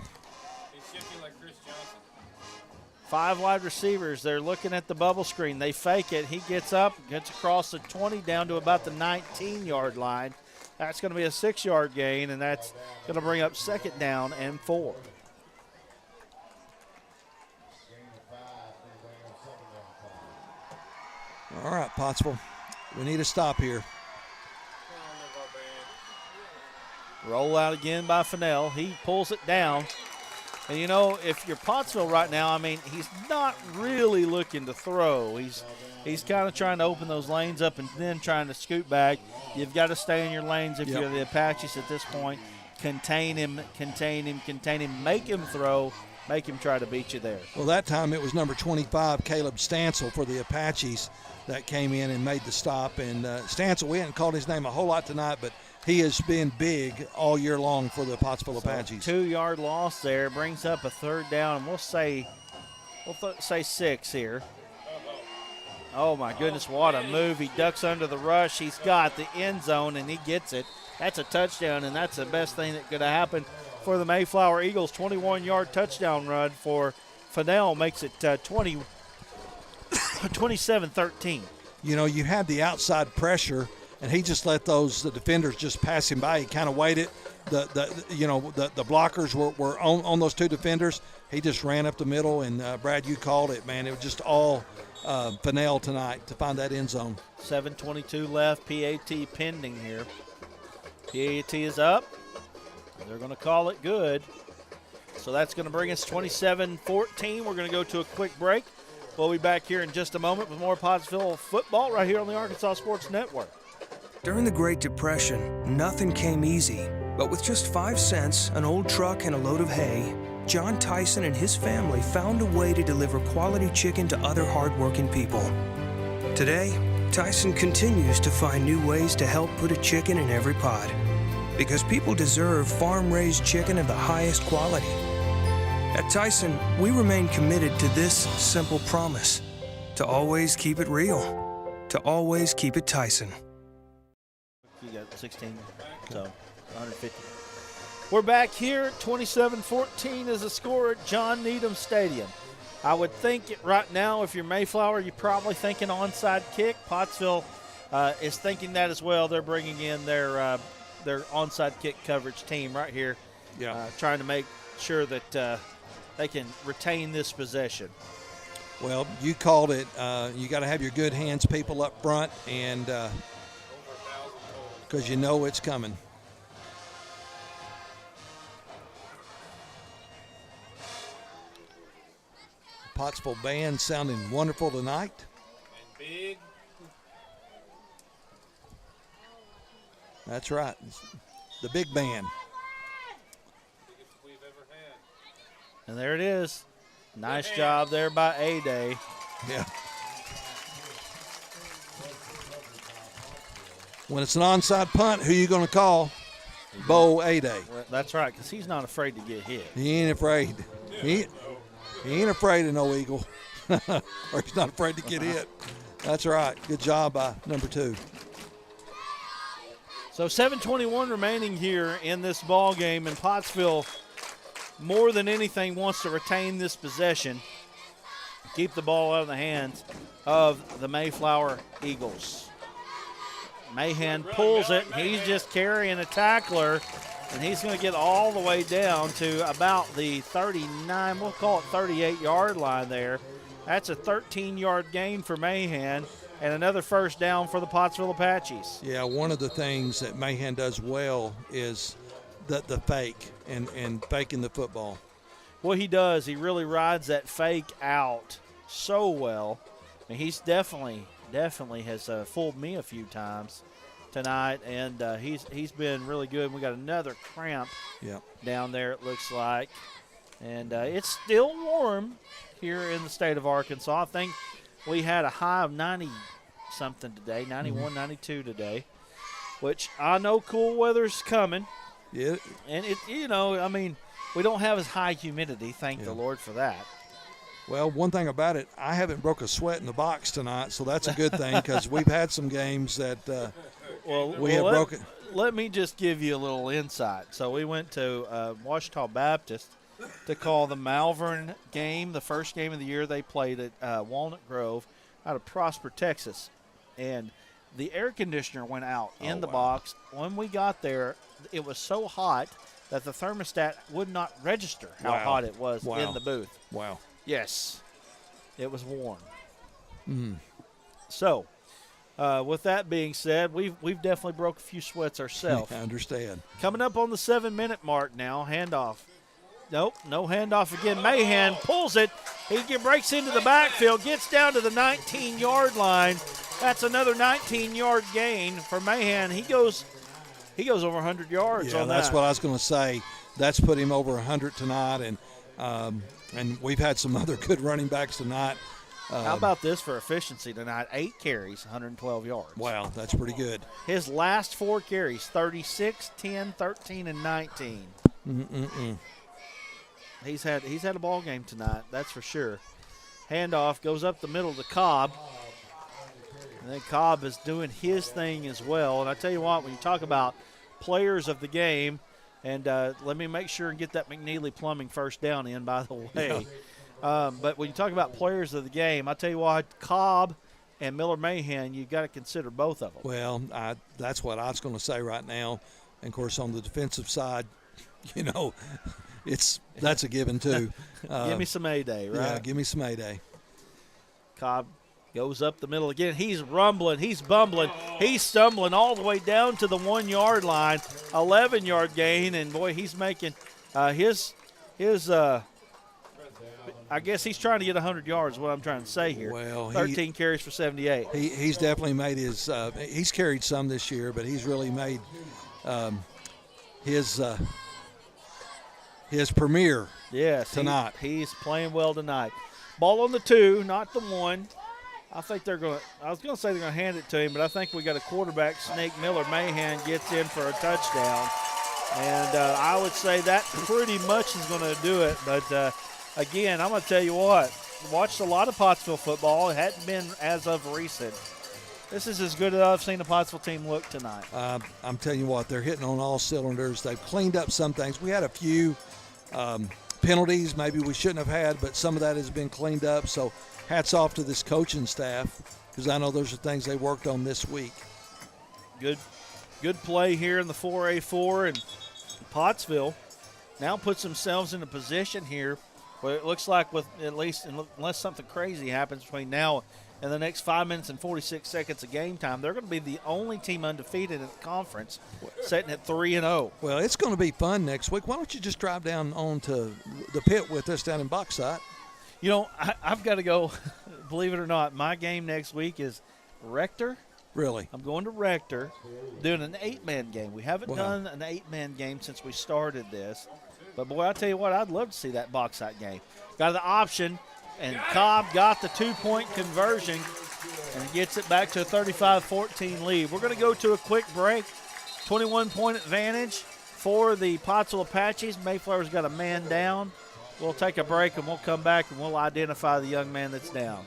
Speaker 4: 5 wide receivers. They're looking at the bubble screen. They fake it. He gets up, gets across the 20 down to about the 19-yard line. That's going to be a 6-yard gain, and that's going to bring up second down and 4.
Speaker 5: All right, Pottsville. We need a stop here.
Speaker 4: Roll out again by Fennell. He pulls it down. And, you know, if you're Pottsville right now, I mean, he's not really looking to throw. He's kind of trying to open those lanes up and then trying to scoot back. You've got to stay in your lanes if you're the Apaches at this point. Contain him, make him throw, make him try to beat you there.
Speaker 5: Well, that time it was number 25, Caleb Stansel for the Apaches that came in and made the stop. And Stansel, we hadn't called his name a whole lot tonight, but he has been big all year long for the Pottsville Apaches.
Speaker 4: 2-yard loss there brings up a third down, and we'll say 6 here. Oh my goodness, what a move! He ducks under the rush. He's got the end zone, and he gets it. That's a touchdown, and that's the best thing that could have happened for the Mayflower Eagles. 21-yard touchdown run for Fennell makes it 27-13.
Speaker 5: You know, you had the outside pressure, and he just let the defenders just pass him by. He kind of waited. The blockers were on those 2 defenders. He just ran up the middle, and Brad, you called it, man. It was just all Fennell tonight to find that end zone.
Speaker 4: 7:22 left. PAT pending here. PAT is up. They're going to call it good. So that's going to bring us 27-14. We're going to go to a quick break. We'll be back here in just a moment with more Pottsville football right here on the Arkansas Sports Network.
Speaker 3: During the Great Depression, nothing came easy. But with just 5 cents, an old truck, and a load of hay, John Tyson and his family found a way to deliver quality chicken to other hardworking people. Today, Tyson continues to find new ways to help put a chicken in every pot. Because people deserve farm-raised chicken of the highest quality. At Tyson, we remain committed to this simple promise: to always keep it real, to always keep it Tyson.
Speaker 4: You got 16, so 150. We're back here. 27-14 is the score at John Needham Stadium. I would think right now, if you're Mayflower, you're probably thinking onside kick. Pottsville is thinking that as well. They're bringing in their onside kick coverage team right here, trying to make sure that they can retain this possession.
Speaker 5: Well, you called it. You got to have your good hands people up front, and because you know it's coming. Pottsville band sounding wonderful tonight.
Speaker 9: And big.
Speaker 5: That's right. It's the big band.
Speaker 9: Biggest we've ever had.
Speaker 4: And there it is. Nice job there by A-Day.
Speaker 5: Yeah. When it's an onside punt, who you going to call? Bo A-Day.
Speaker 4: Well, that's right, because he's not afraid to get hit.
Speaker 5: He ain't afraid. He ain't afraid of no eagle. Or he's not afraid to get hit. That's right. Good job by number 2.
Speaker 4: So 7:21 remaining here in this ball game, and Pottsville, more than anything, wants to retain this possession, keep the ball out of the hands of the Mayflower Eagles. Mahan pulls it. He's just carrying a tackler, and he's going to get all the way down to about the 39, we'll call it 38-yard line there. That's a 13-yard gain for Mahan and another first down for the Pottsville Apaches.
Speaker 5: Yeah, one of the things that Mahan does well is the fake and faking the football.
Speaker 4: What he does, he really rides that fake out so well. I mean, he's definitely has fooled me a few times tonight, and he's been really good. We got another cramp down there, it looks like, and it's still warm here in the state of Arkansas. I think we had a high of 90-something today, 91, 92 today, which I know cool weather's coming.
Speaker 5: Yeah,
Speaker 4: and I mean, we don't have as high humidity. Thank the Lord for that.
Speaker 5: Well, one thing about it, I haven't broke a sweat in the box tonight, so that's a good thing because we've had some games that we have broken.
Speaker 4: Let me just give you a little insight. So we went to Ouachita Baptist to call the Malvern game, the first game of the year. They played at Walnut Grove out of Prosper, Texas. And the air conditioner went out in the box. When we got there, it was so hot that the thermostat would not register how hot it was in the booth.
Speaker 5: Wow.
Speaker 4: Yes, it was warm.
Speaker 5: Mm.
Speaker 4: So, with that being said, we've definitely broke a few sweats ourselves.
Speaker 5: I understand.
Speaker 4: Coming up on the 7-minute mark now, handoff. Nope, no handoff again. Mahan pulls it. He breaks into the backfield, gets down to the 19-yard line. That's another 19-yard gain for Mahan. He goes over 100 yards on that.
Speaker 5: That's what I was going to say. That's put him over 100 tonight, and we've had some other good running backs tonight.
Speaker 4: How about this for efficiency tonight? 8 carries, 112 yards.
Speaker 5: Wow, that's pretty good.
Speaker 4: His last 4 carries, 36, 10, 13, and 19. He's had a ball game tonight, that's for sure. Handoff goes up the middle to Cobb. And then Cobb is doing his thing as well. And I tell you what, when you talk about players of the game, and let me make sure and get that McNeely Plumbing first down in, by the way. But when you talk about players of the game, I tell you what, Cobb and Miller Mahan, you've got to consider both of them.
Speaker 5: Well, that's what I was going to say right now. And, of course, on the defensive side, that's a given too.
Speaker 4: Give me some A-Day, right?
Speaker 5: Yeah, give me some A-Day.
Speaker 4: Cobb goes up the middle again. He's rumbling. He's bumbling. He's stumbling all the way down to the 1-yard line. 11-yard gain, and boy, he's making his. I guess he's trying to get 100 yards. Is what I'm trying to say here.
Speaker 5: Well,
Speaker 4: 13 carries for 78.
Speaker 5: He's definitely made his. He's carried some this year, but he's really made his premiere.
Speaker 4: Yes,
Speaker 5: tonight.
Speaker 4: He's playing well tonight. Ball on the 2, not the 1. I think they're going to – I was going to say they're going to hand it to him, but I think we got a quarterback sneak. Miller Mahan gets in for a touchdown. And I would say that pretty much is going to do it. But, again, I'm going to tell you what. Watched a lot of Pottsville football. It hadn't been as of recent. This is as good as I've seen a Pottsville team look tonight.
Speaker 5: I'm telling you what, they're hitting on all cylinders. They've cleaned up some things. We had a few penalties maybe we shouldn't have had, but some of that has been cleaned up. So hats off to this coaching staff because I know those are things they worked on this week.
Speaker 4: Good play here in the 4A4, and Pottsville now puts themselves in a position here where it looks like with at least unless something crazy happens between now and the next 5 minutes and 46 seconds of game time, they're going to be the only team undefeated in the conference, sitting at 3-0.
Speaker 5: Well, it's going to be fun next week. Why don't you just drive down onto the pit with us down in Bauxite?
Speaker 4: I've got to go, believe it or not, my game next week is Rector.
Speaker 5: Really?
Speaker 4: I'm going to Rector, doing an 8-man game. We haven't done an 8-man game since we started this. But, boy, I tell you what, I'd love to see that Bauxite game. Got the option, and Cobb got the 2-point conversion. and gets it back to a 35-14 lead. We're going to go to a quick break. 21-point advantage for the Pottsville Apaches. Mayflower's got a man down. We'll take a break, and we'll come back, and we'll identify the young man that's down.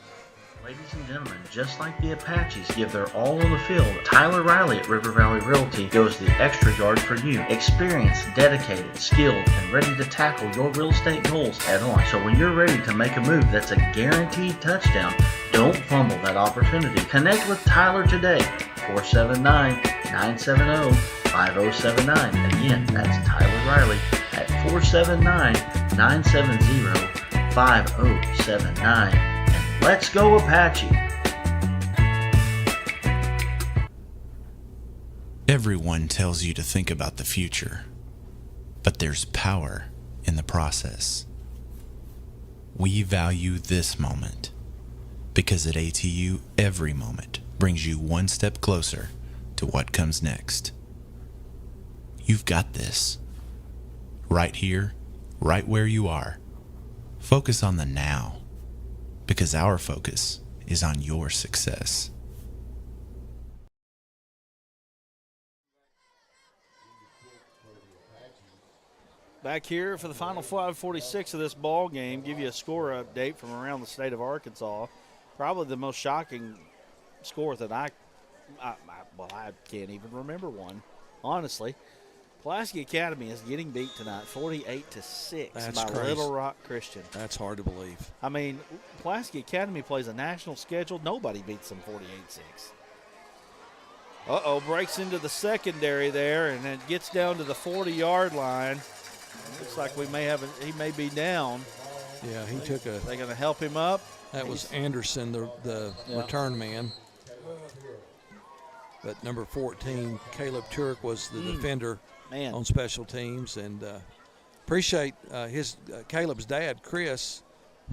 Speaker 6: Ladies and gentlemen, just like the Apaches give their all on the field, Tyler Riley at River Valley Realty goes the extra yard for you. Experienced, dedicated, skilled, and ready to tackle your real estate goals head on. So when you're ready to make a move that's a guaranteed touchdown, don't fumble that opportunity. Connect with Tyler today, 479-970-5079. Again, that's Tyler Riley at 479-970-5079. Let's go Apache!
Speaker 7: Everyone tells you to think about the future, but there's power in the process. We value this moment because at ATU, every moment brings you one step closer to what comes next. You've got this. Right here, right where you are. Focus on the now, because our focus is on your success.
Speaker 4: Back here for the final 5:46 of this ball game, give you a score update from around the state of Arkansas. Probably the most shocking score that I can't even remember one, honestly. Pulaski Academy is getting beat tonight, 48-6
Speaker 5: That's
Speaker 4: by
Speaker 5: crazy.
Speaker 4: Little Rock Christian.
Speaker 5: That's hard to believe.
Speaker 4: I mean, Pulaski Academy plays a national schedule. Nobody beats them 48-6. Breaks into the secondary there, and then gets down to the 40-yard line. Looks like he may be down.
Speaker 5: Yeah, he took a.
Speaker 4: They're going to help him up.
Speaker 5: That was Anderson, the return man. But number 14, Caleb Turk, was the defender on special teams. And appreciate Caleb's dad, Chris.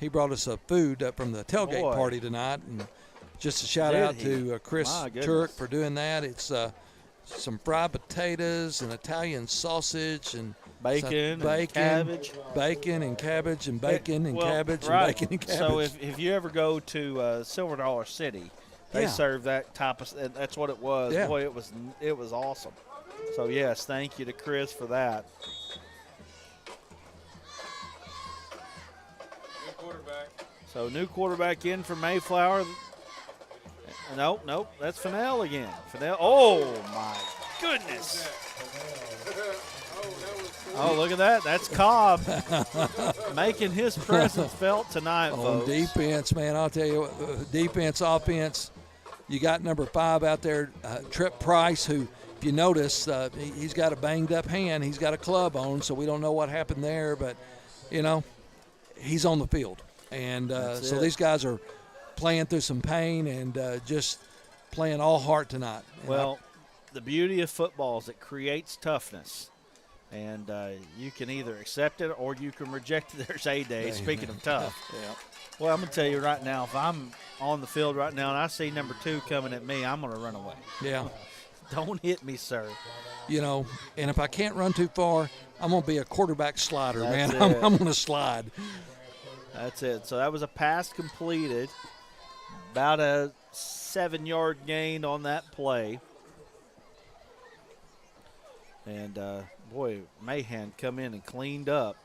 Speaker 5: He brought us a food up from the tailgate party tonight. And just a shout out to Chris Turk for doing that. It's some fried potatoes and Italian sausage and
Speaker 4: bacon and cabbage.
Speaker 5: Bacon and cabbage and bacon and cabbage
Speaker 4: right.
Speaker 5: and bacon and cabbage.
Speaker 4: So if you ever go to Silver Dollar City, they serve that type of. That's what it was.
Speaker 5: Yeah.
Speaker 4: Boy, it was awesome. So yes, thank you to Chris for that.
Speaker 9: New quarterback.
Speaker 4: So new quarterback in for Mayflower. Nope, that's Fennell again. Fennell. Oh my goodness. Oh, look at that. That's Cobb making his presence felt tonight, folks.
Speaker 5: Defense, man, I'll tell you, defense, offense. You got number 5 out there, Trip Price, who, if you notice, he's got a banged-up hand. He's got a club on, so we don't know what happened there. But, he's on the field. And so these guys are playing through some pain and just playing all heart tonight.
Speaker 4: Well, the beauty of football is it creates toughness. And you can either accept it or you can reject it. There's a day. Speaking of tough.
Speaker 5: Yeah.
Speaker 4: Well, I'm going to tell you right now, if I'm on the field right now and I see number 2 coming at me, I'm going to run away.
Speaker 5: Yeah.
Speaker 4: Don't hit me, sir.
Speaker 5: And if I can't run too far, I'm going to be a quarterback slider,
Speaker 4: That's
Speaker 5: man.
Speaker 4: it.
Speaker 5: I'm going to slide.
Speaker 4: That's it. So that was a pass completed. About a 7-yard gain on that play. And, boy, Mahan come in and cleaned up.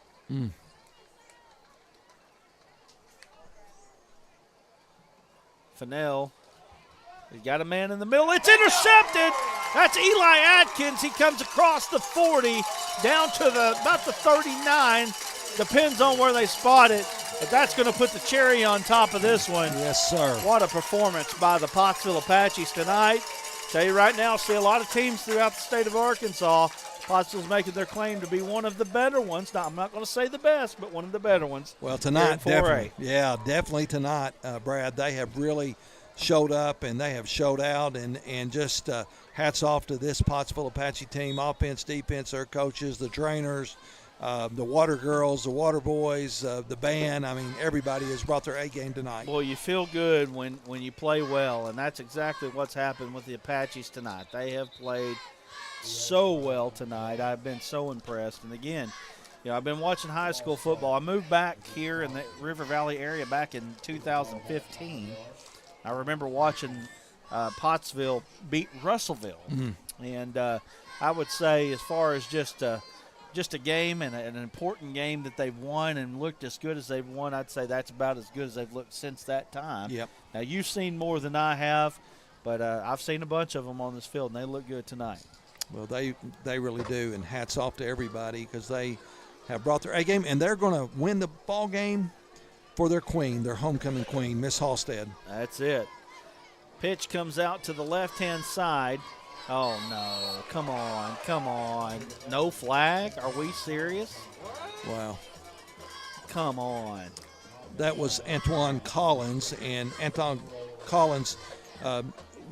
Speaker 4: Fennell, he got a man in the middle. It's intercepted. That's Eli Atkins. He comes across the 40 down to about the 39. Depends on where they spot it. But that's going to put the cherry on top of this one.
Speaker 5: Yes, sir.
Speaker 4: What a performance by the Pottsville Apaches tonight. Tell you right now, see a lot of teams throughout the state of Arkansas. Pottsville's making their claim to be one of the better ones. Now, I'm not going to say the best, but one of the better ones.
Speaker 5: Well, tonight, definitely. Yeah, definitely tonight, Brad. They have really showed up and they have showed out, and just hats off to this Pottsville Apache team, offense, defense, their coaches, the trainers, the water girls, the water boys, the band. I mean, everybody has brought their A game tonight.
Speaker 4: Boy, you feel good when you play well, and that's exactly what's happened with the Apaches tonight. They have played so well tonight. I've been so impressed. And again, I've been watching high school football. I moved back here in the River Valley area back in 2015. I remember watching Pottsville beat Russellville. And I would say as far as just a game and an important game that they've won and looked as good as they've won, I'd say that's about as good as they've looked since that time.
Speaker 5: Yep.
Speaker 4: Now, you've seen more than I have, but I've seen a bunch of them on this field, and they look good tonight.
Speaker 5: Well, they really do, and hats off to everybody because they have brought their A game, and they're going to win the ball game for their queen, their homecoming queen, Miss Halstead.
Speaker 4: That's it. Pitch comes out to the left-hand side. Oh, no. Come on. No flag? Are we serious?
Speaker 5: Wow.
Speaker 4: Come on.
Speaker 5: That was Antoine Collins, and Antoine Collins,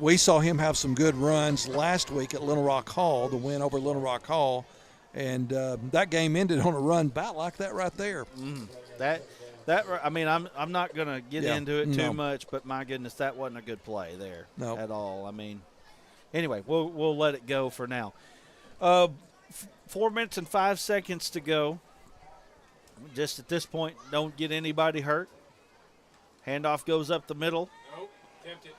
Speaker 5: we saw him have some good runs last week at Little Rock Hall, the win over Little Rock Hall, and that game ended on a run about like that right there.
Speaker 4: I'm not going to get into it too much, but my goodness, that wasn't a good play there at all. I mean, anyway, we'll let it go for now. 4 minutes and 5 seconds to go. Just at this point, don't get anybody hurt. Handoff goes up the middle.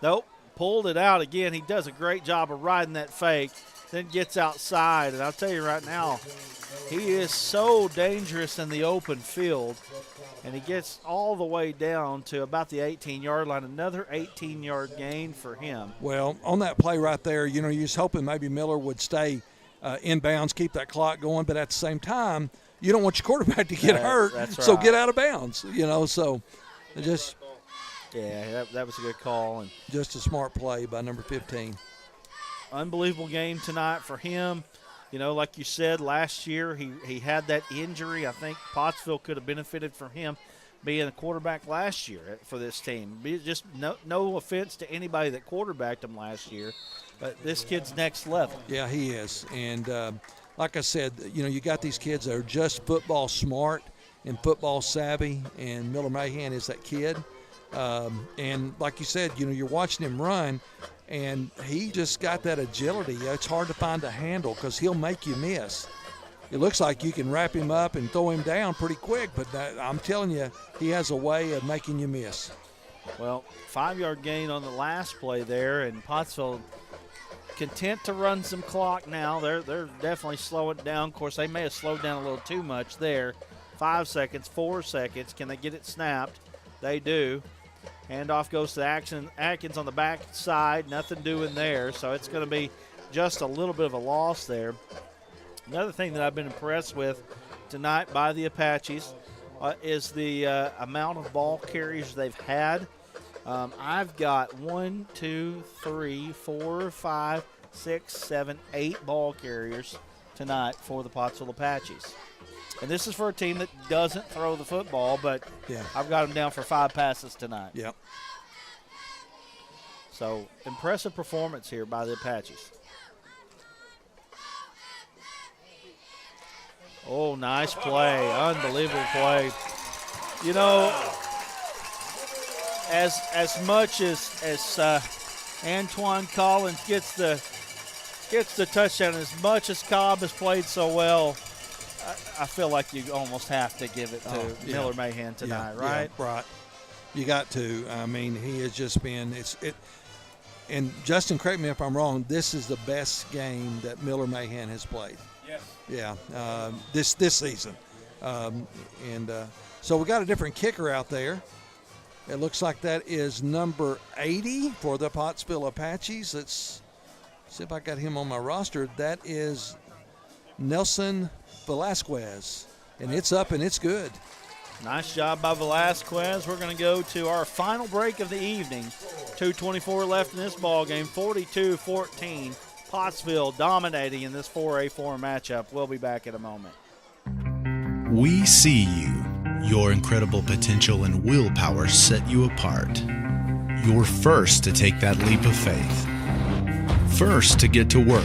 Speaker 4: Nope. Pulled it out again. He does a great job of riding that fake, then gets outside. And I'll tell you right now, he is so dangerous in the open field. And he gets all the way down to about the 18-yard line. Another 18-yard gain for him.
Speaker 5: Well, on that play right there, you're just hoping maybe Miller would stay inbounds, keep that clock going. But at the same time, you don't want your quarterback to get hurt,
Speaker 4: that's
Speaker 5: so
Speaker 4: right.
Speaker 5: get out of bounds. So just
Speaker 4: that was a good call. And
Speaker 5: just a smart play by number 15.
Speaker 4: Unbelievable game tonight for him. Like you said, last year he had that injury. I think Pottsville could have benefited from him being a quarterback last year for this team. Just no offense to anybody that quarterbacked him last year, but this kid's next level.
Speaker 5: Yeah, he is. And like I said, you got these kids that are just football smart and football savvy, and Miller Mahan is that kid. And like you said, you're watching him run, and he just got that agility. It's hard to find a handle because he'll make you miss. It looks like you can wrap him up and throw him down pretty quick, but I'm telling you, he has a way of making you miss.
Speaker 4: Well, 5-yard gain on the last play there, and Pottsville content to run some clock now. They're definitely slowing it down. Of course, they may have slowed down a little too much there. 5 seconds, 4 seconds. Can they get it snapped? They do. Handoff goes to Atkins on the back side. Nothing doing there, so it's going to be just a little bit of a loss there. Another thing that I've been impressed with tonight by the Apaches is the amount of ball carries they've had. I've got 1, 2, 3, 4, 5, 6, 7, 8 ball carriers tonight for the Pottsville Apaches. And this is for a team that doesn't throw the football, but I've got them down for 5 passes tonight.
Speaker 5: Yep.
Speaker 4: So, impressive performance here by the Apaches. Oh, nice play. Unbelievable play. As much as Antoine Collins gets the touchdown, as much as Cobb has played so well, I feel like you almost have to give it to Miller Mahan tonight, right?
Speaker 5: Yeah, right. You got to. I mean, he has just been and Justin, correct me if I'm wrong, this is the best game that Miller Mahan has played.
Speaker 9: Yes.
Speaker 5: Yeah, this season. So we got a different kicker out there. It looks like that is number 80 for the Pottsville Apaches. Let's see if I got him on my roster. That is Nelson Velasquez, and it's up and it's good.
Speaker 4: Nice job by Velasquez. We're going to go to our final break of the evening. 2:24 left in this ball game. 42-14. Pottsville dominating in this 4A4 matchup. We'll be back in a moment.
Speaker 7: We see you. Your incredible potential and willpower set you apart. You're first to take that leap of faith. First to get to work.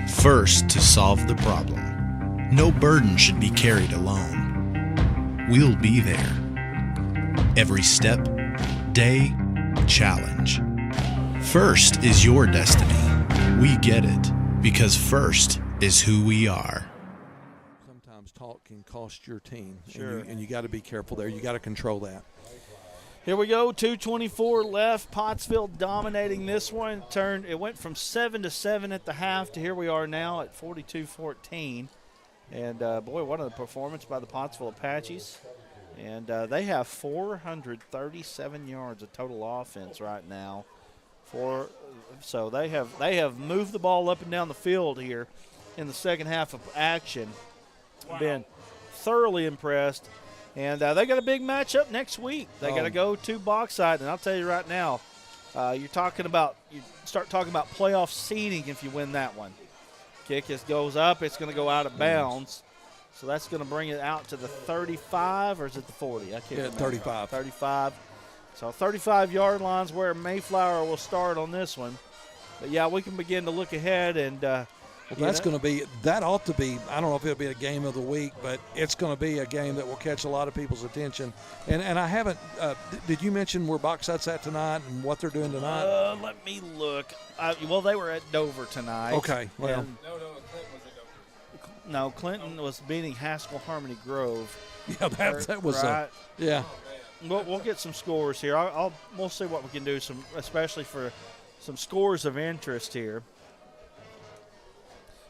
Speaker 7: First to solve the problem. No burden should be carried alone. We'll be there. Every step, day, challenge. First is your destiny. We get it because first is who we are.
Speaker 5: Sometimes talk can cost your team.
Speaker 4: Sure.
Speaker 5: And you got to be careful there. You got to control that.
Speaker 4: Here we go, 2:24 left. Pottsville dominating this one. It went from 7-7 at the half to here we are now at 42-14. And, boy, what a performance by the Pottsville Apaches. And they have 437 yards of total offense right now. So they have moved the ball up and down the field here in the second half of action. Wow. Been thoroughly impressed. And they got a big matchup next week. They got to go to Bauxite. And I'll tell you right now, you start talking about playoff seeding if you win that one. Kick goes up. It's going to go out of bounds. So that's going to bring it out to the 35, or is it the 40? I can't remember.
Speaker 5: 35.
Speaker 4: 35. So 35-yard line's where Mayflower will start on this one. But, yeah, we can begin to look ahead and
Speaker 5: that's going to be – that ought to be – I don't know if it'll be a game of the week, but it's going to be a game that will catch a lot of people's attention. And I haven't did you mention where Bauxite's at tonight and what they're doing tonight?
Speaker 4: Let me look. Well, they were at Dover tonight.
Speaker 5: Okay. Well.
Speaker 4: No, Clinton was beating Haskell Harmony Grove.
Speaker 5: Yeah, that was
Speaker 4: right.
Speaker 5: Yeah.
Speaker 4: We'll get some scores here. We'll see what we can do, especially for some scores of interest here.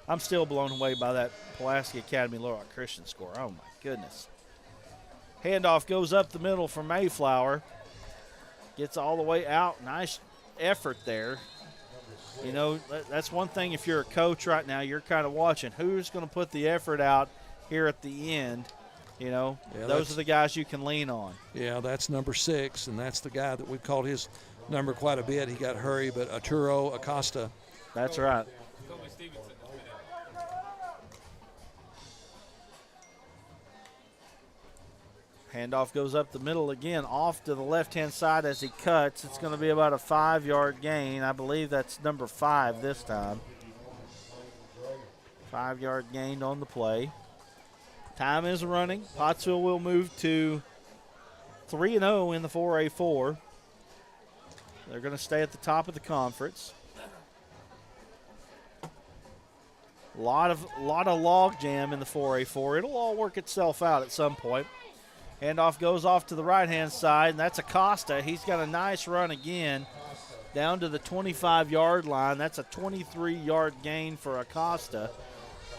Speaker 4: I'm still blown away by that Pulaski Academy Little Rock Christian score. Oh, my goodness. Handoff goes up the middle for Mayflower. Gets all the way out. Nice effort there. You know, that's one thing if you're a coach right now, you're kind of watching who's going to put the effort out here at the end. You know, those are the guys you can lean on.
Speaker 5: Yeah, that's number 6, and that's the guy that we've called his number quite a bit. He got hurried, but Arturo Acosta.
Speaker 4: That's right. Handoff goes up the middle again, off to the left-hand side as he cuts. It's going to be about a 5-yard gain. I believe that's number 5 this time. 5-yard gain on the play. Time is running. Pottsville will move to 3-0 in the 4A4. They're going to stay at the top of the conference. A lot of log jam in the 4A4. It'll all work itself out at some point. Handoff goes off to the right-hand side, and that's Acosta. He's got a nice run again down to the 25-yard line. That's a 23-yard gain for Acosta,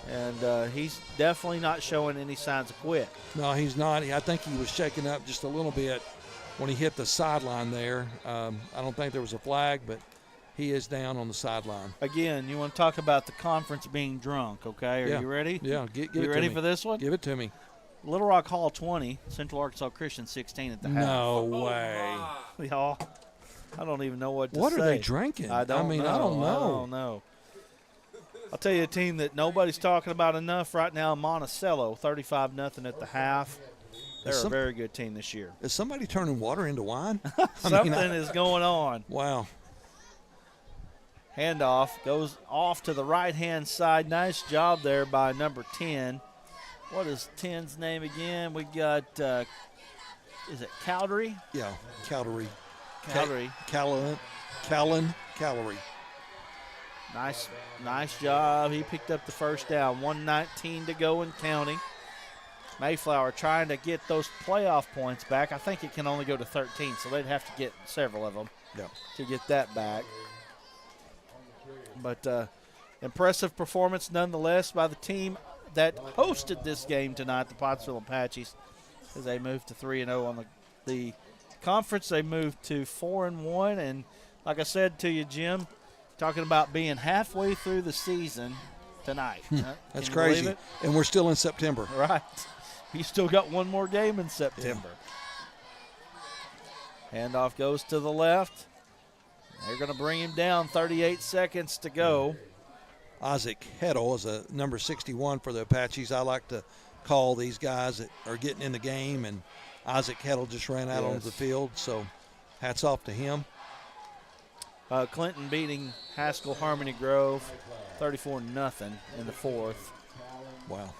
Speaker 4: and he's definitely not showing any signs of quit.
Speaker 5: No, he's not. I think he was shaking up just a little bit when he hit the sideline there. I don't think there was a flag, but he is down on the sideline.
Speaker 4: Again, you want to talk about the conference being drunk, okay? Are you ready?
Speaker 5: Yeah, give it to me.
Speaker 4: You ready for this one?
Speaker 5: Give it to me.
Speaker 4: Little Rock Hall 20, Central Arkansas Christian 16 at the half.
Speaker 5: No way.
Speaker 4: Y'all, I don't even know what to say.
Speaker 5: What are they drinking?
Speaker 4: I don't know.
Speaker 5: I don't
Speaker 4: know. I'll tell you a team that nobody's talking about enough right now, Monticello, 35-0 at the half. They're a very good team this year.
Speaker 5: Is somebody turning water into wine?
Speaker 4: Something is going on.
Speaker 5: Wow.
Speaker 4: Handoff goes off to the right-hand side. Nice job there by number 10. What is 10's name again? We got, is it Cowdery?
Speaker 5: Yeah, Cowdery.
Speaker 4: Cowdery.
Speaker 5: Callan Calorie.
Speaker 4: Nice job. He picked up the first down. 1:19 to go and counting. Mayflower trying to get those playoff points back. I think it can only go to 13, so they'd have to get several of them to get that back. But impressive performance nonetheless by the team that hosted this game tonight, the Pottsville Apaches, as they moved to 3-0 on the conference. They moved to 4-1, and like I said to you, Jim, talking about being halfway through the season tonight.
Speaker 5: That's crazy, and we're still in September.
Speaker 4: Right. You still got one more game in September. Yeah. Handoff goes to the left. They're going to bring him down, 38 seconds to go.
Speaker 5: Isaac Heddle is a number 61 for the Apaches. I like to call these guys that are getting in the game, and Isaac Heddle just ran out onto the field, so hats off to him.
Speaker 4: Clinton beating Haskell Harmony Grove 34-0 in the fourth.
Speaker 5: Wow.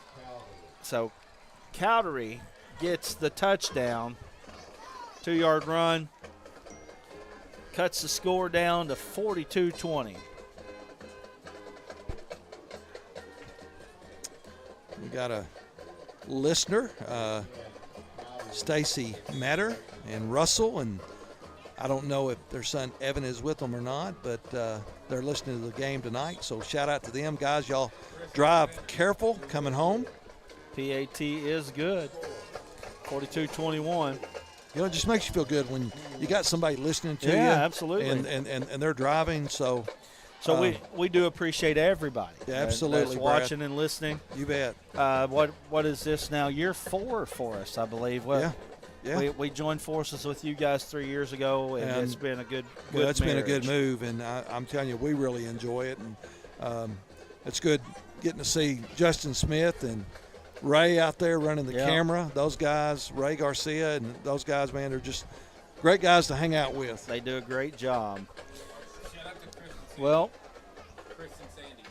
Speaker 4: So Cowdery gets the touchdown, 2-yard run, cuts the score down to 42-20.
Speaker 5: We got a listener. Stacy Matter and Russell, and I don't know if their son Evan is with them or not, but they're listening to the game tonight. So shout out to them, guys. Y'all drive careful coming home.
Speaker 4: PAT is good. 42-21.
Speaker 5: You know, it just makes you feel good when you got somebody listening to you.
Speaker 4: Yeah, absolutely.
Speaker 5: And they're driving. So
Speaker 4: we do appreciate everybody.
Speaker 5: Yeah, absolutely,
Speaker 4: that's watching and listening.
Speaker 5: You bet.
Speaker 4: What is this now? Year 4 for us, I believe. Well,
Speaker 5: yeah.
Speaker 4: We joined forces with you guys 3 years ago, and it's been a good
Speaker 5: it's been a good
Speaker 4: marriage.
Speaker 5: move, and I'm telling you, we really enjoy it, and it's good getting to see Justin Smith and Ray out there running the camera. Those guys, Ray Garcia and those guys, man, they're just great guys to hang out with.
Speaker 4: They do a great job.
Speaker 9: Shout out to Chris and Sandy.
Speaker 4: Well,
Speaker 9: Chris and Sandy.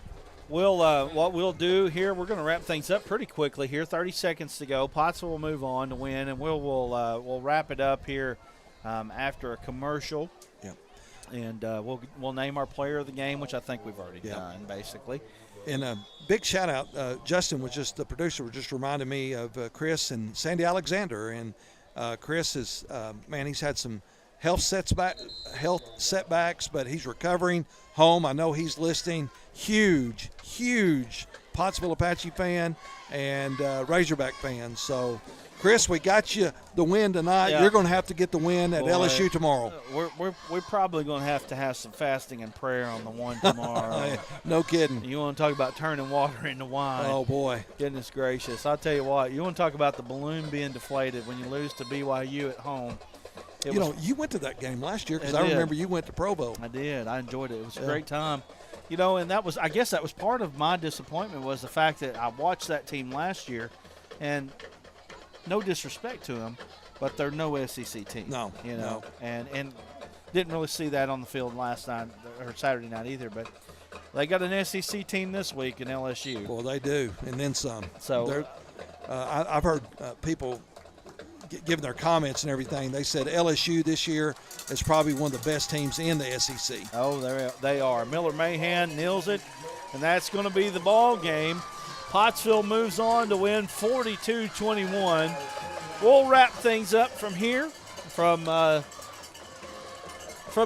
Speaker 4: what we'll do here, we're going to wrap things up pretty quickly here. 30 seconds to go. Pottsville will move on to win, and we'll wrap it up here after a commercial.
Speaker 5: Yeah.
Speaker 4: And we'll name our player of the game, which I think we've already done, basically.
Speaker 5: And a big shout out, Justin was just the producer, was just reminding me of Chris and Sandy Alexander. And Chris is, he's had some health setbacks, but he's recovering home. I know he's listening. Huge Pottsville Apache fan and Razorback fan. So, Chris, we got you the win tonight.
Speaker 4: Yeah.
Speaker 5: You're going to have to get the win at LSU tomorrow.
Speaker 4: We're probably going to have some fasting and prayer on the one tomorrow.
Speaker 5: No kidding.
Speaker 4: You want to talk about turning water into wine?
Speaker 5: Oh boy!
Speaker 4: Goodness gracious! I'll tell you what. You want to talk about the balloon being deflated when you lose to BYU at home.
Speaker 5: You went to that game last year because I remember you went to Provo.
Speaker 4: I did. I enjoyed it. It was a great time. And I guess that was part of my disappointment was the fact that I watched that team last year, and no disrespect to them, but they're no SEC team.
Speaker 5: No.
Speaker 4: And didn't really see that on the field last night or Saturday night either. But they got an SEC team this week in LSU.
Speaker 5: Well, they do, and then some.
Speaker 4: So
Speaker 5: I've heard people giving their comments and everything. They said LSU this year is probably one of the best teams in the SEC.
Speaker 4: Oh, they are. Miller Mahan nails it, and that's going to be the ball game. Pottsville moves on to win 42-21. We'll wrap things up from here, from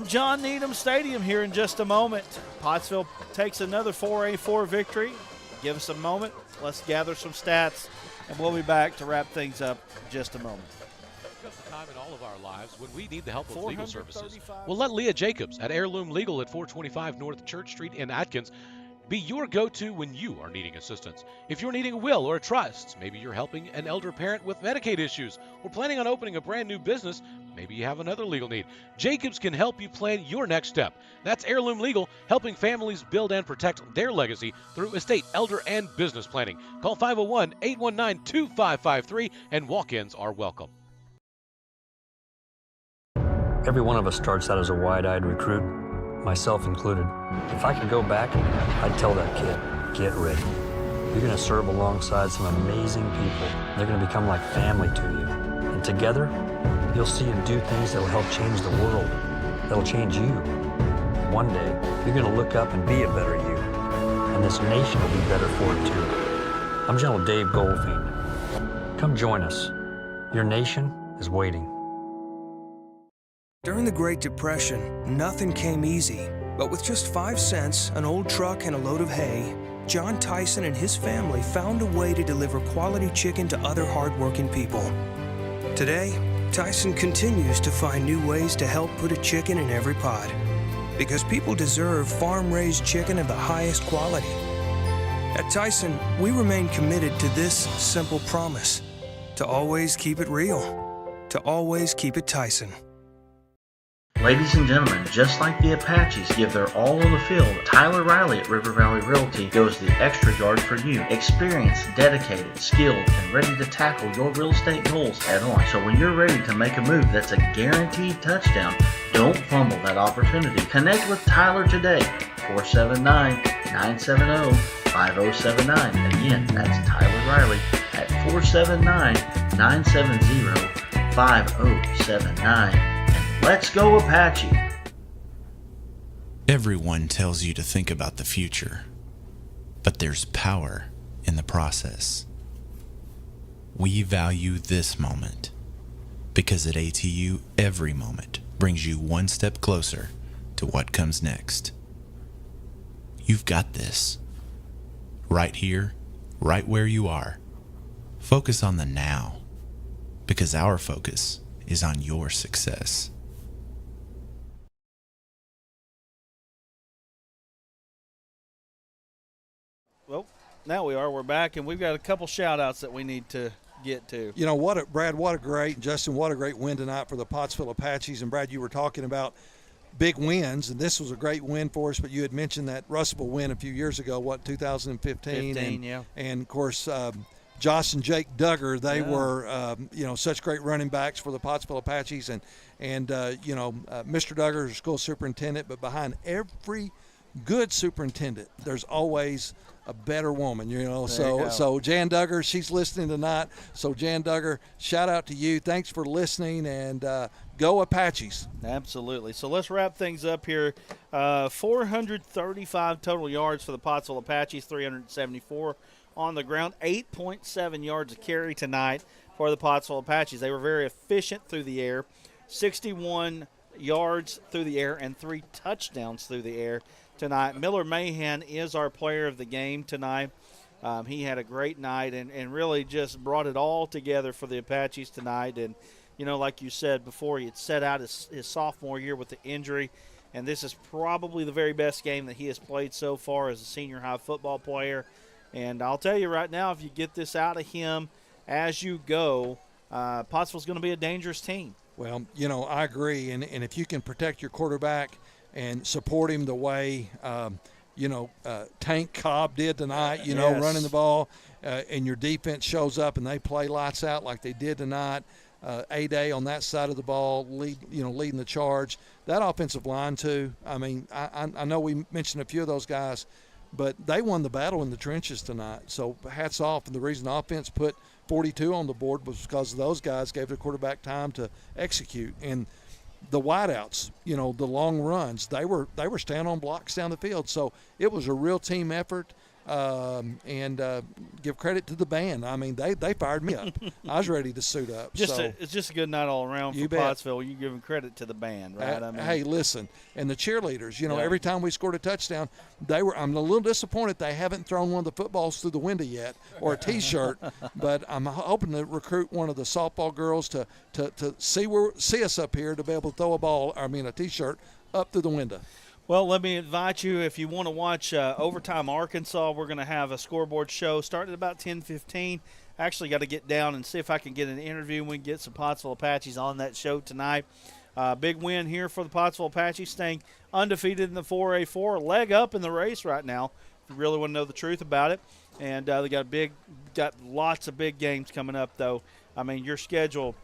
Speaker 4: John Needham Stadium here in just a moment. Pottsville takes another 4A4 victory. Give us a moment. Let's gather some stats, and we'll be back to wrap things up in just a moment.
Speaker 1: Comes a time in all of our lives when we need the help of legal services. Well, let Leah Jacobs at Heirloom Legal at 425 North Church Street in Atkins be your go-to when you are needing assistance. If you're needing a will or a trust, maybe you're helping an elder parent with Medicaid issues, or planning on opening a brand new business, maybe you have another legal need. Jacobs can help you plan your next step. That's Heirloom Legal, helping families build and protect their legacy through estate, elder, and business planning. Call 501-819-2553, and walk-ins are welcome.
Speaker 2: Every one of us starts out as a wide-eyed recruit, myself included. If I could go back, I'd tell that kid, get ready. You're going to serve alongside some amazing people. They're going to become like family to you. And together, you'll see them do things that will help change the world. That'll change you. One day, you're going to look up and be a better you. And this nation will be better for it too. I'm General Dave Goldfein. Come join us. Your nation is waiting.
Speaker 3: During the Great Depression, nothing came easy. But with just 5 cents, an old truck, and a load of hay, John Tyson and his family found a way to deliver quality chicken to other hardworking people. Today, Tyson continues to find new ways to help put a chicken in every pot. Because people deserve farm-raised chicken of the highest quality. At Tyson, we remain committed to this simple promise: to always keep it real, to always keep it Tyson.
Speaker 6: Ladies and gentlemen, just like the Apaches give their all on the field, Tyler Riley at River Valley Realty goes the extra yard for you. Experienced, dedicated, skilled, and ready to tackle your real estate goals head on. So when you're ready to make a move that's a guaranteed touchdown, don't fumble that opportunity. Connect with Tyler today, 479-970-5079. Again, that's Tyler Riley at 479-970-5079. Let's go Apache!
Speaker 7: Everyone tells you to think about the future, but there's power in the process. We value this moment Because at ATU, every moment brings you one step closer to what comes next. You've got this. Right here, right where you are. Focus on the now, because our focus is on your success.
Speaker 4: Well, now we're back, and we've got a couple shout-outs that we need to get to.
Speaker 5: You know, Brad, Justin, what a great win tonight for the Pottsville Apaches. And, Brad, you were talking about big wins, and this was a great win for us, but you had mentioned that Russellville win a few years ago, 2015?
Speaker 4: Yeah.
Speaker 5: And, of course, Josh and Jake Duggar, they were, such great running backs for the Pottsville Apaches. And Mr. Duggar is school superintendent, but behind every good superintendent, there's always a better woman, So Jan Duggar, she's listening tonight. So Jan Duggar, shout out to you. Thanks for listening, and go Apaches.
Speaker 4: Absolutely. So let's wrap things up here. 435 total yards for the Pottsville Apaches, 374 on the ground, 8.7 yards of carry tonight for the Pottsville Apaches. They were very efficient through the air, 61 yards through the air and 3 touchdowns through the air tonight. Miller Mahan is our player of the game tonight. He had a great night and really just brought it all together for the Apaches tonight. And, like you said before, he had set out his sophomore year with the injury, and this is probably the very best game that he has played so far as a senior high football player. And I'll tell you right now, if you get this out of him as you go, Pottsville's going to be a dangerous team.
Speaker 5: Well, I agree. And if you can protect your quarterback and support him the way, Tank Cobb did tonight,
Speaker 4: Yes.
Speaker 5: running the ball, and your defense shows up and they play lights out like they did tonight. A-Day on that side of the ball, leading the charge. That offensive line, too. I mean, I know we mentioned a few of those guys, but they won the battle in the trenches tonight. So hats off. And the reason the offense put 42 on the board was because those guys gave the quarterback time to execute. And the wideouts, the long runs, they were standing on blocks down the field. So it was a real team effort. And give credit to the band. I mean, they fired me up. I was ready to suit up.
Speaker 4: It's just a good night all around for Pottsville. You give them credit to the band, right?
Speaker 5: Hey, listen, and the cheerleaders. Every time we scored a touchdown, I'm a little disappointed they haven't thrown one of the footballs through the window yet or a T-shirt. But I'm hoping to recruit one of the softball girls to see us up here to be able to throw a T-shirt up through the window.
Speaker 4: Well, let me invite you, if you want to watch Overtime Arkansas, we're going to have a scoreboard show starting at about 10:15. Actually got to get down and see if I can get an interview and we can get some Pottsville Apaches on that show tonight. Big win here for the Pottsville Apaches, staying undefeated in the 4A4, leg up in the race right now, if you really want to know the truth about it. And they got lots of big games coming up, though. I mean, your schedule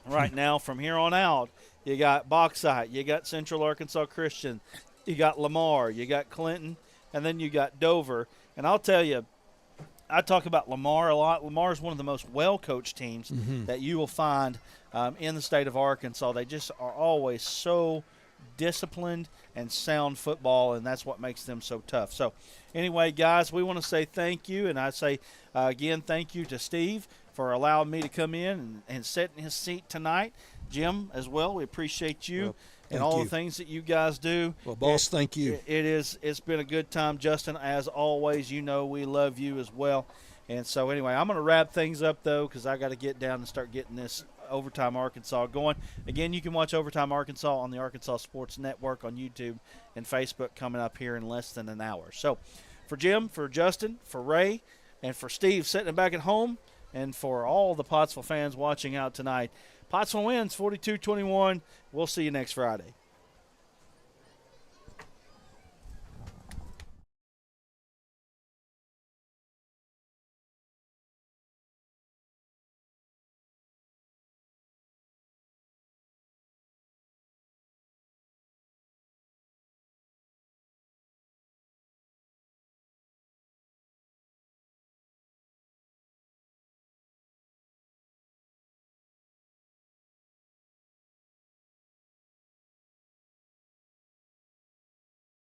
Speaker 4: right now from here on out, you got Bauxite, you got Central Arkansas Christian, you got Lamar, you got Clinton, and then you got Dover. And I'll tell you, I talk about Lamar a lot. Lamar is one of the most well-coached teams that you will find in the state of Arkansas. They just are always so disciplined and sound football, and that's what makes them so tough. So anyway, guys, we want to say thank you, and I say again thank you to Steve for allowing me to come in and sit in his seat tonight. Jim, as well, we appreciate you and all the things that you guys do.
Speaker 5: Well, boss, thank you.
Speaker 4: It's been a good time, Justin. As always, we love you as well. And so anyway, I'm going to wrap things up, though, because I got to get down and start getting this Overtime Arkansas going. Again, you can watch Overtime Arkansas on the Arkansas Sports Network on YouTube and Facebook coming up here in less than an hour. So for Jim, for Justin, for Ray, and for Steve sitting back at home, and for all the Pottsville fans watching out tonight, Pottsville wins 42-21. We'll see you next Friday.